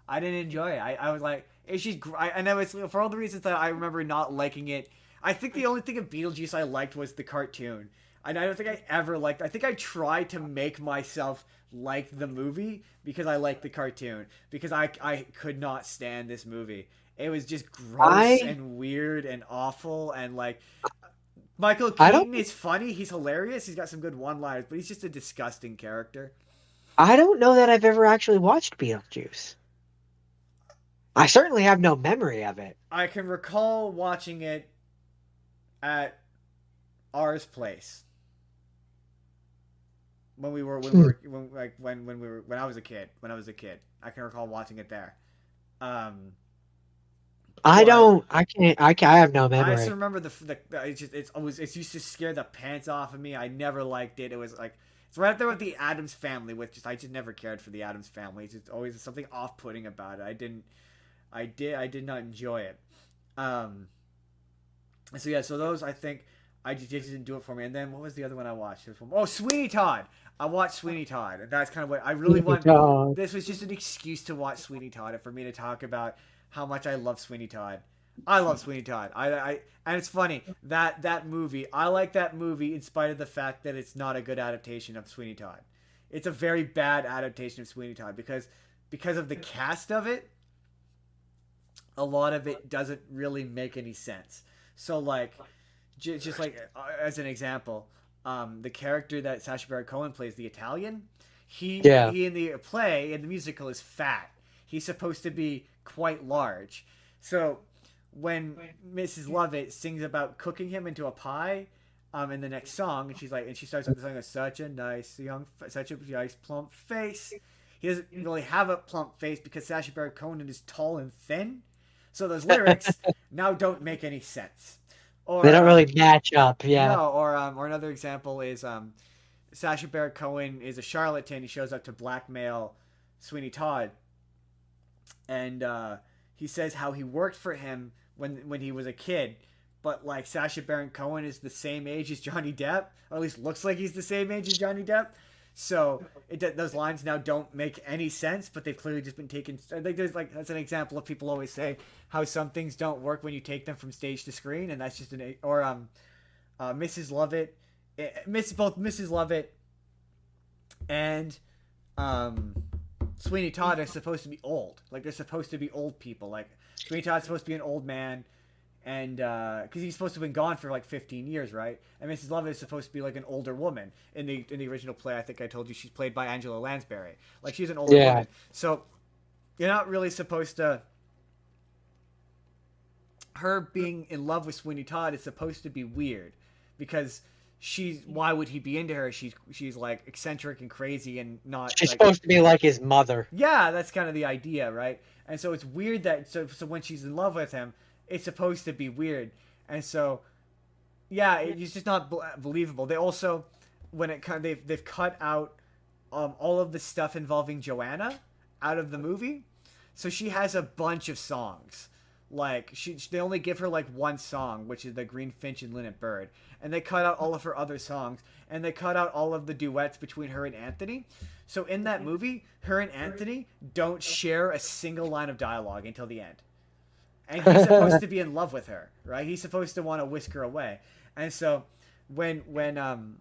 I didn't enjoy it. I was like, it's just. I know it's for all the reasons that I remember not liking it. I think the only thing of Beetlejuice I liked was the cartoon. And I don't think I ever liked. I think I tried to make myself like the movie because I liked the cartoon. Because I could not stand this movie. It was just gross I and weird and awful and like. Michael I don't Keaton is funny. He's hilarious. He's got some good one-liners, but he's just a disgusting character. I don't know that I've ever actually watched Beetlejuice. I certainly have no memory of it. I can recall watching it at ours place when I was a kid. I can recall watching it there. Um, I but don't. I have no I just memory. remember it used to scare the pants off of me. I never liked it. It was like it's right up there with the Adams Family, which I just never cared for the Adams Family. It's just always something off-putting about it. I did not enjoy it. So yeah, so those I think I just didn't do it for me. And then what was the other one I watched? Oh, Sweeney Todd. I watched Sweeney Todd, and that's kind of what I really want. God. This was just an excuse to watch Sweeney Todd and for me to talk about how much I love Sweeney Todd. I love Sweeney Todd. And it's funny that movie. I like that movie in spite of the fact that it's not a good adaptation of Sweeney Todd. It's a very bad adaptation of Sweeney Todd because of the cast of it. A lot of it doesn't really make any sense. So like, just like as an example, the character that Sacha Baron Cohen plays, the Italian, Yeah. he in the play in the musical is fat. He's supposed to be quite large. So when Mrs. Lovett sings about cooking him into a pie, in the next song, and she starts with the song of such a nice plump face. He doesn't really have a plump face because Sacha Baron Cohen is tall and thin. So those lyrics now don't make any sense. Or They don't really match up. Yeah. no, or another example is Sacha Baron Cohen is a charlatan. He shows up to blackmail Sweeney Todd, and he says how he worked for him when he was a kid, but like Sacha Baron Cohen is the same age as Johnny Depp, or at least looks like he's the same age as Johnny Depp. So those lines now don't make any sense, but they've clearly just been taken. I think that's an example of people always say how some things don't work when you take them from stage to screen, and that's just Mrs. Lovett, both Mrs. Lovett and Sweeney Todd are supposed to be old. Like they're supposed to be old people. Like Sweeney Todd's supposed to be an old man, and because he's supposed to have been gone for like 15 years, right? And Mrs. Lovett is supposed to be like an older woman in the original play. I think I told you she's played by Angela Lansbury. Like she's an older Yeah. woman, so you're not really supposed to. Her being in love with Sweeney Todd is supposed to be weird, because she's why would he be into her? She's like eccentric and crazy and not She's like supposed to be like his mother. yeah, that's kind of the idea, right? And so it's weird that so when she's in love with him, it's supposed to be weird, and so yeah, it's just not believable. They also when it they've cut out all of the stuff involving Joanna out of the movie, so she has a bunch of songs. Like they only give her like one song, which is the Green Finch and Linnet Bird, and they cut out all of her other songs, and they cut out all of the duets between her and Anthony. So in that movie, her and Anthony don't share a single line of dialogue until the end, and he's supposed to be in love with her, right? He's supposed to want to whisk her away, and so when and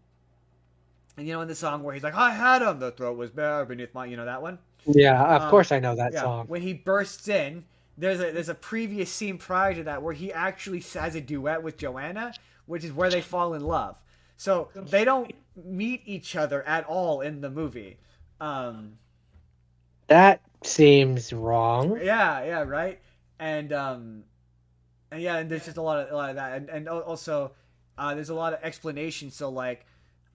in the song where he's like, I had him, the throat was bare beneath my, that one. Yeah, of course I know that Yeah, song. when he bursts in, there's a previous scene prior to that where he actually has a duet with Joanna, which is where they fall in love. So they don't meet each other at all in the movie. That seems wrong. Yeah, right. And yeah, and there's just a lot of that, and also there's a lot of explanation. So like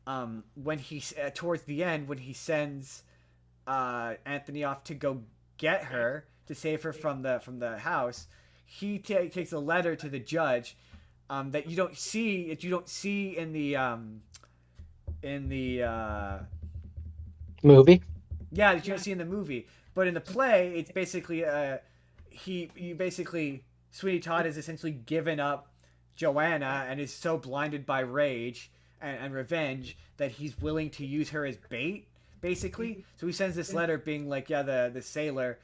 when he towards the end when he sends Anthony off to go get her to save her from the house, he takes a letter to the judge that you don't see in the Movie. yeah, that you don't see in the movie, but in the play it's basically he basically Sweeney Todd has essentially given up Joanna and is so blinded by rage and revenge that he's willing to use her as bait, basically. So he sends this letter being like, yeah, the sailor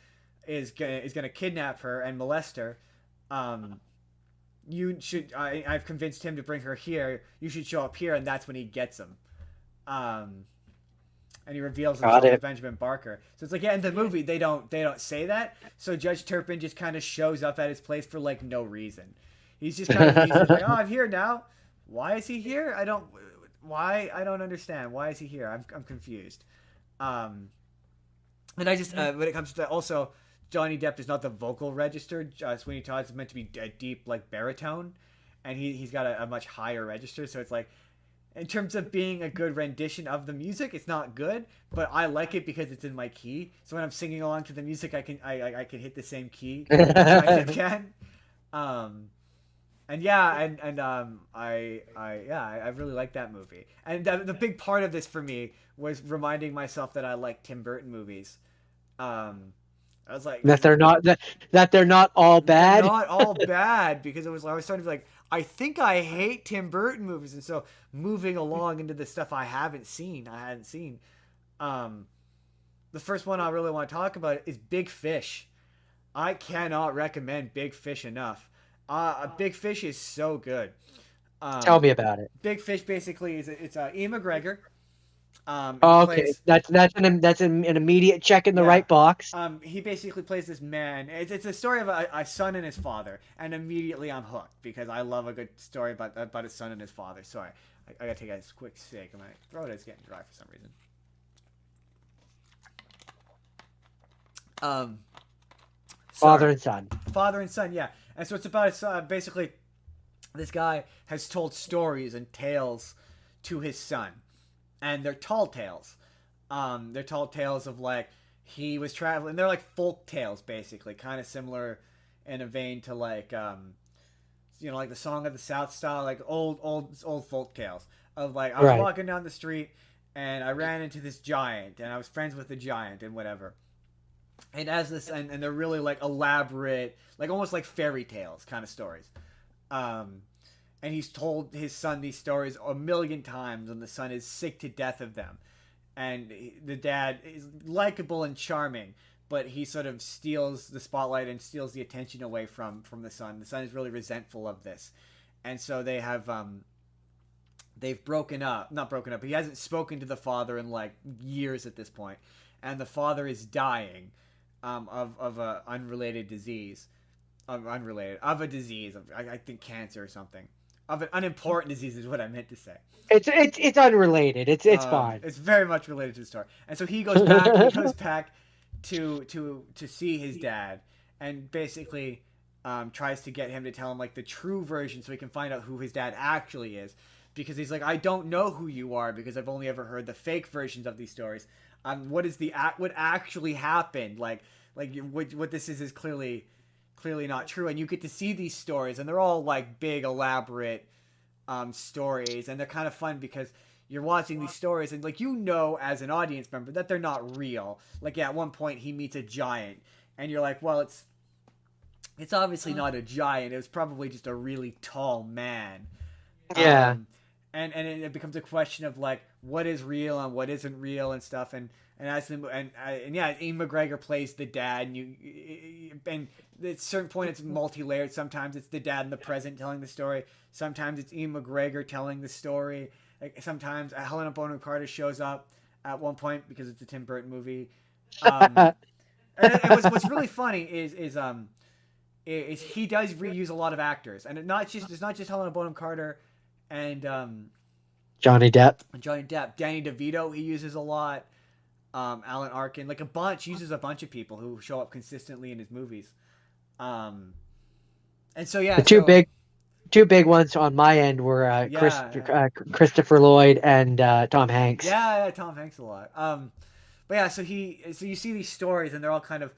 is gonna kidnap her and molest her. You should. I've convinced him to bring her here. You should show up here, and that's when he gets him. And he reveals himself as Benjamin Barker. So it's like, yeah, in the movie they don't say that. So Judge Turpin just kind of shows up at his place for like no reason. He's just kind of he's just like, oh, I'm here now. Why is he here? I don't understand. Why is he here? I'm confused. And I just when it comes to also Johnny Depp is not the vocal register. Sweeney Todd is meant to be a deep like baritone, and he's got a much higher register. So it's like, in terms of being a good rendition of the music, it's not good, but I like it because it's in my key. So when I'm singing along to the music, I can hit the same key as I can. And yeah, I really like that movie. And the big part of this for me was reminding myself that I like Tim Burton movies. I was like that they're not all bad. They're not all bad, because I was starting to be like, I think I hate Tim Burton movies, and so moving along into the stuff I hadn't seen. The first one I really want to talk about is Big Fish. I cannot recommend Big Fish enough. Big Fish is so good. Tell me about it. Big Fish basically it's Ian McGregor. Okay, that's an immediate check in the right box. He basically plays this man. It's a story of a son and his father, and immediately I'm hooked because I love a good story about his son and his father. Sorry, I gotta take a quick sick. My throat is getting dry for some reason. Father and son, yeah. And so it's about basically this guy has told stories and tales to his son. And they're tall tales. They're tall tales of like he was traveling. They're like folk tales, basically, kind of similar in a vein to like like the Song of the South style, like old folk tales of like I was walking down the street and I ran into this giant and I was friends with the giant and whatever. And as this and they're really like elaborate, like almost like fairy tales kind of stories. And he's told his son these stories a million times, and the son is sick to death of them. And the dad is likable and charming, but he sort of steals the spotlight and steals the attention away from the son. The son is really resentful of this. And so they have they've not broken up, but he hasn't spoken to the father in like years at this point. And the father is dying of an unrelated disease. unrelated, of a disease, I think cancer or something, of an unimportant disease is what I meant to say. It's unrelated. It's fine. It's very much related to the story, and so he goes back. He goes back to see his dad, and basically tries to get him to tell him like the true version, so he can find out who his dad actually is. Because he's like, I don't know who you are because I've only ever heard the fake versions of these stories. What is what actually happened? Like what this is clearly not true. And you get to see these stories, and they're all like big, elaborate stories, and they're kind of fun because you're watching these stories, and like as an audience member that they're not real. Like at one point he meets a giant, and you're like, well, it's obviously not a giant. It was probably just a really tall man. Yeah. And it becomes a question of like what is real and what isn't real and stuff, and yeah, Ian McGregor plays the dad, and at a certain point it's multi-layered. Sometimes it's the dad in the present telling the story, sometimes it's Ian McGregor telling the story, like sometimes Helena Bonham Carter shows up at one point because it's a Tim Burton movie. And what's really funny is he does reuse a lot of actors, and it's not just Helena Bonham Carter and Johnny Depp, Danny DeVito he uses a lot, Alan Arkin, like uses a bunch of people who show up consistently in his movies, and so yeah, the two big ones on my end were Christopher Lloyd and Tom Hanks. Yeah, Tom Hanks a lot. But yeah, so you see these stories, and they're all kind of,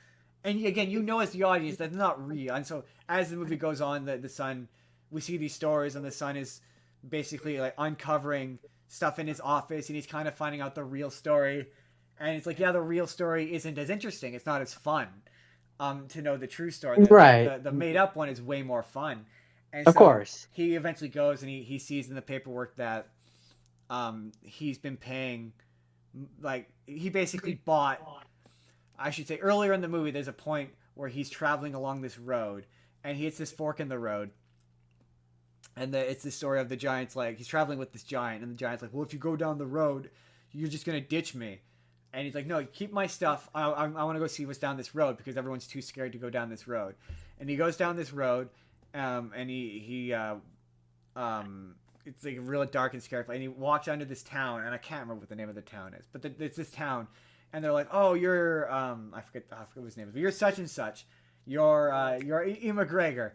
and again, as the audience that they're not real, and so as the movie goes on, the son, we see these stories, and the son is basically like uncovering stuff in his office, and he's kind of finding out the real story, and it's like, yeah, the real story isn't as interesting, it's not as fun to know the true story. The made up one is way more fun. And of course he eventually goes and he sees in the paperwork that he's been paying, like he basically bought, I should say earlier in the movie there's a point where he's traveling along this road and he hits this fork in the road. And it's the story of the giant's like, he's traveling with this giant, and the giant's like, well, if you go down the road, you're just going to ditch me. And he's like, no, keep my stuff. I want to go see what's down this road because everyone's too scared to go down this road. And he goes down this road, and it's like real dark and scary. And he walks under this town, and I can't remember what the name of the town is, but it's this town. And they're like, oh, you're, I forget what his name is, but you're such and such. You're Ian McGregor.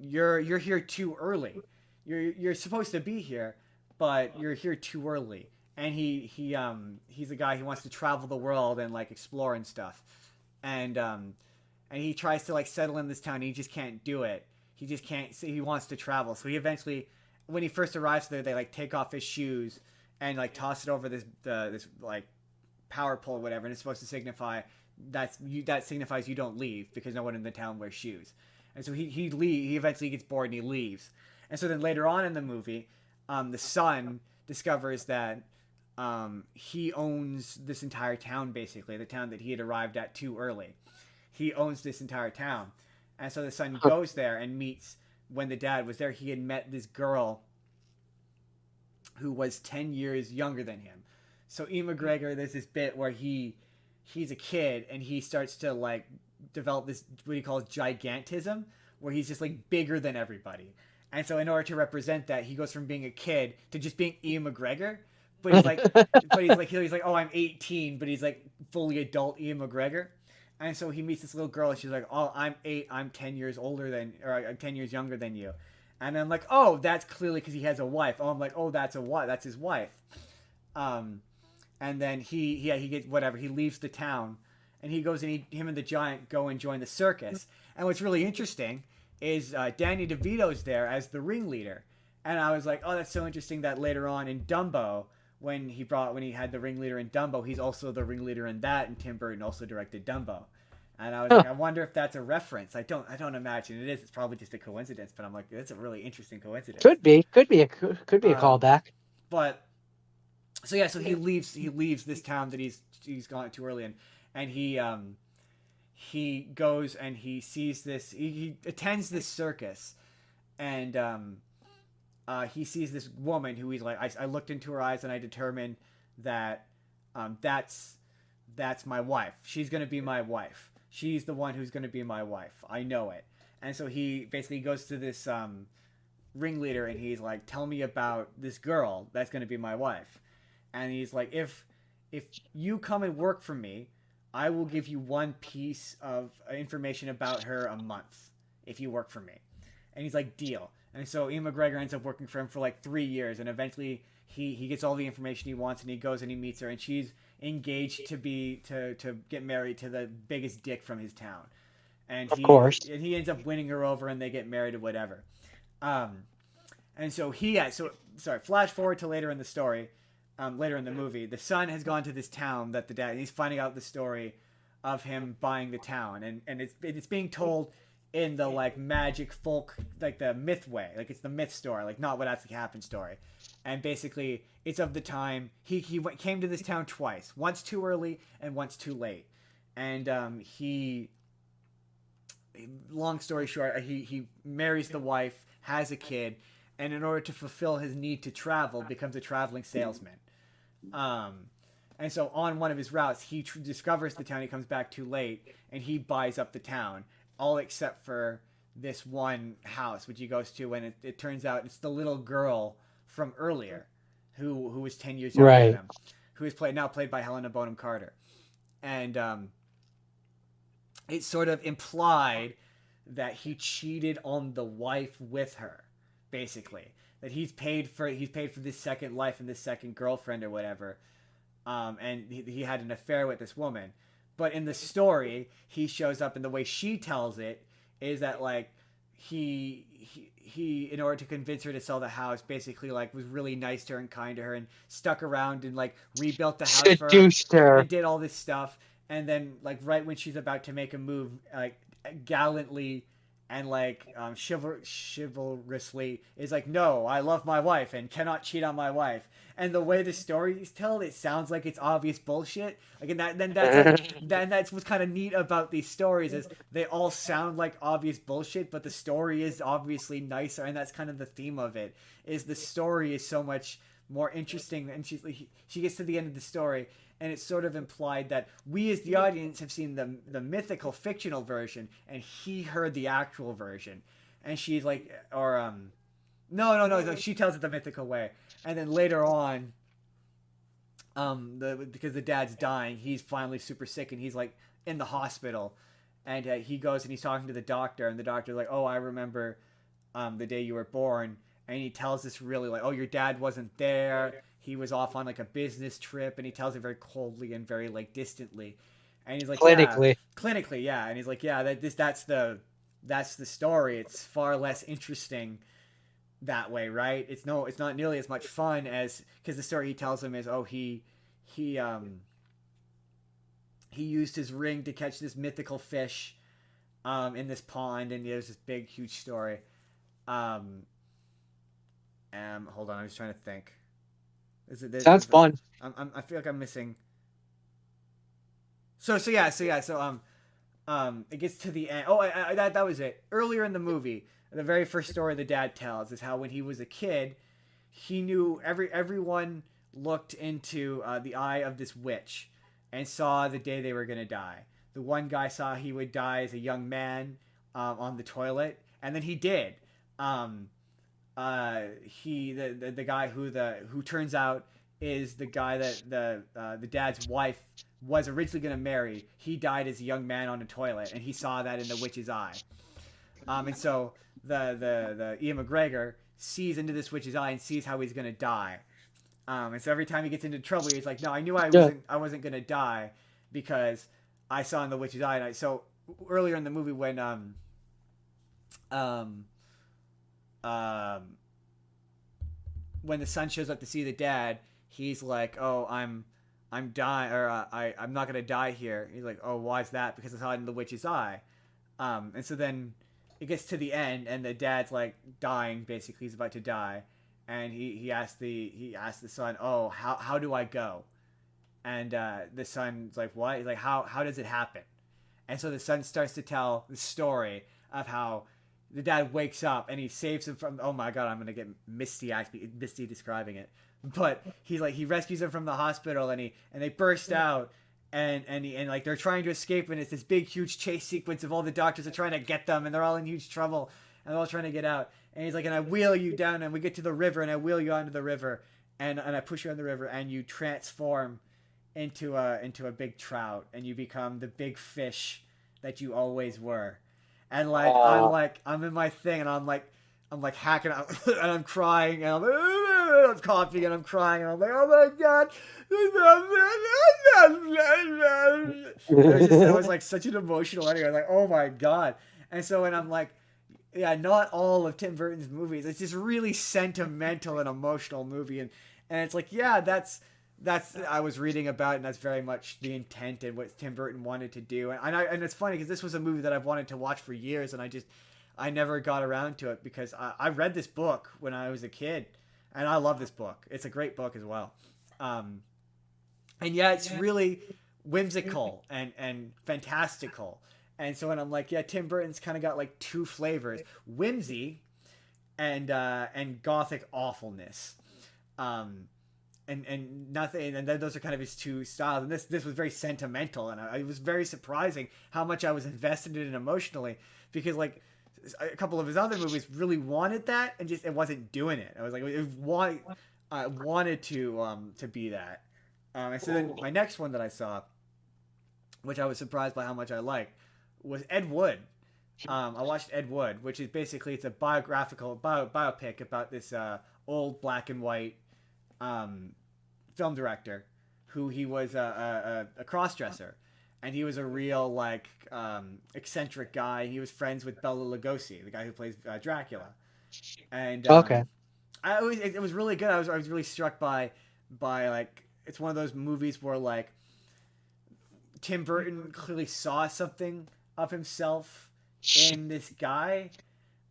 You're here too early. You're supposed to be here, but you're here too early. And he's a guy who wants to travel the world and like explore and stuff. And he tries to like settle in this town. And he just can't do it. He just can't. He wants to travel. So he eventually, when he first arrives there, they like take off his shoes and like toss it over this like power pole or whatever. And it's supposed to signify that signifies you don't leave because no one in the town wears shoes. And so he eventually gets bored and he leaves. And so then later on in the movie, the son discovers that he owns this entire town, basically, the town that he had arrived at too early. He owns this entire town. And so the son goes there and meets, when the dad was there, he had met this girl who was 10 years younger than him. So Ian McGregor, there's this bit where he's a kid and he starts to like develop this, what he calls gigantism, where he's just like bigger than everybody. And so in order to represent that, he goes from being a kid to just being Ian McGregor. But he's like, oh, I'm 18, but he's like fully adult Ian McGregor. And so he meets this little girl and she's like, oh, I'm 8, I'm 10 years I'm 10 years younger than you. And I'm like, oh, that's clearly because he has a wife. Oh, I'm like, oh, that's his wife. And then he gets whatever, he leaves the town. And he goes and him and the giant go and join the circus. And what's really interesting is Danny DeVito's there as the ringleader. And I was like, oh, that's so interesting that later on in Dumbo, when he had the ringleader in Dumbo, he's also the ringleader in that, and Tim Burton also directed Dumbo. And I was like, I wonder if that's a reference. I don't imagine it is. It's probably just a coincidence, but I'm like, that's a really interesting coincidence. Could be a callback. But so yeah, so he leaves this town that he's gone too early in. And he goes and he sees this. He attends this circus, and he sees this woman who he's like. I looked into her eyes and I determined that that's my wife. She's gonna be my wife. She's the one who's gonna be my wife. I know it. And so he basically goes to this ringleader, and he's like, tell me about this girl that's going to be my wife. And he's like, if you come and work for me, I will give you one piece of information about her a month if you work for me. And he's like, deal. And so Ian McGregor ends up working for him for like 3 years, and eventually he gets all the information he wants, and he goes and he meets her, and she's engaged to get married to the biggest dick from his town. And Of course. he ends up winning her over, and they get married or whatever. Um, and so flash forward to later in the story, later in the movie, the son has gone to this town that the dad, he's finding out the story of him buying the town, and it's being told in the like magic folk, like the myth way, like it's the myth story, like not what actually happened story. And basically it's of the time he came to this town twice, once too early and once too late. And he, long story short, he marries the wife, has a kid, and in order to fulfill his need to travel, becomes a traveling salesman. And so on one of his routes, he discovers the town. He comes back too late, and he buys up the town, all except for this one house, which he goes to, and it turns out it's the little girl from earlier, who was 10 years younger than him, who is played by Helena Bonham Carter. And it's sort of implied that he cheated on the wife with her, basically. That he's paid for this second life and this second girlfriend or whatever, and he had an affair with this woman. But in the story, he shows up, and the way she tells it is that like he in order to convince her to sell the house, basically like was really nice to her and kind to her, and stuck around and like rebuilt the house for her and did all this stuff. And then like right when she's about to make a move, like gallantly and like chivalrously is like, no, I love my wife and cannot cheat on my wife. And the way the story is told, it sounds like it's obvious bullshit. Like, and that's what's kind of neat about these stories, is they all sound like obvious bullshit, but the story is obviously nicer, and that's kind of the theme of it. Is the story is so much more interesting, and she gets to the end of the story, and it's sort of implied that we as the audience have seen the mythical fictional version, and he heard the actual version. And she's like, or no, she tells it the mythical way. And then later on, because the dad's dying, he's finally super sick, and he's like in the hospital, and he goes and he's talking to the doctor, and the doctor's like, oh, I remember the day you were born. And he tells this really like, oh, your dad wasn't there. He was off on like a business trip, and he tells it very coldly and very like distantly. And he's like, clinically, yeah. And he's like, yeah, that's the story. It's far less interesting that way, right? It's not nearly as much fun as, because the story he tells him is, oh, he used his ring to catch this mythical fish in this pond, and there's this big huge story. Hold on, I'm just trying to think. Sounds fun. I feel like I'm missing. So it gets to the end. Oh, that was it. Earlier in the movie, the very first story the dad tells is how when he was a kid, he knew everyone looked into the eye of this witch and saw the day they were gonna die. The one guy saw he would die as a young man on the toilet, and then he did. The guy who turns out is the guy that the dad's wife was originally going to marry. He died as a young man on a toilet, and he saw that in the witch's eye. And so the Ian McGregor sees into this witch's eye and sees how he's going to die. And so every time he gets into trouble, he's like, no, I knew I wasn't going to die because I saw in the witch's eye. And so earlier in the movie when when the son shows up to see the dad, he's like, oh, I'm dying, or I'm not gonna die here. He's like, oh, why is that? Because I saw it in the witch's eye. And so then it gets to the end, and the dad's like dying, basically he's about to die, and he asked the son, oh, how do I go? And the son's like, what? He's like, how does it happen? And so the son starts to tell the story of how the dad wakes up and he saves him from, oh my god, I'm gonna get misty describing it, but he's like, he rescues him from the hospital, and they burst out, and like they're trying to escape, and it's this big huge chase sequence of all the doctors are trying to get them, and they're all in huge trouble, and they're all trying to get out. And he's like, and I wheel you down, and we get to the river, and I wheel you onto the river, and I push you on the river, and you transform into a big trout, and you become the big fish that you always were. And I'm in my thing, and I'm like hacking out, and I'm crying, and I'm coughing, and I'm crying, and I'm like, oh my god. That was like such an emotional ending. I was like, oh my god. And so when I'm like, yeah, not all of Tim Burton's movies. It's just really sentimental and emotional movie, and it's like, yeah, that's I was reading about, and that's very much the intent and what Tim Burton wanted to do. And it's funny because this was a movie that I've wanted to watch for years, and I never got around to it because I read this book when I was a kid, and I love this book. It's a great book as well. And yeah, it's really whimsical and fantastical. And so when I'm like, yeah, Tim Burton's kind of got like two flavors: whimsy and gothic awfulness. And nothing, and then those are kind of his two styles. And this was very sentimental, and it was very surprising how much I was invested in it emotionally, because like a couple of his other movies really wanted that, and just it wasn't doing it. I was like, I wanted to be that. And so then my next one that I saw, which I was surprised by how much I liked, was Ed Wood. I watched Ed Wood, which is basically it's a biopic about this old black and white film director who he was a cross-dresser, and he was a real like eccentric guy. He was friends with Bela Lugosi, the guy who plays Dracula, and Okay. it was really good. I was really struck by like it's one of those movies where like Tim Burton clearly saw something of himself in this guy,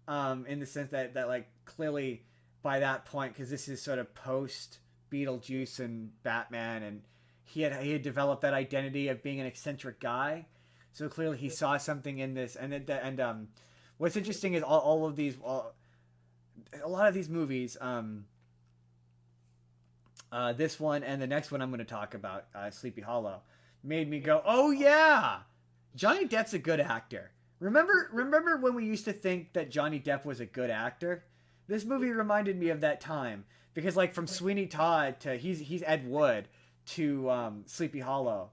in the sense that like clearly by that point, because this is sort of post Beetlejuice and Batman, and he had developed that identity of being an eccentric guy. So clearly he saw something in this, and what's interesting is all of these, a lot of these movies, this one and the next one I'm going to talk about, Sleepy Hollow, made me go, oh yeah, Johnny Depp's a good actor. Remember when we used to think that Johnny Depp was a good actor? This movie reminded me of that time, because like from Sweeney Todd to he's Ed Wood to Sleepy Hollow,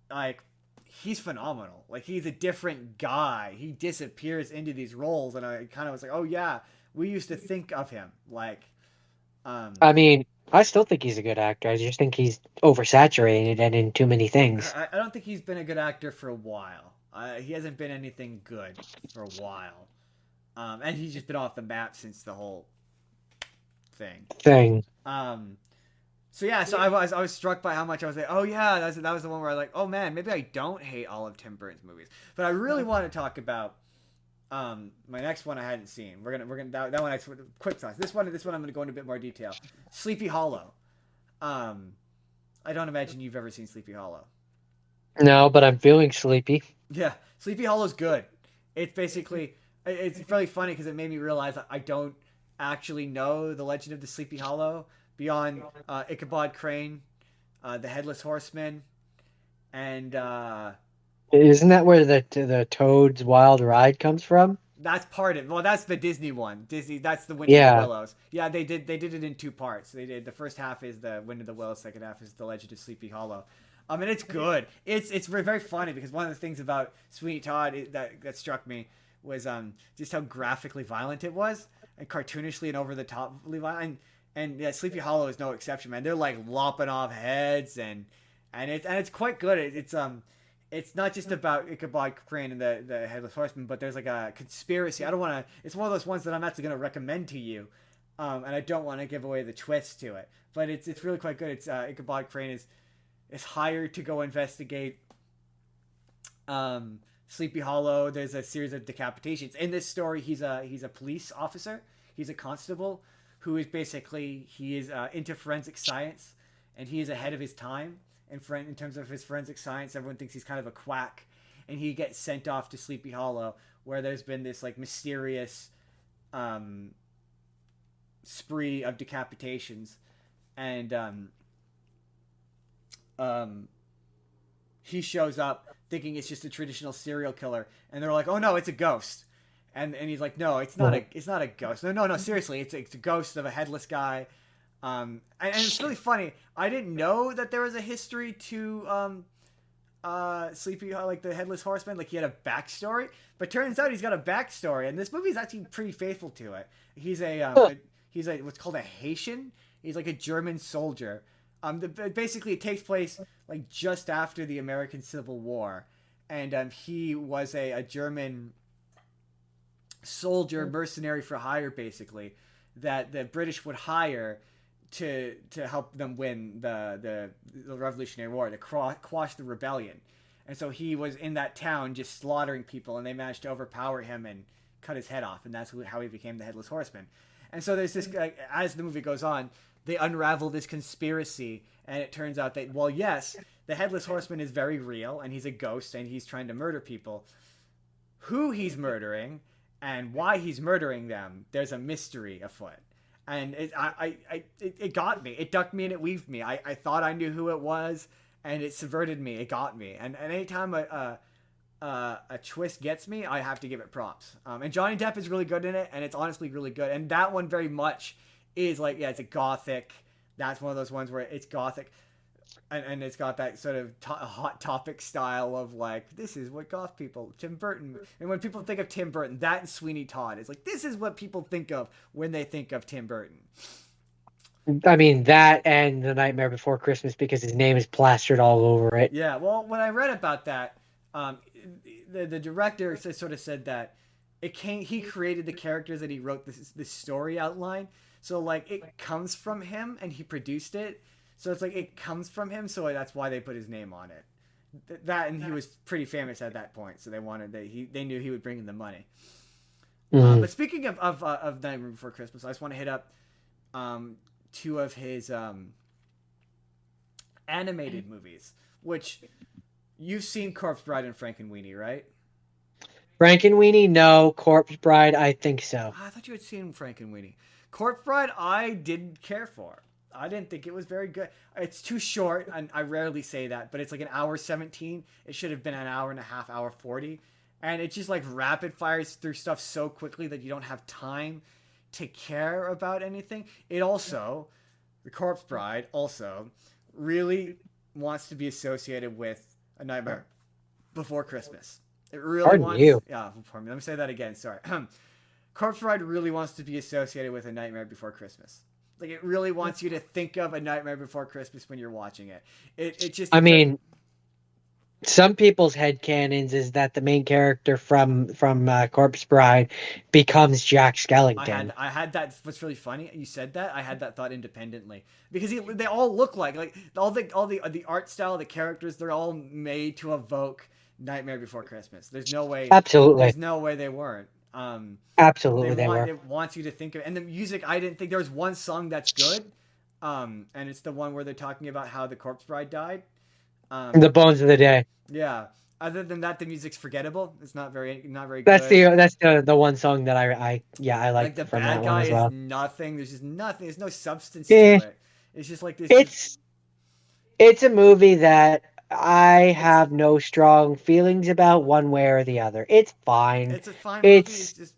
like he's phenomenal. Like he's a different guy. He disappears into these roles, and I kind of was like, oh yeah, we used to think of him like. I mean, I still think he's a good actor. I just think he's oversaturated and in too many things. I don't think he's been a good actor for a while. He hasn't been anything good for a while. And he's just been off the map since the whole thing. So yeah, so I was struck by how much I was like, oh yeah, that was the one where I was like, oh man, maybe I don't hate all of Tim Burton's movies, but I really want to talk about my next one I hadn't seen. We're gonna that one I quick thoughts. This one I'm gonna go into a bit more detail. Sleepy Hollow. I don't imagine you've ever seen Sleepy Hollow. No, but I'm feeling sleepy. Yeah, Sleepy Hollow's good. It's basically it's really funny because it made me realize I don't actually know the legend of the Sleepy Hollow beyond Ichabod Crane, the Headless Horseman, and Isn't that where the Toad's Wild Ride comes from? that's part of. Well, that's the Disney one. Disney. That's the Wind of the Yeah. Willows. Yeah, they did it in two parts. They did the first half is the Wind of the Willows. Second half is the Legend of Sleepy Hollow. And it's good. It's very, very funny because one of the things about Sweeney Todd that struck me was just how graphically violent it was, and cartoonishly and over the toply violent. And yeah, Sleepy Hollow is no exception, man. They're like lopping off heads, and it's quite good. It's not just about Ichabod Crane and the Headless Horseman, but there's like a conspiracy. I don't want to. It's one of those ones that I'm actually going to recommend to you, and I don't want to give away the twist to it. But it's really quite good. It's Ichabod Crane is hired to go investigate Sleepy Hollow. There's a series of decapitations. In this story, he's a police officer. He's a constable who is basically into forensic science, and he is ahead of his time. In terms of his forensic science, everyone thinks he's kind of a quack, and he gets sent off to Sleepy Hollow, where there's been this like mysterious spree of decapitations, and he shows up thinking it's just a traditional serial killer, and they're like, "Oh no, it's a ghost," and he's like, "No, it's not a ghost. No, seriously, it's a ghost of a headless guy." And it's really funny. I didn't know that there was a history to Sleepy, like the headless horseman, like he had a backstory, but turns out he's got a backstory, and this movie is actually pretty faithful to it. He's a what's called a Haitian. He's like a German soldier. Basically, it takes place like just after the American Civil War, and he was a German soldier, mercenary for hire, basically, that the British would hire to help them win the Revolutionary War, to quash the rebellion. And so he was in that town just slaughtering people, and they managed to overpower him and cut his head off, and that's how he became the Headless Horseman. And so there's this, as the movie goes on, they unravel this conspiracy, and it turns out that, well, yes, the Headless Horseman is very real, and he's a ghost, and he's trying to murder people. Who he's murdering and why he's murdering them, there's a mystery afoot. And it got me. It ducked me and it weaved me. I thought I knew who it was, and it subverted me. It got me. And anytime a twist gets me, I have to give it props. And Johnny Depp is really good in it, and it's honestly really good. And that one very much is like, yeah, it's a gothic. That's one of those ones where it's gothic. And it's got that sort of hot topic style of like, this is what goth people, Tim Burton. And when people think of Tim Burton, that and Sweeney Todd, it's like, this is what people think of when they think of Tim Burton. I mean, that and The Nightmare Before Christmas, because his name is plastered all over it. Yeah, well, when I read about that, the director sort of said that he created the characters that he wrote this story outline. So like it comes from him and he produced it. So it's like it comes from him, so that's why they put his name on it. That and he was pretty famous at that point, so they knew he would bring in the money. But speaking of Nightmare Before Christmas, I just want to hit up two of his animated movies, which you've seen Corpse Bride and Frankenweenie, right? Frankenweenie, no. Corpse Bride, I think so. I thought you had seen Frankenweenie. Corpse Bride, I didn't care for. I didn't think it was very good. It's too short, and I rarely say that, but it's like an hour 17. It should have been an hour and a half, hour 40. And it just like rapid fires through stuff so quickly that you don't have time to care about anything. It also, The Corpse Bride also really wants to be associated with A Nightmare Before Christmas. It really Pardon wants... you. Yeah, pardon me. Let me say that again. Sorry. Corpse Bride really wants to be associated with A Nightmare Before Christmas. Like, it really wants you to think of A Nightmare Before Christmas when you're watching it. It just... I mean, some people's headcanons is that the main character from Corpse Bride becomes Jack Skellington. I had that. What's really funny, you said that. I had that thought independently because they all look like all the art style, the characters. They're all made to evoke Nightmare Before Christmas. There's no way. Absolutely. There's no way they weren't. Absolutely, they were. It wants you to think of, and the music. I didn't think there was one song that's good, and it's the one where they're talking about how the Corpse Bride died. The Bones of the Day. Yeah. Other than that, the music's forgettable. It's not very good. That's the one song that I like the from bad that guy one as well. is nothing. There's just nothing. There's no substance to it. It's just like this. It's a movie that I have no strong feelings about one way or the other. It's fine. It's a fine movie. It's just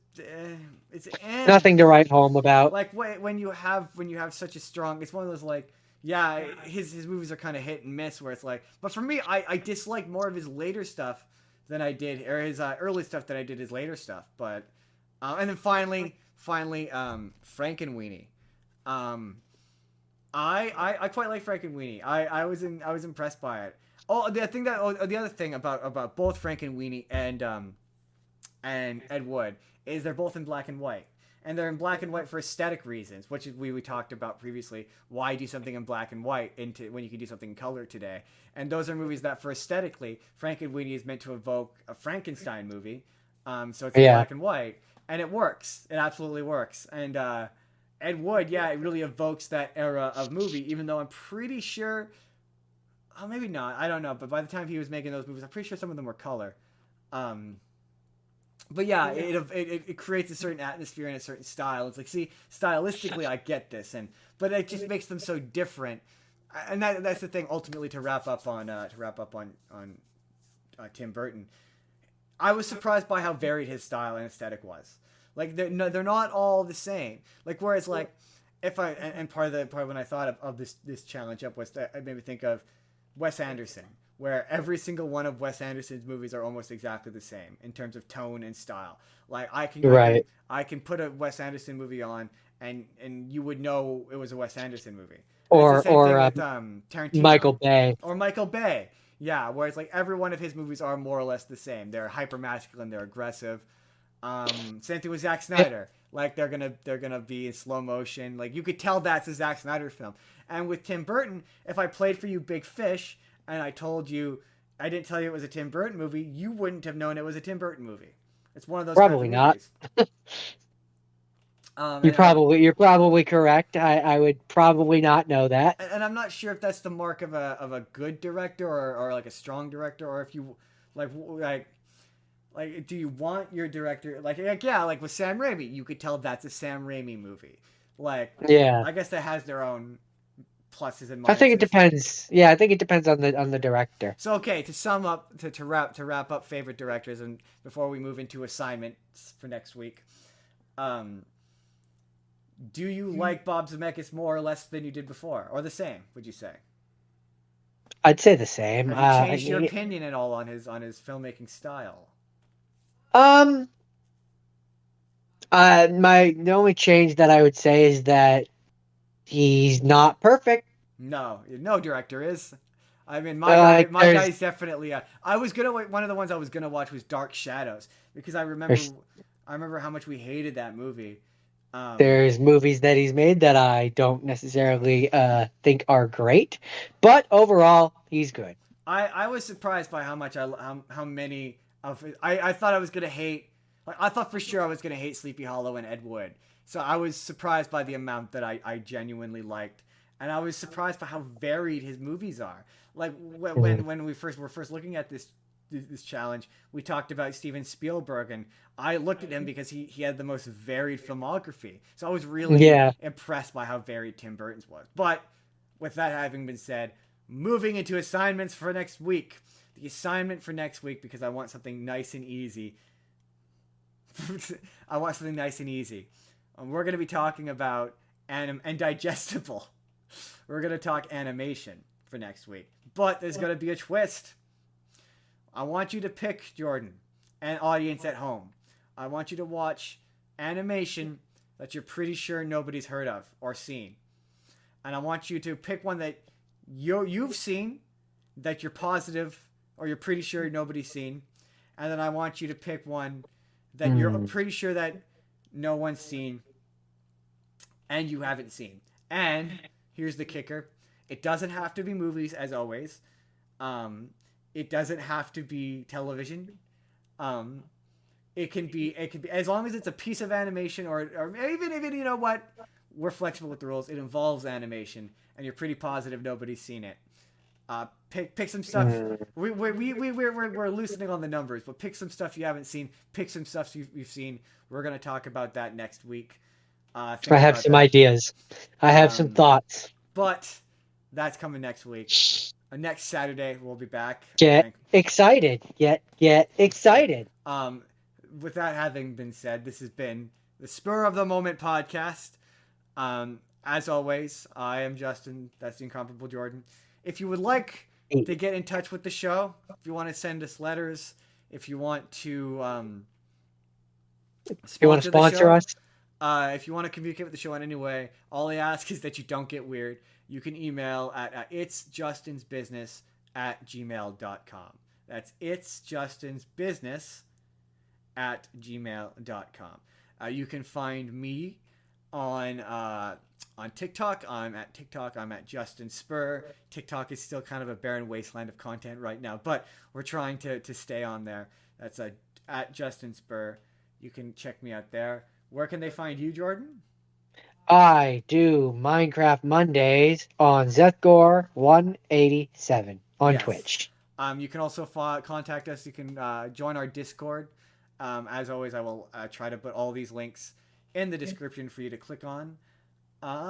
it's nothing to write home about. Like when you have such a strong. It's one of those like. Yeah, his movies are kind of hit and miss where it's like, but for me, I dislike more of his later stuff than I did, or his early stuff than I did his later stuff. But, and then finally, Frankenweenie. I quite like Frankenweenie. I was impressed by it. Oh, the other thing about both Frankenweenie and Ed Wood is they're both in black and white. And they're in black and white for aesthetic reasons, which we talked about previously. Why do something in black and white when you can do something in color today? And those are movies that, for aesthetically, Frankenweenie is meant to evoke a Frankenstein movie. So it's in black and white, and it works. It absolutely works. And Ed Wood, it really evokes that era of movie. Even though I'm pretty sure, maybe not. I don't know. But by the time he was making those movies, I'm pretty sure some of them were color. But yeah, it creates a certain atmosphere and a certain style. It's like, see, stylistically, I get this, but it just makes them so different. And that's the thing. Ultimately, to wrap up on Tim Burton, I was surprised by how varied his style and aesthetic was. Like they're not all the same. Like whereas like if I and part when I thought of this challenge up was that it made me think of Wes Anderson, where every single one of Wes Anderson's movies are almost exactly the same in terms of tone and style. Like Right. I can put a Wes Anderson movie on and you would know it was a Wes Anderson movie. And it's the Or same thing with Michael Tarantino Bay. or Michael Bay. Yeah, whereas like every one of his movies are more or less the same. They're hyper masculine, they're aggressive. Same thing with Zack Snyder. Like they're gonna be in slow motion. Like you could tell that's a Zack Snyder film. And with Tim Burton, if I played for you Big Fish and I told you I didn't tell you it was a Tim Burton movie, you wouldn't have known it was a Tim Burton movie. It's one of those kinds Probably of not. movies. And You're probably correct. I would probably not know that. I'm not sure if that's the mark of a good director or like a strong director, or if you like do you want your director like yeah, like with Sam Raimi, you could tell that's a Sam Raimi movie. Like Yeah. I guess that has their own pluses and I think it minuses. depends. Yeah, I think it depends on the director. So okay, to sum up, to wrap up favorite directors, and before we move into assignments for next week, um, do you like Bob Zemeckis more or less than you did before, or the same? Would you say? I'd say the same. Have you changed your opinion at all on his filmmaking style? Um, the only change that I would say is that he's not perfect. No, no director is. I mean, Like my guy's definitely. I was gonna one of the ones I was gonna watch was Dark Shadows because there's I remember how much we hated that movie. Um, there's movies that he's made that I don't necessarily think are great, but overall he's good. I was surprised by how much how many of I thought I was gonna hate. Like I thought for sure I was gonna hate Sleepy Hollow and Ed Wood. So I was surprised by the amount that I genuinely liked, and I was surprised by how varied his movies are. Like when we were first looking at this challenge, we talked about Steven Spielberg, and I looked at him because he had the most varied filmography. So I was really Yeah. impressed by how varied Tim Burton's was. But with that having been said, moving into assignments for next week. The assignment for next week, because I want something nice and easy. I want something nice and easy. We're going to be talking about and digestible. We're going to talk animation for next week. But there's going to be a twist. I want you to pick, Jordan, and audience at home. I want you to watch animation that you're pretty sure nobody's heard of or seen. And I want you to pick one that you've seen, that you're positive or you're pretty sure nobody's seen. And then I want you to pick one that you're pretty sure that no one's seen and you haven't seen. And here's the kicker. It doesn't have to be movies, as always. It doesn't have to be television. It can be as long as it's a piece of animation or even you know what, we're flexible with the rules. It involves animation, and you're pretty positive nobody's seen it. Pick some stuff. We're loosening on the numbers, but pick some stuff you haven't seen. Pick some stuff you've seen. We're gonna talk about that next week. I Think have about some that. ideas. I have some thoughts. But that's coming next week. Next Saturday we'll be back. Get excited. Get excited. With that having been said, this has been the Spur of the Moment podcast. As always, I am Justin. That's the incomparable Jordan. If you would like to get in touch with the show, if you want to send us letters, if you want to sponsor us, if you want to communicate with the show in any way, all I ask is that you don't get weird. You can email at itsjustinsbusiness@gmail.com. That's itsjustinsbusiness@gmail.com. You can find me on TikTok. I'm at TikTok. I'm at Justin Spurr. TikTok is still kind of a barren wasteland of content right now, but we're trying to stay on there. That's at Justin Spurr. You can check me out there. Where can they find you, Jordan? I do Minecraft Mondays on Zethgore187 on Twitch. You can also contact us. You can join our Discord. As always, I will try to put all these links in the description for you to click on.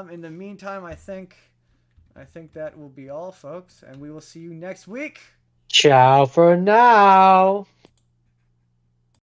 In the meantime, I think I think that will be all, folks, and we will see you next week. Ciao for now.